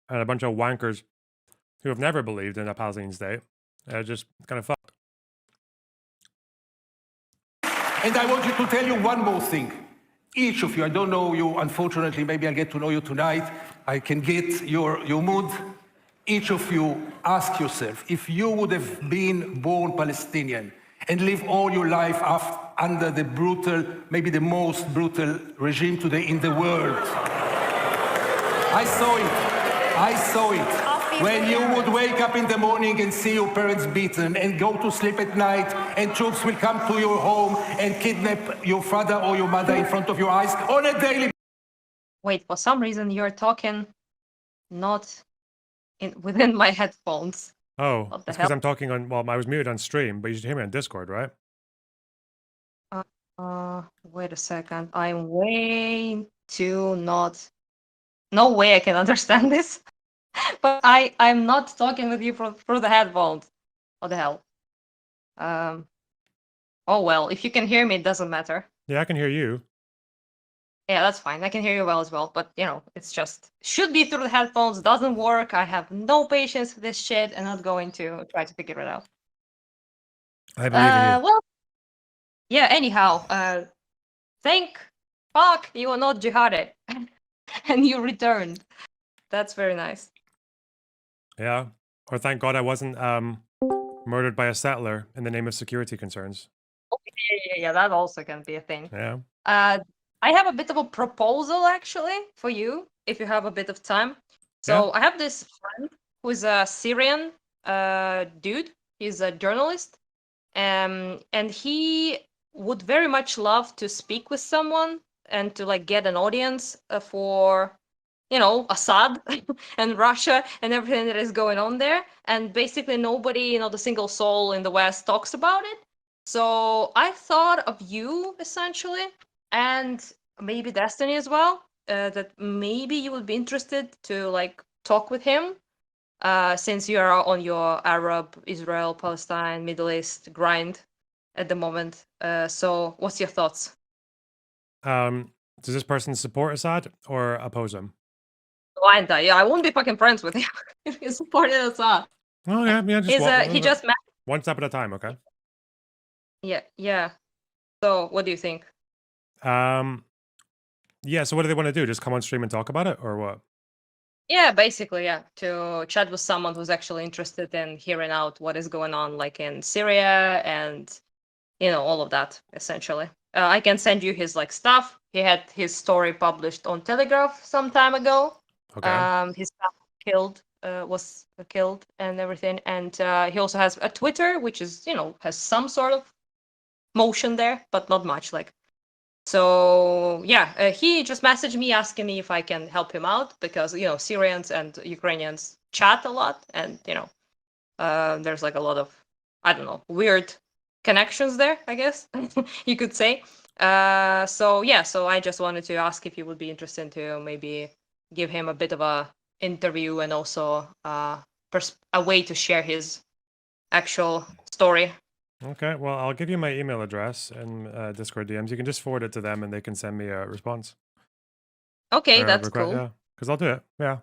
and a bunch of wankers who have never believed in a Palestinian state, just kind of fucked. And I want you to tell you one more thing. Each of you, I don't know you, unfortunately, maybe I'll get to know you tonight. I can get your mood. each of you ask yourself, if you would have been born Palestinian and live all your life under the brutal, maybe the most brutal regime today in the world. I saw it. When you would wake up in the morning and see your parents beaten and go to sleep at night and troops will come to your home and kidnap your father or your mother in front of your eyes on a daily. Wait, for some reason you're talking not within my headphones. Oh, What the it's because hell? I'm talking on. Well, I was muted on stream, but you should hear me on Discord, right? Wait a second. I'm way too not. No way I can understand this. But I'm not talking with you through the headphones. What the hell? Oh well, if you can hear me, it doesn't matter. Yeah, I can hear you. Yeah, that's fine. I can hear you well as well. But you know, it's just should be through the headphones. Doesn't work. I have no patience for this shit, and not going to try to figure it out. I believe in you. Well, yeah. Anyhow, thank fuck you are not jihaded, and you returned. That's very nice. Yeah. Or thank God I wasn't murdered by a settler in the name of security concerns. Yeah, that also can be a thing. Yeah. I have a bit of a proposal actually for you, if you have a bit of time. So I have this friend who is a Syrian dude. He's a journalist, and he would very much love to speak with someone and to like get an audience for, you know, Assad and Russia and everything that is going on there. And basically nobody, not a single soul in the West talks about it. So I thought of you essentially, and maybe Destiny as well, that maybe you would be interested to like talk with him, since you are on your Arab, Israel, Palestine, Middle East grind at the moment. So what's your thoughts? Does this person support Assad or oppose him? Kinda, yeah. I won't be fucking friends with him if he supported Assad. Oh yeah, yeah. He just met. One step at a time, okay? Yeah. So what do you think? Yeah. So what do they want to do? Just come on stream and talk about it, or what? Yeah, basically, yeah. To chat with someone who's actually interested in hearing out what is going on, like in Syria and, you know, all of that, essentially. I can send you his like stuff. He had his story published on Telegraph some time ago. Okay. His family was killed and everything, and he also has a Twitter, which is, you know, has some sort of motion there, but not much. Like, so yeah, he just messaged me asking me if I can help him out because, you know, Syrians and Ukrainians chat a lot, and you know, there's like a lot of, I don't know, weird connections there, I guess you could say. So yeah, so I just wanted to ask if you would be interested to maybe give him a bit of a interview and also a way to share his actual story. Okay. Well, I'll give you my email address and Discord DMs. You can just forward it to them, and they can send me a response. Okay, that's cool. Yeah, because I'll do it. Yeah.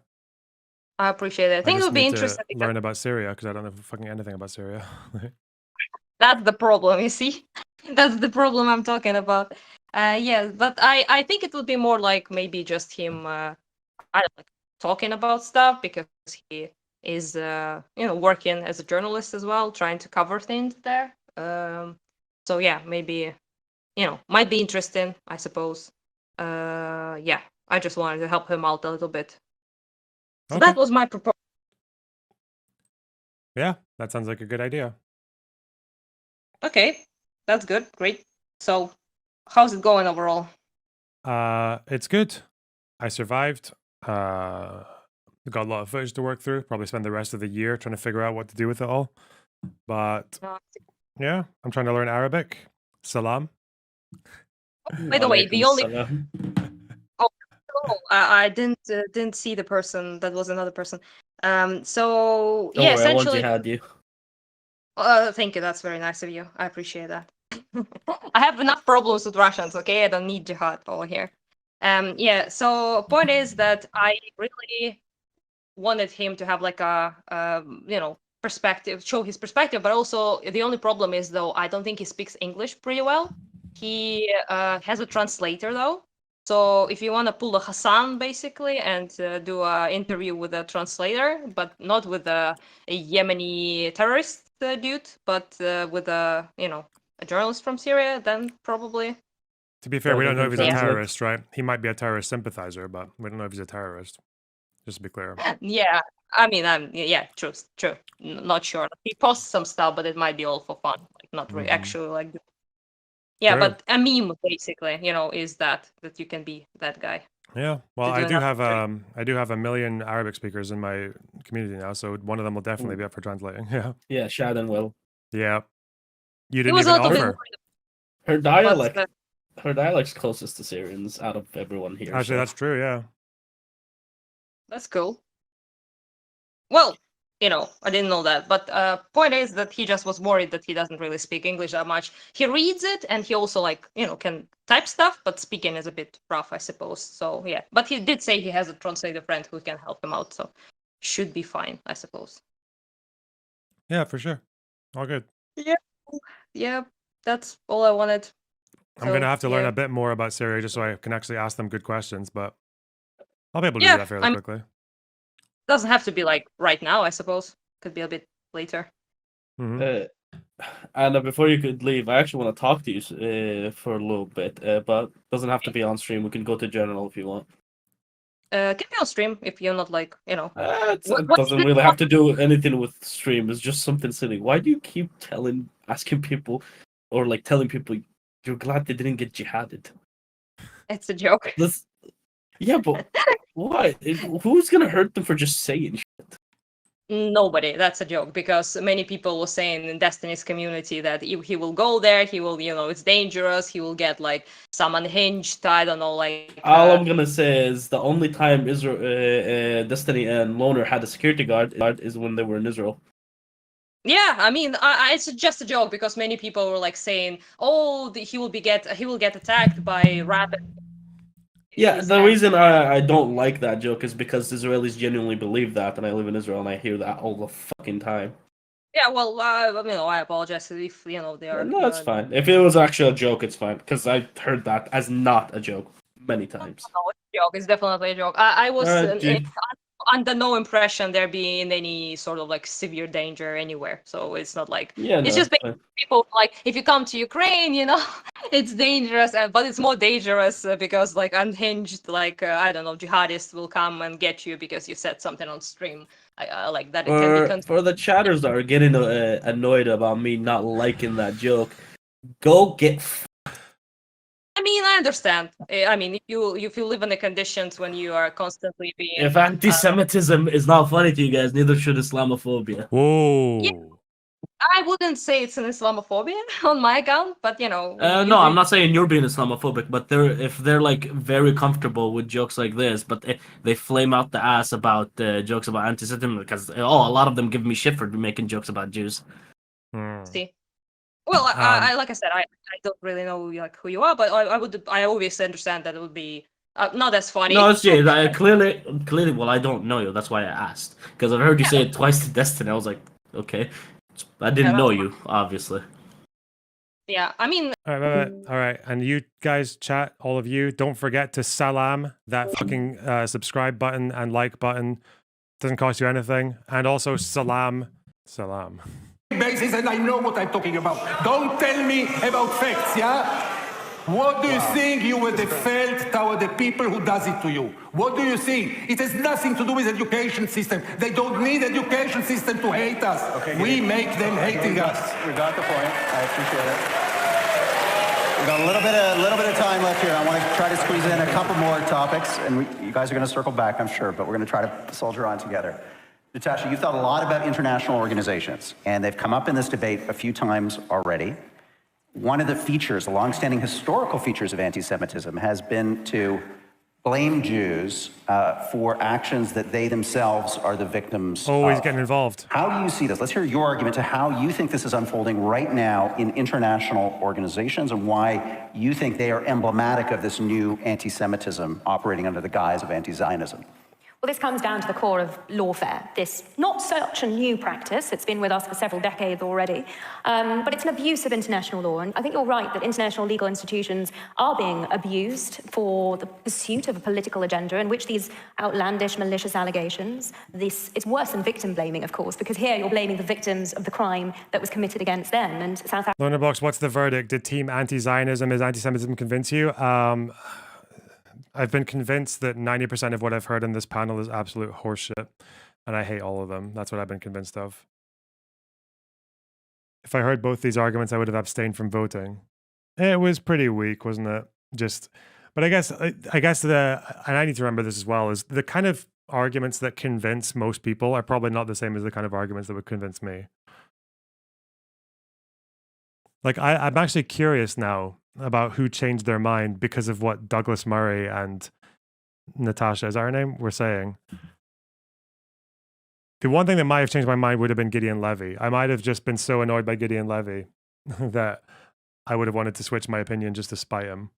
I appreciate it. I think it would be interesting. Learn about Syria because I don't know fucking anything about Syria. That's the problem, you see. That's the problem I'm talking about. Yeah, but I think it would be more like maybe just him. I don't know, talking about stuff because he is, you know, working as a journalist as well, trying to cover things there. So yeah, maybe, you know, might be interesting, I suppose. Yeah, I just wanted to help him out a little bit. So that was my proposal. Yeah, that sounds like a good idea. Okay, that's good. Great. So, how's it going overall? It's good. I survived. Got a lot of footage to work through. Probably spend the rest of the year trying to figure out what to do with it all. But yeah, I'm trying to learn Arabic. Salam. By the way, the only I didn't see the person. That was another person. So yeah, essentially. I won't jihad you. Thank you. That's very nice of you. I appreciate that. I have enough problems with Russians. Okay, I don't need jihad over here. Yeah. So point is that I really wanted him to have like a you know, perspective, show his perspective. But also the only problem is though I don't think he speaks English pretty well. He has a translator though. So if you want to pull a Hasan basically and do an interview with a translator, but not with a Yemeni terrorist dude, but with a journalist from Syria, then probably. To be fair, we don't know if he's a translate. terrorist, right? He might be a terrorist sympathizer, but we don't know if he's a terrorist. Just to be clear. Yeah, I mean, true. Not sure. He posts some stuff, but it might be all for fun, like not really actually like. Yeah, True. but a meme basically, is that you can be that guy. Yeah, well, do I do have a million Arabic speakers in my community now, so one of them will definitely be up for translating. Yeah. Yeah, Shannon will. Yeah. You He didn't was even a little bit offer. worried. Her dialect's closest to Syrians out of everyone here. Actually, that's true. Yeah. That's cool. Well, I didn't know that, but point is that he just was worried that he doesn't really speak English that much. He reads it, and he also can type stuff, but speaking is a bit rough, I suppose. So yeah, but he did say he has a translator friend who can help him out, so should be fine, I suppose. Yeah, for sure. All good. Yeah, that's all I wanted. I'm gonna have to learn a bit more about Syria just so I can actually ask them good questions, but I'll be able to do that fairly quickly. Doesn't have to be like right now, I suppose. Could be a bit later. Anna, before you could leave, I actually want to talk to you for a little bit, but doesn't have to be on stream. We can go to general if you want. Can be on stream if you're not like, it doesn't really have to do anything with stream. It's just something silly. Why do you keep asking people, or like telling people you're glad they didn't get jihaded? It's a joke. Yeah, but why? Who's gonna hurt them for just saying shit? Nobody. That's a joke, because many people were saying in Destiny's community that he will go there, he will, it's dangerous, he will get like some unhinged, I don't know, like. All I'm gonna say is the only time Destiny and Loner had a security guard is when they were in Israel. Yeah, I mean, it's just a joke, because many people were like saying, "Oh, he will get attacked by rapid." Yeah, the reason I don't like that joke is because Israelis genuinely believe that, and I live in Israel and I hear that all the fucking time. Yeah, well, I apologize if they are. No, it's fine. If it was actually a joke, it's fine, because I heard that as not a joke many times. No, it's a joke. It's definitely a joke. I was under no impression there being any sort of like severe danger anywhere. So it's not like it's just people like if you come to Ukraine, it's dangerous, but it's more dangerous because like unhinged, like I don't know, jihadists will come and get you because you said something on stream. Like that. For the chatters that are getting annoyed about me not liking that joke, go get. I mean, I understand. I mean, if you live in the conditions when you are constantly being. If anti-Semitism is not funny to you guys, neither should Islamophobia. Whoa. Yeah, I wouldn't say it's an Islamophobia on my account, but No, I'm not saying you're being Islamophobic, but if they're like very comfortable with jokes like this, but they flame out the ass about jokes about anti-Semitism because a lot of them give me shit for making jokes about Jews. See. Well, I like I said, I don't really know like who you are, but I obviously understand that it would be not as funny. No, it's clearly. Well, I don't know you. That's why I asked, because I've heard you say it twice to Destiny. I was like, okay, I didn't know you, obviously. Yeah, I mean. All right, and you guys, chat, all of you, don't forget to salam that fucking subscribe button and like button. Doesn't cost you anything, and also salam. Basis, and I know what I'm talking about. Don't tell me about facts, yeah? What do you think you would have felt toward the people who does it to you? What do you think? It has nothing to do with education system. They don't need education system to hate us. Okay, we make them hating us. We got the point. I appreciate it. We've got a little bit of time left here. I want to try to squeeze in a couple more topics, and you guys are going to circle back, I'm sure, but we're going to try to soldier on together. Natasha, you've thought a lot about international organizations, and they've come up in this debate a few times already. One of the features, the longstanding historical features of anti-Semitism has been to blame Jews for actions that they themselves are the victims Always getting involved. How do you see this? Let's hear your argument to how you think this is unfolding right now in international organizations and why you think they are emblematic of this new anti-Semitism operating under the guise of anti-Zionism. Well, this comes down to the core of lawfare, this not such a new practice. It's been with us for several decades already, but it's an abuse of international law. And I think you're right that international legal institutions are being abused for the pursuit of a political agenda in which these outlandish, malicious allegations, it's worse than victim blaming, of course, because here you're blaming the victims of the crime that was committed against them. And South Africa... Lonerbox, what's the verdict? Did Team Anti-Zionism is anti-Semitism convince you? I've been convinced that 90% of what I've heard in this panel is absolute horseshit, and I hate all of them. That's what I've been convinced of. If I heard both these arguments, I would have abstained from voting. It was pretty weak, wasn't it? But I guess and I need to remember this as well, is the kind of arguments that convince most people are probably not the same as the kind of arguments that would convince me. Like, I'm actually curious now about who changed their mind because of what Douglas Murray and Natasha, is that her name, were saying. The one thing that might have changed my mind would have been Gideon Levy. I might have just been so annoyed by Gideon Levy that I would have wanted to switch my opinion just to spite him.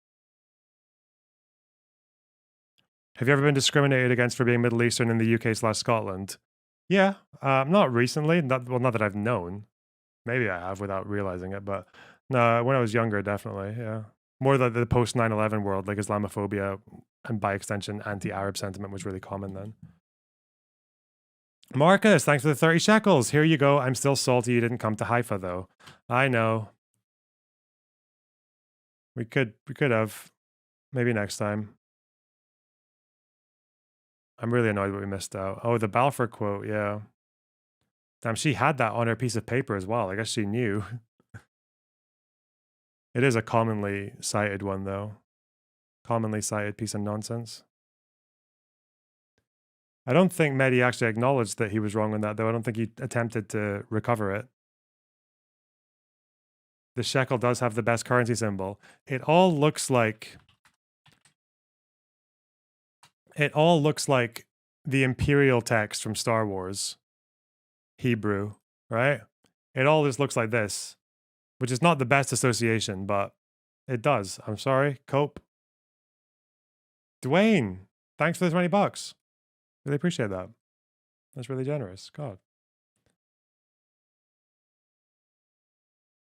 Have you ever been discriminated against for being Middle Eastern in the UK/Scotland? Yeah, not recently. Not that I've known. Maybe I have without realizing it, but no, when I was younger, definitely, yeah. More the post 9/11 world, like Islamophobia and by extension anti-Arab sentiment was really common then. Marcus, thanks for the 30 shekels. Here you go. I'm still salty you didn't come to Haifa though. I know. We could have. Maybe next time. I'm really annoyed that we missed out. Oh, the Balfour quote, yeah. Damn, she had that on her piece of paper as well. I guess she knew. It is a commonly cited one, though. Commonly cited piece of nonsense. I don't think Mehdi actually acknowledged that he was wrong on that, though. I don't think he attempted to recover it. The shekel does have the best currency symbol. It all looks like the imperial text from Star Wars. Hebrew, right? It all just looks like this, which is not the best association, but it does. I'm sorry. Cope. Dwayne, thanks for the $20. Really appreciate that. That's really generous. God.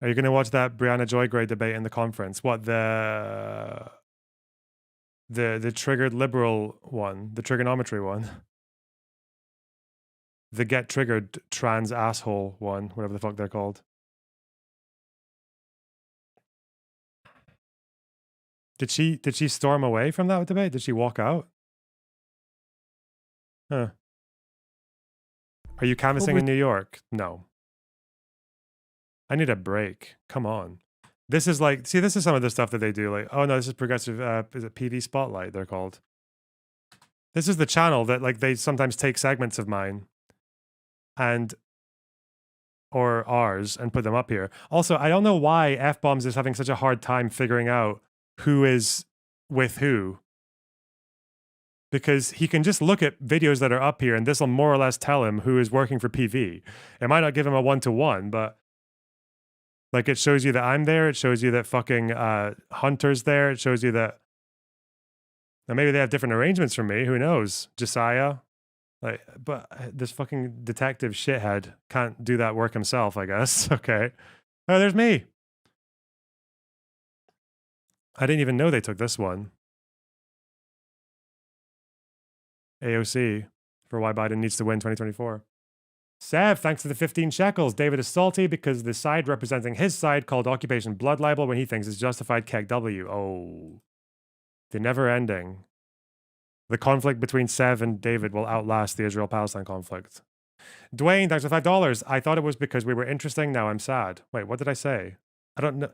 Are you going to watch that Brianna Joygray debate in the conference? What, the triggered liberal one, the trigonometry one? The get triggered trans asshole one, whatever the fuck they're called. Did she storm away from that debate? Did she walk out? Huh. Are you canvassing in New York? No. I need a break. Come on. This is like, see, this is some of the stuff that they do. Like, oh no, this is progressive, is it PV Spotlight they're called? This is the channel that like they sometimes take segments of mine or ours and put them up here. Also, I don't know why F-Bombs is having such a hard time figuring out who is with who. Because he can just look at videos that are up here and this will more or less tell him who is working for PV. It might not give him a one-to-one, but like it shows you that I'm there. It shows you that fucking Hunter's there. It shows you that now maybe they have different arrangements from me. Who knows? Josiah. Like, but this fucking detective shithead can't do that work himself, I guess. Okay. Oh, there's me. I didn't even know they took this one. AOC for why Biden needs to win 2024. Sev, thanks for the 15 shekels. David is salty because the side representing his side called occupation blood libel when he thinks it's justified KEGW. Oh. The never ending. The conflict between Sev and David will outlast the Israel-Palestine conflict. Dwayne, thanks for $5. I thought it was because we were interesting. Now I'm sad. Wait, what did I say? I don't know.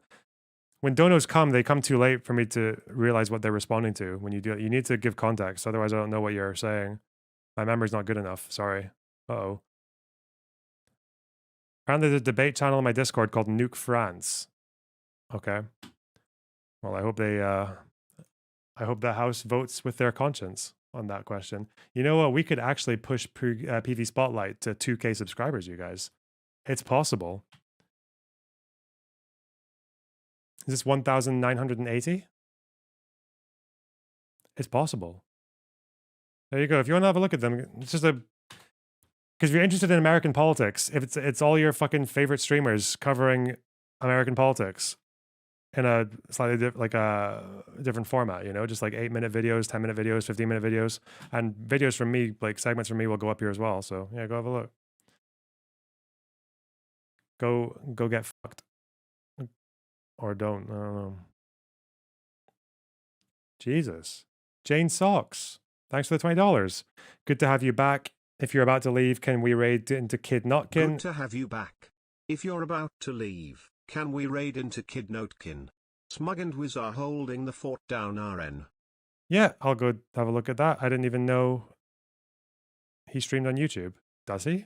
When donos come, they come too late for me to realize what they're responding to. When you do it, you need to give context. Otherwise, I don't know what you're saying. My memory's not good enough. Sorry. Uh-oh. Apparently, there's a debate channel in my Discord called Nuke France. Okay. Well, I hope they... I hope the House votes with their conscience on that question. You know what? We could actually push PV Spotlight to 2K subscribers, you guys. It's possible. Is this 1,980? It's possible. There you go. If you want to have a look at them, it's just a... Because if you're interested in American politics, if it's all your fucking favorite streamers covering American politics in a slightly different format, you know, just like 8-minute videos, 10-minute videos, 15-minute videos, and videos from me, like segments from me will go up here as well. So yeah, go have a look. Go get fucked. Or don't. I don't know. Jesus. Jane Socks. Thanks for the $20. Good to have you back. If you're about to leave, can we raid into Kid Notkin? Good to have you back. If you're about to leave, can we raid into Kid Notkin? Smug and Wiz are holding the fort down RN. Yeah, I'll go have a look at that. I didn't even know he streamed on YouTube. Does he?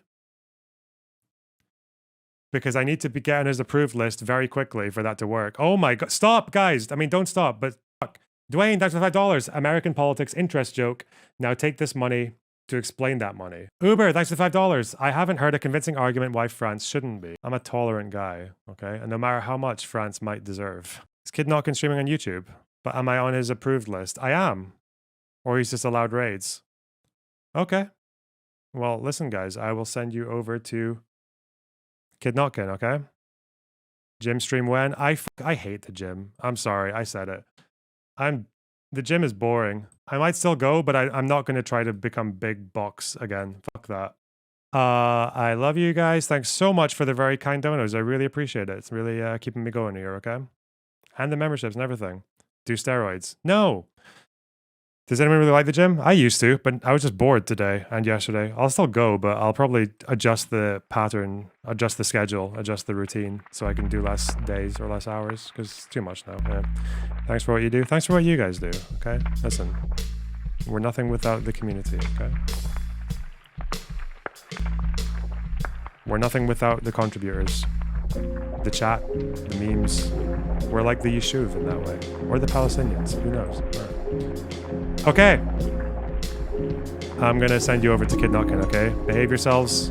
Because I need to get on his approved list very quickly for that to work. Oh my god. Stop, guys. I mean, don't stop, but fuck. Dwayne, thanks for $5. American politics interest joke. Now take this money to explain that money. Uber, thanks for $5. I haven't heard a convincing argument why France shouldn't be. I'm a tolerant guy, okay? And no matter how much France might deserve. Is Kid Notkin streaming on YouTube? But am I on his approved list? I am. Or he's just allowed raids. Okay. Well, listen, guys. I will send you over to Kid Notkin, okay? Gym stream when? I hate the gym. I'm sorry. I said it. The gym is boring. I might still go, but I'm not going to try to become big box again. Fuck that. I love you guys. Thanks so much for the very kind donos. I really appreciate it. It's really keeping me going here, okay? And the memberships and everything. Do steroids. No. Does anyone really like the gym? I used to, but I was just bored today and yesterday. I'll still go, but I'll probably adjust the pattern, adjust the schedule, adjust the routine so I can do less days or less hours because it's too much now. Yeah. Thanks for what you do. Thanks for what you guys do, okay? Listen, we're nothing without the community, okay? We're nothing without the contributors. The chat, the memes. We're like the Yishuv in that way. Or the Palestinians, who knows? Okay. I'm gonna send you over to Kid Notkin, okay? Behave yourselves.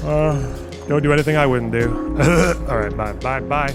Don't do anything I wouldn't do. Alright, bye.